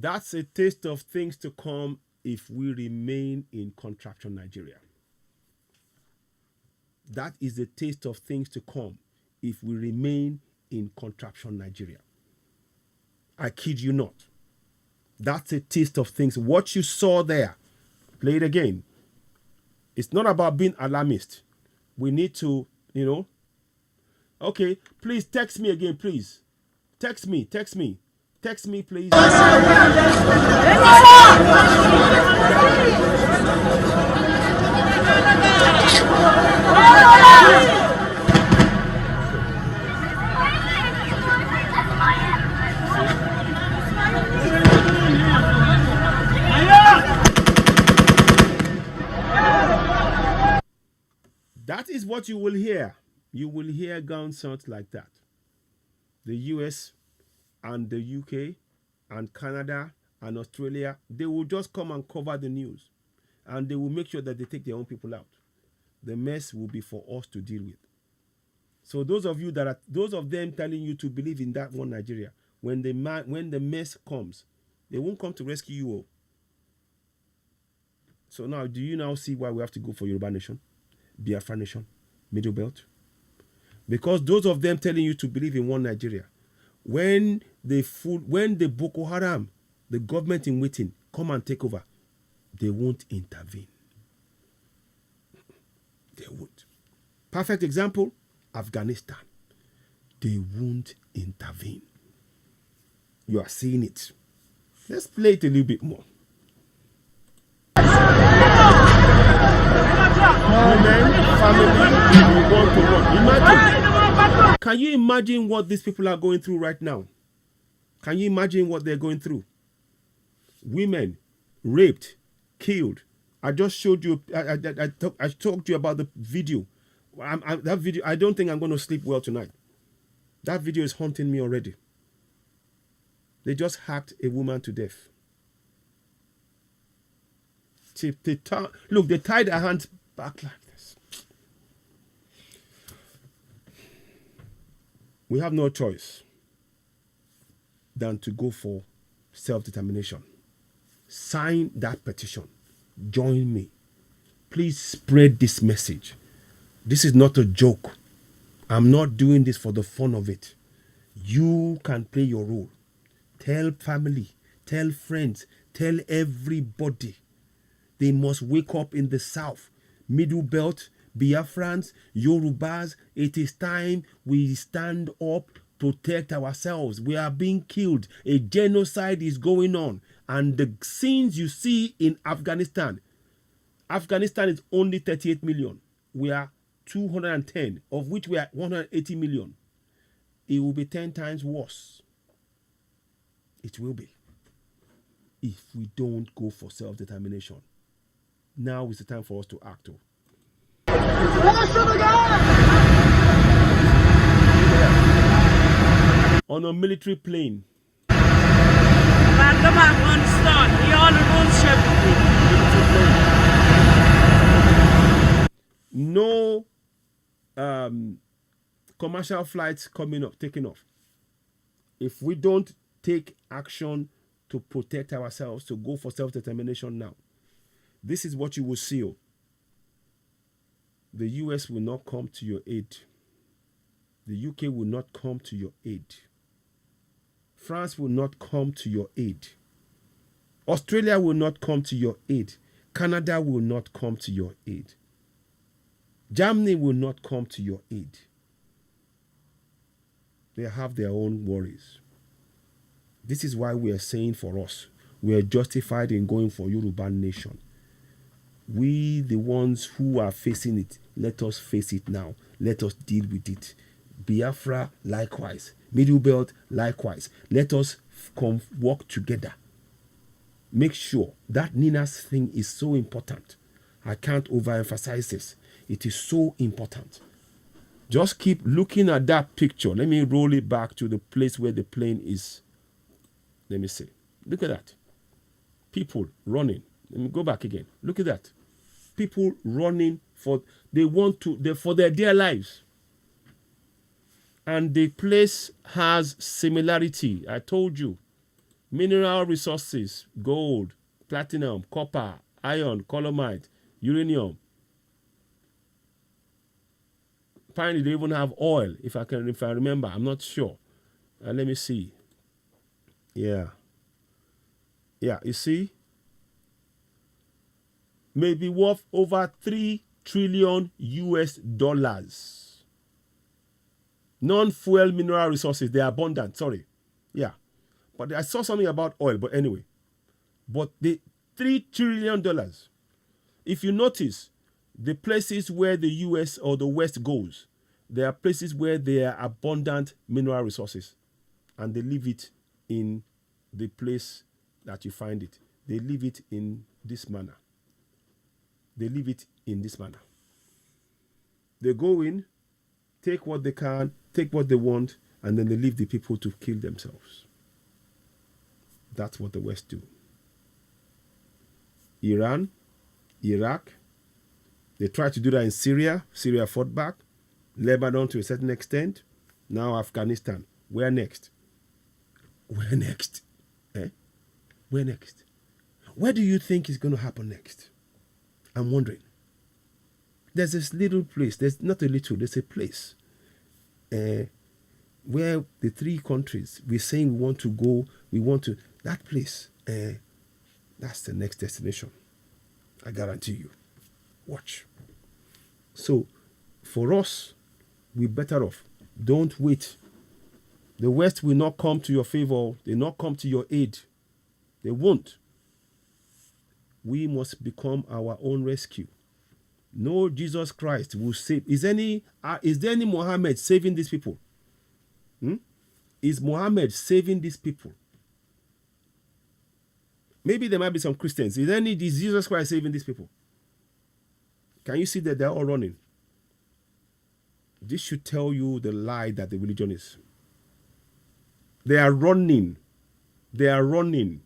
That's a taste of things to come if we remain in contraption Nigeria. That is a taste of things to come if we remain in contraption Nigeria. I kid you not. That's a taste of things. What you saw there, play it again. It's not about being alarmist. We need to, Okay, please text me again, please. Text me, please. That is what you will hear. You will hear gunshots like that. The US and the UK and Canada and Australia, they will just come and cover the news. And they will make sure that they take their own people out. The mess will be for us to deal with. So those of them telling you to believe in that one Nigeria, when the mess comes, they won't come to rescue you all. So now, do you now see why we have to go for Yoruba Nation, Biafra Nation, Middle Belt? Because those of them telling you to believe in one Nigeria, when the Boko Haram, the government in waiting, come and take over, they won't intervene. They won't. Perfect example, Afghanistan. They won't intervene. You are seeing it. Let's play it a little bit more. Women, family, we want to run. Imagine. Can you imagine what these people are going through right now? Can you imagine what they're going through? Women raped, killed. I just showed you. I talked to you about the video. That video. I don't think I'm going to sleep well tonight. That video is haunting me already. They just hacked a woman to death. Look, they tied her hands back like this. We have no choice than to go for self-determination. Sign that petition. Join me. Please spread this message. This is not a joke. I'm not doing this for the fun of it. You can play your role. Tell family, tell friends, tell everybody. They must wake up in the South. Middle Belt, Biafrans, Yorubas, it is time we stand up, protect ourselves. We are being killed. A genocide is going on. And the scenes you see in Afghanistan is only 38 million. We are 210, of which we are 180 million. It will be 10 times worse. It will be. If we don't go for self-determination. Now is the time for us to act. On a military plane. No commercial flights taking off. If we don't take action to protect ourselves, to go for self-determination now, this is what you will see. The US will not come to your aid. The UK will not come to your aid. France will not come to your aid. Australia will not come to your aid. Canada will not come to your aid. Germany will not come to your aid. They have their own worries. This is why we are saying for us, we are justified in going for Yoruba Nation. We, the ones who are facing it, let us face it now. Let us deal with it. Biafra, likewise. Middle Belt, likewise. Let us come work together. Make sure that Nina's thing is so important. I can't overemphasize this. It is so important. Just keep looking at that picture. Let me roll it back to the place where the plane is. Let me see. Look at that. People running. Let me go back again. Look at that. People running for their dear lives. And the place has similarity. I told you. Mineral resources, gold, platinum, copper, iron, colomite, uranium. Apparently they even have oil, if I remember. I'm not sure. Let me see. Yeah, you see? May be worth over $3 trillion US. Non-fuel mineral resources, they are abundant, sorry. Yeah. But I saw something about oil, but anyway. But the $3 trillion, if you notice, the places where the US or the West goes, there are places where there are abundant mineral resources. And they leave it in the place that you find it. They leave it in this manner. They leave it in this manner. They go in, take what they can, take what they want, and then they leave the people to kill themselves. That's what the West do. Iran, Iraq, they tried to do that in Syria. Syria fought back. Lebanon to a certain extent. Now Afghanistan. Where next? Where next? Where next? Where do you think is going to happen next? I'm wondering. There's this little place. There's not a little. There's a place where the three countries, we're saying we want to go. We want to. That place. That's the next destination. I guarantee you. Watch. So, for us, we're better off. Don't wait. The West will not come to your favor. They will not come to your aid. They won't. We must become our own rescue. No, Jesus Christ will save. Is there any Muhammad saving these people? Is Muhammad saving these people? Maybe there might be some Christians. Is Jesus Christ saving these people? Can you see that they're all running? This should tell you the lie that the religion is. They are running. They are running.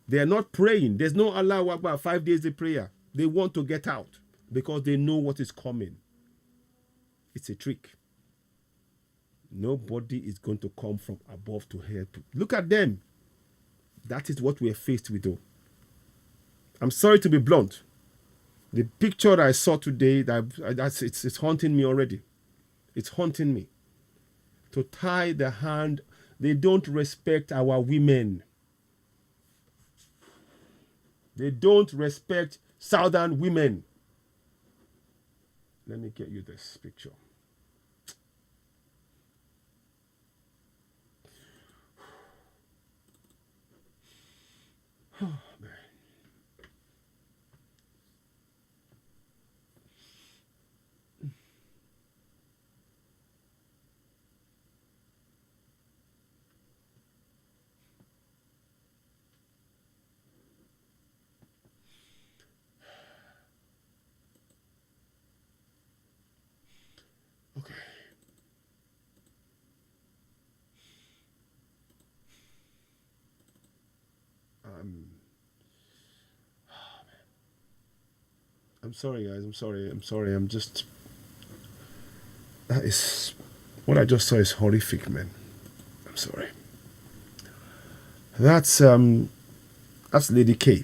They are not praying. There's no Allahu Akbar 5 days of prayer. They want to get out because they know what is coming. It's a trick. Nobody is going to come from above to help. Look at them. That is what we are faced with, though. I'm sorry to be blunt. The picture that I saw today, it's haunting me already. It's haunting me. To tie the hand, they don't respect our women. They don't respect Southern women. Let me get you this picture. Oh, man. Okay. I'm sorry, guys. I'm sorry. I'm just. That is. What I just saw is horrific, man. I'm sorry. That's Lady K.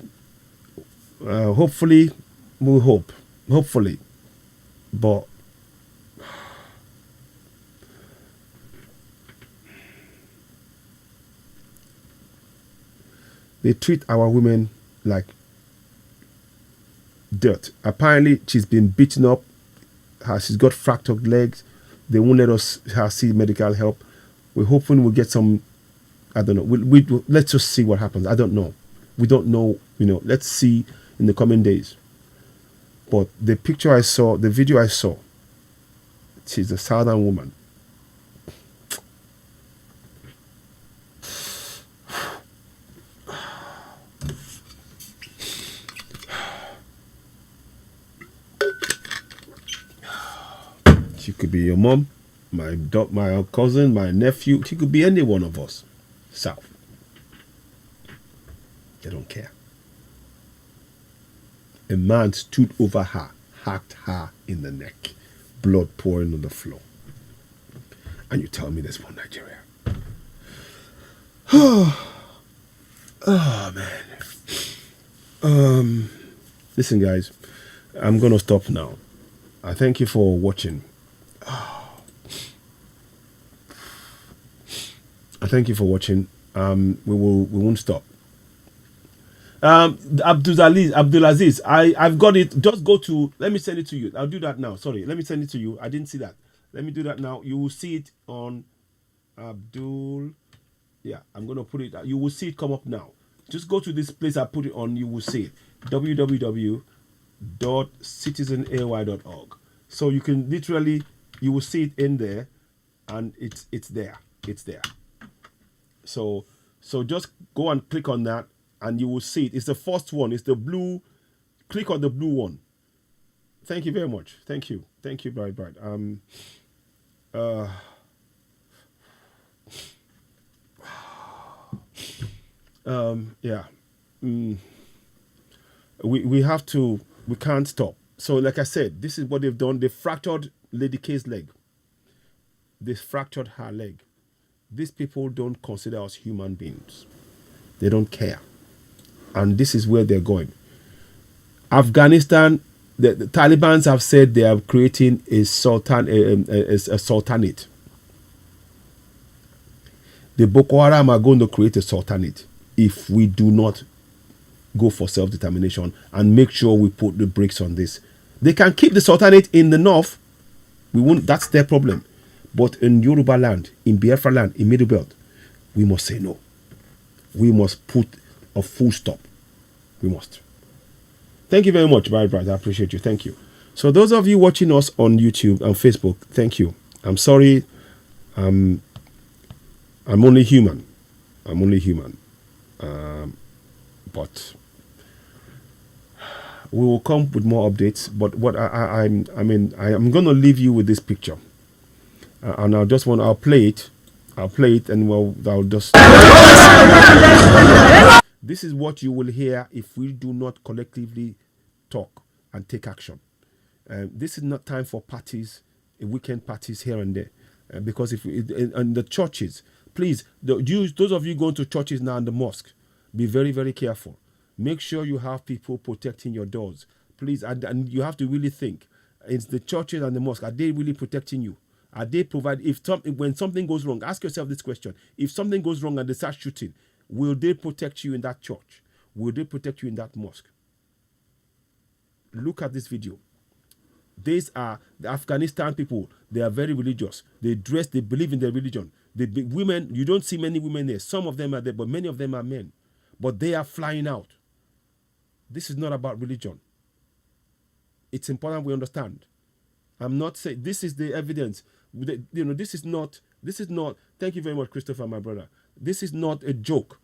Hopefully, we'll hope. Hopefully. But. They treat our women like dirt. Apparently, she's been beaten up. She's got fractured legs. They won't let us see medical help. We're hoping we'll get some. I don't know. Let's just see what happens. I don't know. We don't know. Let's see in the coming days. But the picture I saw, the video I saw, she's a Southern woman. She could be your mom, my cousin, my nephew. She could be any one of us. South. They don't care. A man stood over her, hacked her in the neck, blood pouring on the floor. And you tell me there's one Nigeria. Oh man. Listen, guys, I'm gonna stop now. I thank you for watching. I thank you for watching. We won't stop. Abdulaziz, I've got it. Just go to. Let me send it to you. I'll do that now. Sorry, let me send it to you. I didn't see that. Let me do that now. You will see it on Abdul. Yeah, I'm gonna put it. You will see it come up now. Just go to this place I put it on. You will see it. www.citizenay.org. So you can literally, you will see it in there, and it's there. It's there. So just go and click on that, and you will see it. It's the first one. It's the blue. Click on the blue one. Thank you very much. Thank you, Bright. Yeah. We have to. We can't stop. So, like I said, this is what they've done. They fractured Lady K's leg. They fractured her leg. These people don't consider us human beings. They don't care. And this is where they're going. Afghanistan, the Taliban have said they are creating a sultanate. The Boko Haram are going to create a sultanate if we do not go for self-determination and make sure we put the brakes on this. They can keep the sultanate in the north. We won't. That's their problem. But in Yoruba land, in Biafra land, in Middle Belt, we must say no. We must put a full stop. We must. Thank you very much, Bright. I appreciate you. Thank you. So those of you watching us on YouTube and Facebook, thank you. I'm sorry. I'm only human. But we will come with more updates. But what I'm going to leave you with this picture. And I'll play it, and I'll just. This is what you will hear if we do not collectively talk and take action. This is not time for parties, weekend parties here and there. because if in the churches, please, those of you going to churches now and the mosque, be very, very careful. Make sure you have people protecting your doors, please. And you have to really think, it's the churches and the mosque, are they really protecting you? Are they when something goes wrong, ask yourself this question: if something goes wrong and they start shooting, will they protect you in that church? Will they protect you in that mosque? Look at this video. These are the Afghanistan people. They are very religious. They dress, they believe in their religion. The women, you don't see many women there. Some of them are there, but many of them are men. But they are flying out. This is not about religion. It's important we understand. I'm not saying this is the evidence. This is not. Thank you very much, Christopher, my brother. This is not a joke.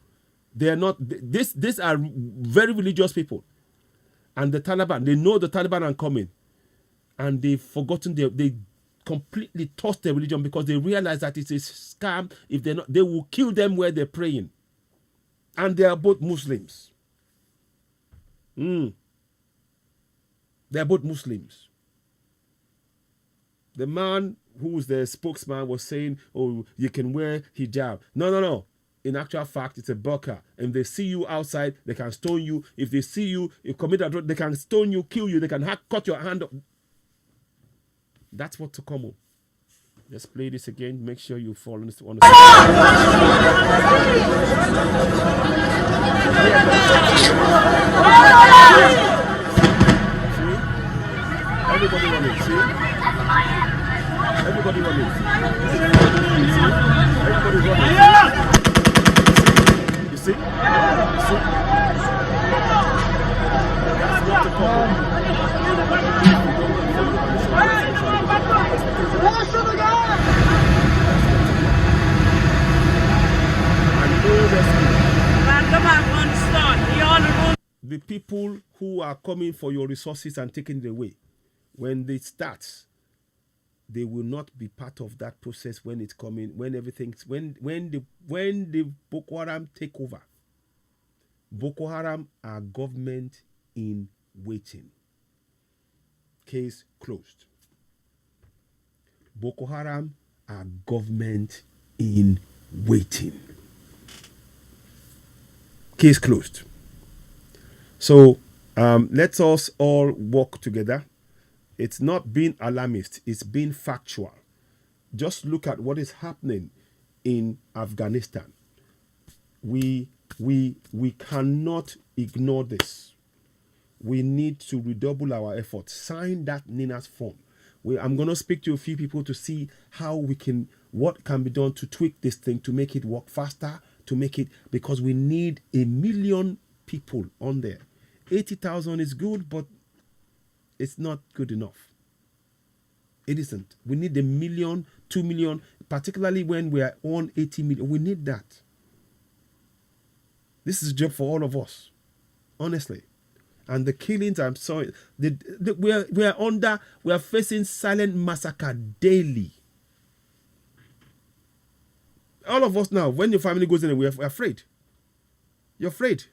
They are not. These are very religious people. And the Taliban, they know the Taliban are coming. And they've forgotten, they completely tossed their religion because they realize that it's a scam. If they're not, they will kill them where they're praying. And they are both Muslims. They are both Muslims. The man who's the spokesman was saying, oh, you can wear hijab. No. In actual fact, it's a burqa. And they see you outside, they can stone you. If they see you, you commit adultery, they can stone you, kill you, they can cut your hand off. That's what to come. Let's play this again. Make sure you follow this on the Everybody running, see? Everybody running. Everybody running. You see? You see? That's what to come. The people who are coming for your resources and taking it away, when they start, they will not be part of that process when it's coming, when everything's when the Boko Haram take over. Boko Haram are government in waiting. Case closed. Boko Haram are government in waiting. Case closed. So let's us all work together. It's not being alarmist, it's being factual. Just look at what is happening in Afghanistan. We cannot ignore this. We need to redouble our efforts. Sign that Nina's form. I'm going to speak to a few people to see what can be done to tweak this thing, to make it work faster, because we need 1 million people on there. 80,000 is good, but it's not good enough. It isn't. We need 1 million, 2 million, particularly when we are on 80 million. We need that. This is a job for all of us, honestly. And the killings, I'm sorry, we are facing silent massacre daily. All of us now, when your family goes in, we're afraid. You're afraid.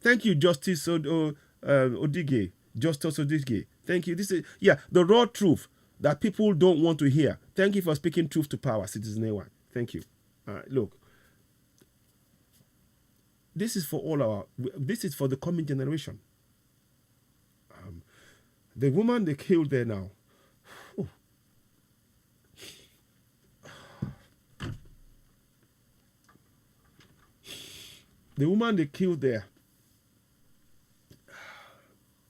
Thank you, Justice Odige. Justice Odige. Thank you. This is the raw truth that people don't want to hear. Thank you for speaking truth to power, Citizen A1. Thank you. Look, this is for this is for the coming generation. The woman they killed there now. Oh. The woman they killed there,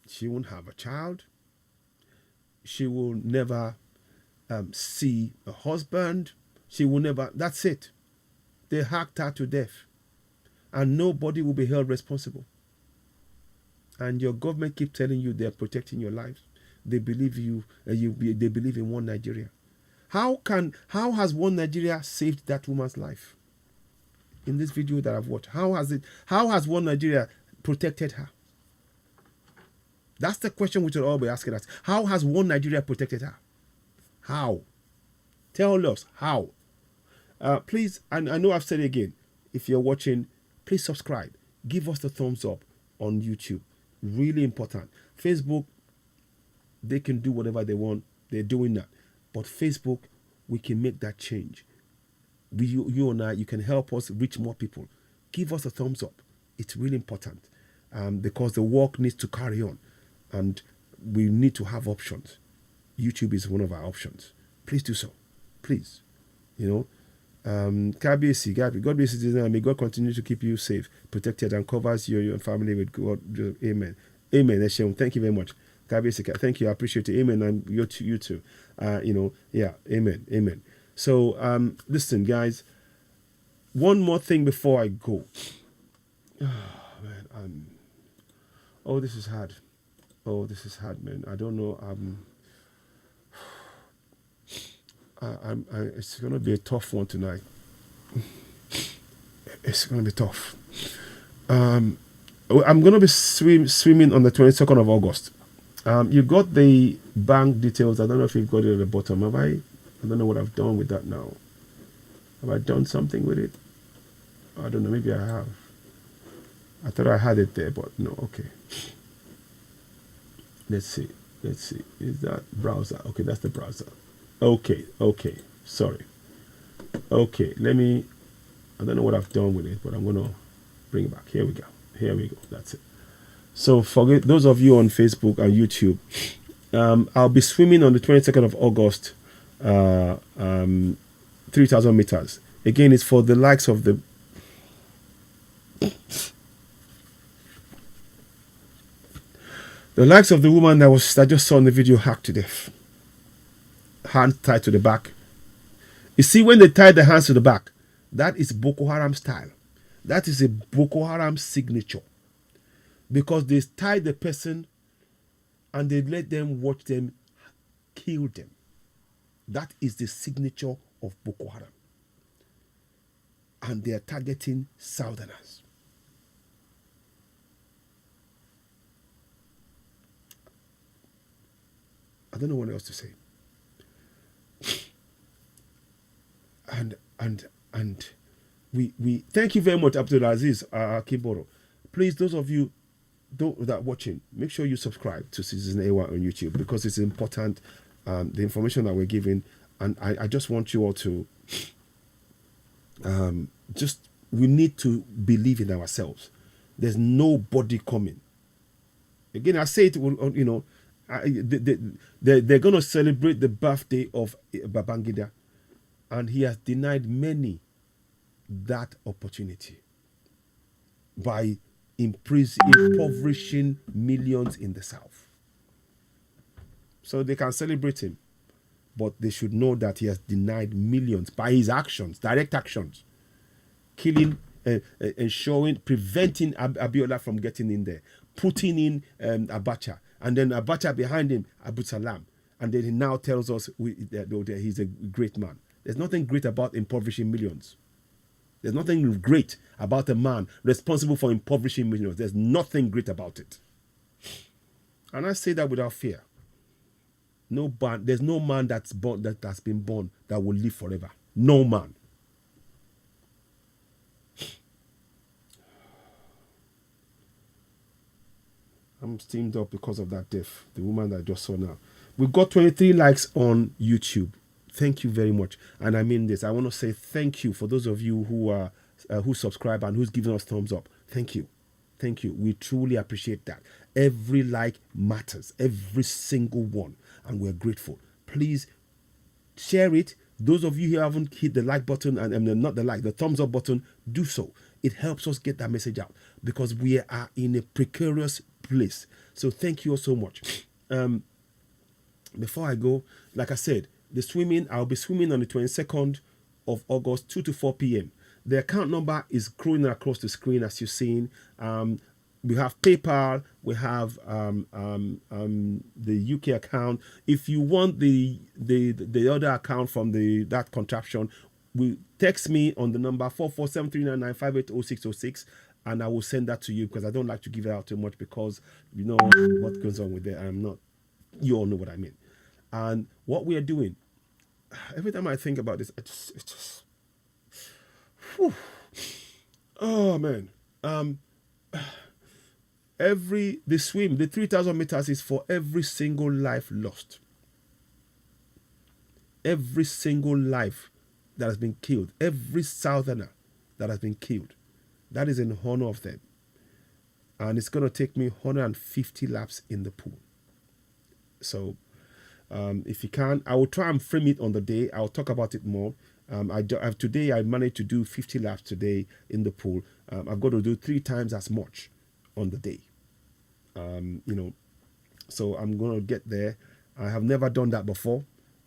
she won't have a child. She will never see a husband. She will never, that's it. They hacked her to death. And nobody will be held responsible. And your government keep telling you they're protecting your lives. They believe they believe in one Nigeria. How has one Nigeria saved that woman's life? In this video that I've watched, how has one Nigeria protected her? That's the question we should all be asking us. How has one Nigeria protected her? How? Tell us how. Please, and I know I've said it again, if you're watching, please subscribe. Give us the thumbs up on YouTube. Really important. Facebook, they can do whatever they want. They're doing that. But Facebook, we can make that change. You and I, you can help us reach more people. Give us a thumbs up. It's really important, because the work needs to carry on, and we need to have options. YouTube is one of our options. Please do so. Please. God bless you. God bless you. May God continue to keep you safe, protected, and covers you and your family with God. Amen. Amen. Eshem. Thank you very much. God bless you. Thank you. I appreciate it. Amen. And you too. Yeah. Amen. Amen. So, listen, guys. One more thing before I go. Oh, man. This is hard. This is hard, man. I don't know. It's going to be a tough one tonight. It's going to be tough. I'm going to be swimming on the 22nd of August. You got the bank details. I don't know if you've got it at the bottom. Have I? I don't know what I've done with that now. Have I done something with it? I don't know. Maybe I have. I thought I had it there, but no. Okay. Let's see. Is that browser? Okay, that's the browser. Okay. Sorry. Okay, I don't know what I've done with it, but I'm going to bring it back. Here we go. That's it. So forget those of you on Facebook and YouTube. I'll be swimming on the 22nd of August, 3,000 meters. Again, it's for the likes of the woman that I just saw in the video hacked to death. Hands tied to the back. You see, when they tie the hands to the back, that is Boko Haram style. That is a Boko Haram signature. Because they tie the person and they let them watch them kill them. That is the signature of Boko Haram. And they are targeting Southerners. I don't know what else to say. And we thank you very much, Abdulaziz Kimboro. Please, those of you that are watching, make sure you subscribe to Citizen A1 on YouTube, because it's important, the information that we're giving. And I just want you all to we need to believe in ourselves. There's nobody coming. Again, I say it, they're going to celebrate the birthday of Babangida, and he has denied many that opportunity by impoverishing millions in the South. So they can celebrate him, but they should know that he has denied millions by his actions, direct actions, killing, ensuring, preventing Abiola from getting in there, putting in Abacha, and then Abacha behind him, Abu Salam, and then he now tells us that he's a great man. There's nothing great about impoverishing millions. There's nothing great about a man responsible for impoverishing millions. There's nothing great about it. And I say that without fear. There's no man that's been born that will live forever. No man. I'm steamed up because of that death. The woman that I just saw now. We've got 23 likes on YouTube. Thank you very much. And I mean this. I want to say thank you for those of you who subscribe and who's giving us thumbs up. Thank you. Thank you. We truly appreciate that. Every like matters. Every single one. And we're grateful. Please share it. Those of you who haven't hit the like button and not the thumbs up button, do so. It helps us get that message out, because we are in a precarious place. So thank you all so much. Before I go, like I said, I'll be swimming on the 22nd of August, 2 to 4 p.m. The account number is scrolling across the screen as you're seeing. We have PayPal, we have the UK account. If you want the other account from that contraption, text me on the number 4473995800606, and I will send that to you, because I don't like to give it out too much, because you know what goes on with it. You all know what I mean. And what we are doing, every time I think about this, it's just whew. Oh man. The 3,000 meters is for every single life lost. every single life that has been killed, every southerner that has been killed. That is in honor of them. And it's going to take me 150 laps in the pool. So if you can, I will try and frame it on the day. I'll talk about it more. Today I managed to do 50 laps today in the pool. I've got to do 3 times as much on the day. So I'm going to get there. I have never done that before.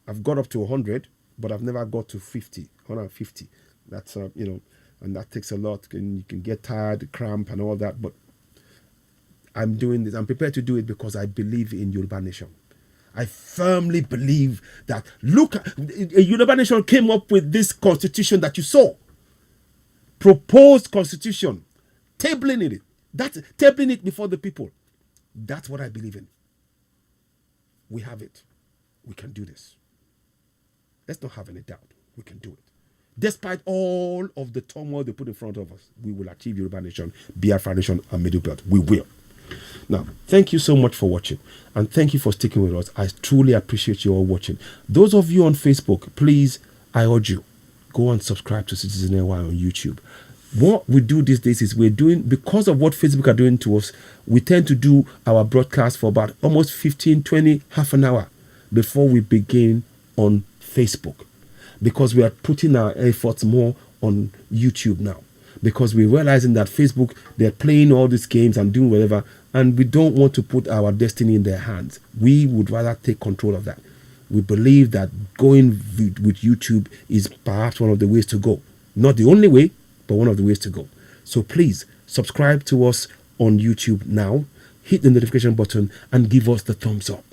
I've got up to 100, but I've never got to 150. That's, and that takes a lot. And you can get tired, cramp and all that. But I'm doing this. I'm prepared to do it because I believe in Yoruba Nation. I firmly believe that, look, a Yoruba Nation came up with this constitution that you saw. Proposed constitution. Tabling it. That's tabling it before the people. That's what I believe in. We have it. We can do this. Let's not have any doubt. We can do it. Despite all of the turmoil they put in front of us, we will achieve Yoruba Nation, Biafra Nation, and Middle Belt. We will. Now, thank you so much for watching. And thank you for sticking with us. I truly appreciate you all watching. Those of you on Facebook, please, I urge you, go and subscribe to Citizen AY on YouTube. What we do these days is we're doing, because of what Facebook are doing to us, we tend to do our broadcast for about almost 15, 20, half an hour before we begin on Facebook. Because we are putting our efforts more on YouTube now. Because we're realizing that Facebook, they're playing all these games and doing whatever, and we don't want to put our destiny in their hands. We would rather take control of that. We believe that going with YouTube is perhaps one of the ways to go. Not the only way, but one of the ways to go. So please subscribe to us on YouTube now, hit the notification button, and give us the thumbs up.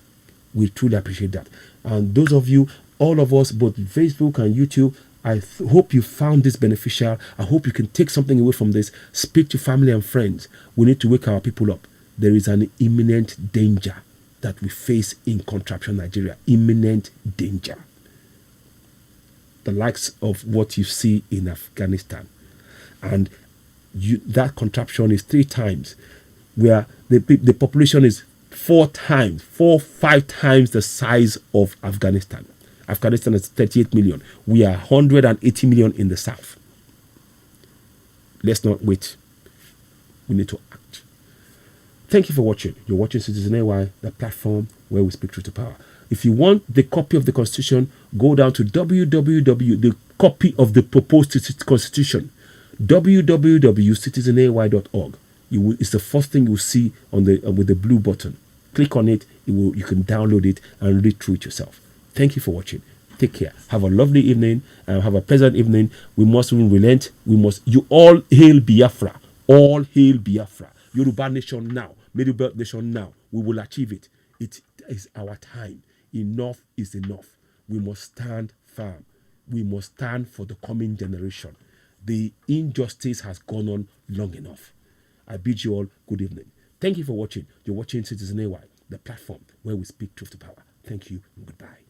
We truly appreciate that. And those of you, all of us, both Facebook and YouTube, I hope you found this beneficial. I hope you can take something away from this. Speak to family and friends. We need to wake our people up. There is an imminent danger that we face in contraption Nigeria. Imminent danger. The likes of what you see in Afghanistan. And that contraption is 3 times, where the population is 5 times the size of Afghanistan. Afghanistan is 38 million. We are 180 million in the south. Let's not wait. We need to act. Thank you for watching. You're watching Citizen AY, the platform where we speak truth to power. If you want the copy of the Constitution, go down to the copy of the proposed Constitution, www.citizenay.org. It's the first thing you see on with the blue button. Click on it. You can download it and read through it yourself. Thank you for watching. Take care. Have a lovely evening. Have a pleasant evening. We mustn't relent. You all hail Biafra. All hail Biafra. Yoruba Nation now. Middle Belt Nation now. We will achieve it. It is our time. Enough is enough. We must stand firm. We must stand for the coming generation. The injustice has gone on long enough. I bid you all good evening. Thank you for watching. You're watching Citizen AY, the platform where we speak truth to power. Thank you and goodbye.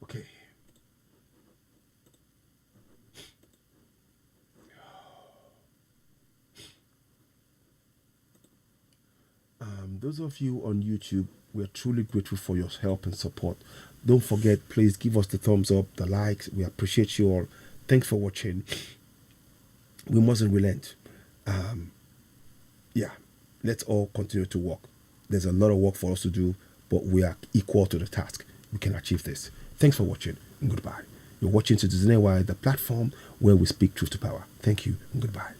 Okay. Those of you on YouTube, we are truly grateful for your help and support. Don't forget, please give us the thumbs up, the likes. We appreciate you all. Thanks for watching. We mustn't relent. Let's all continue to work. There's a lot of work for us to do, but we are equal to the task. We can achieve this. Thanks for watching and goodbye. You're watching Citizen AY, the platform where we speak truth to power. Thank you and goodbye.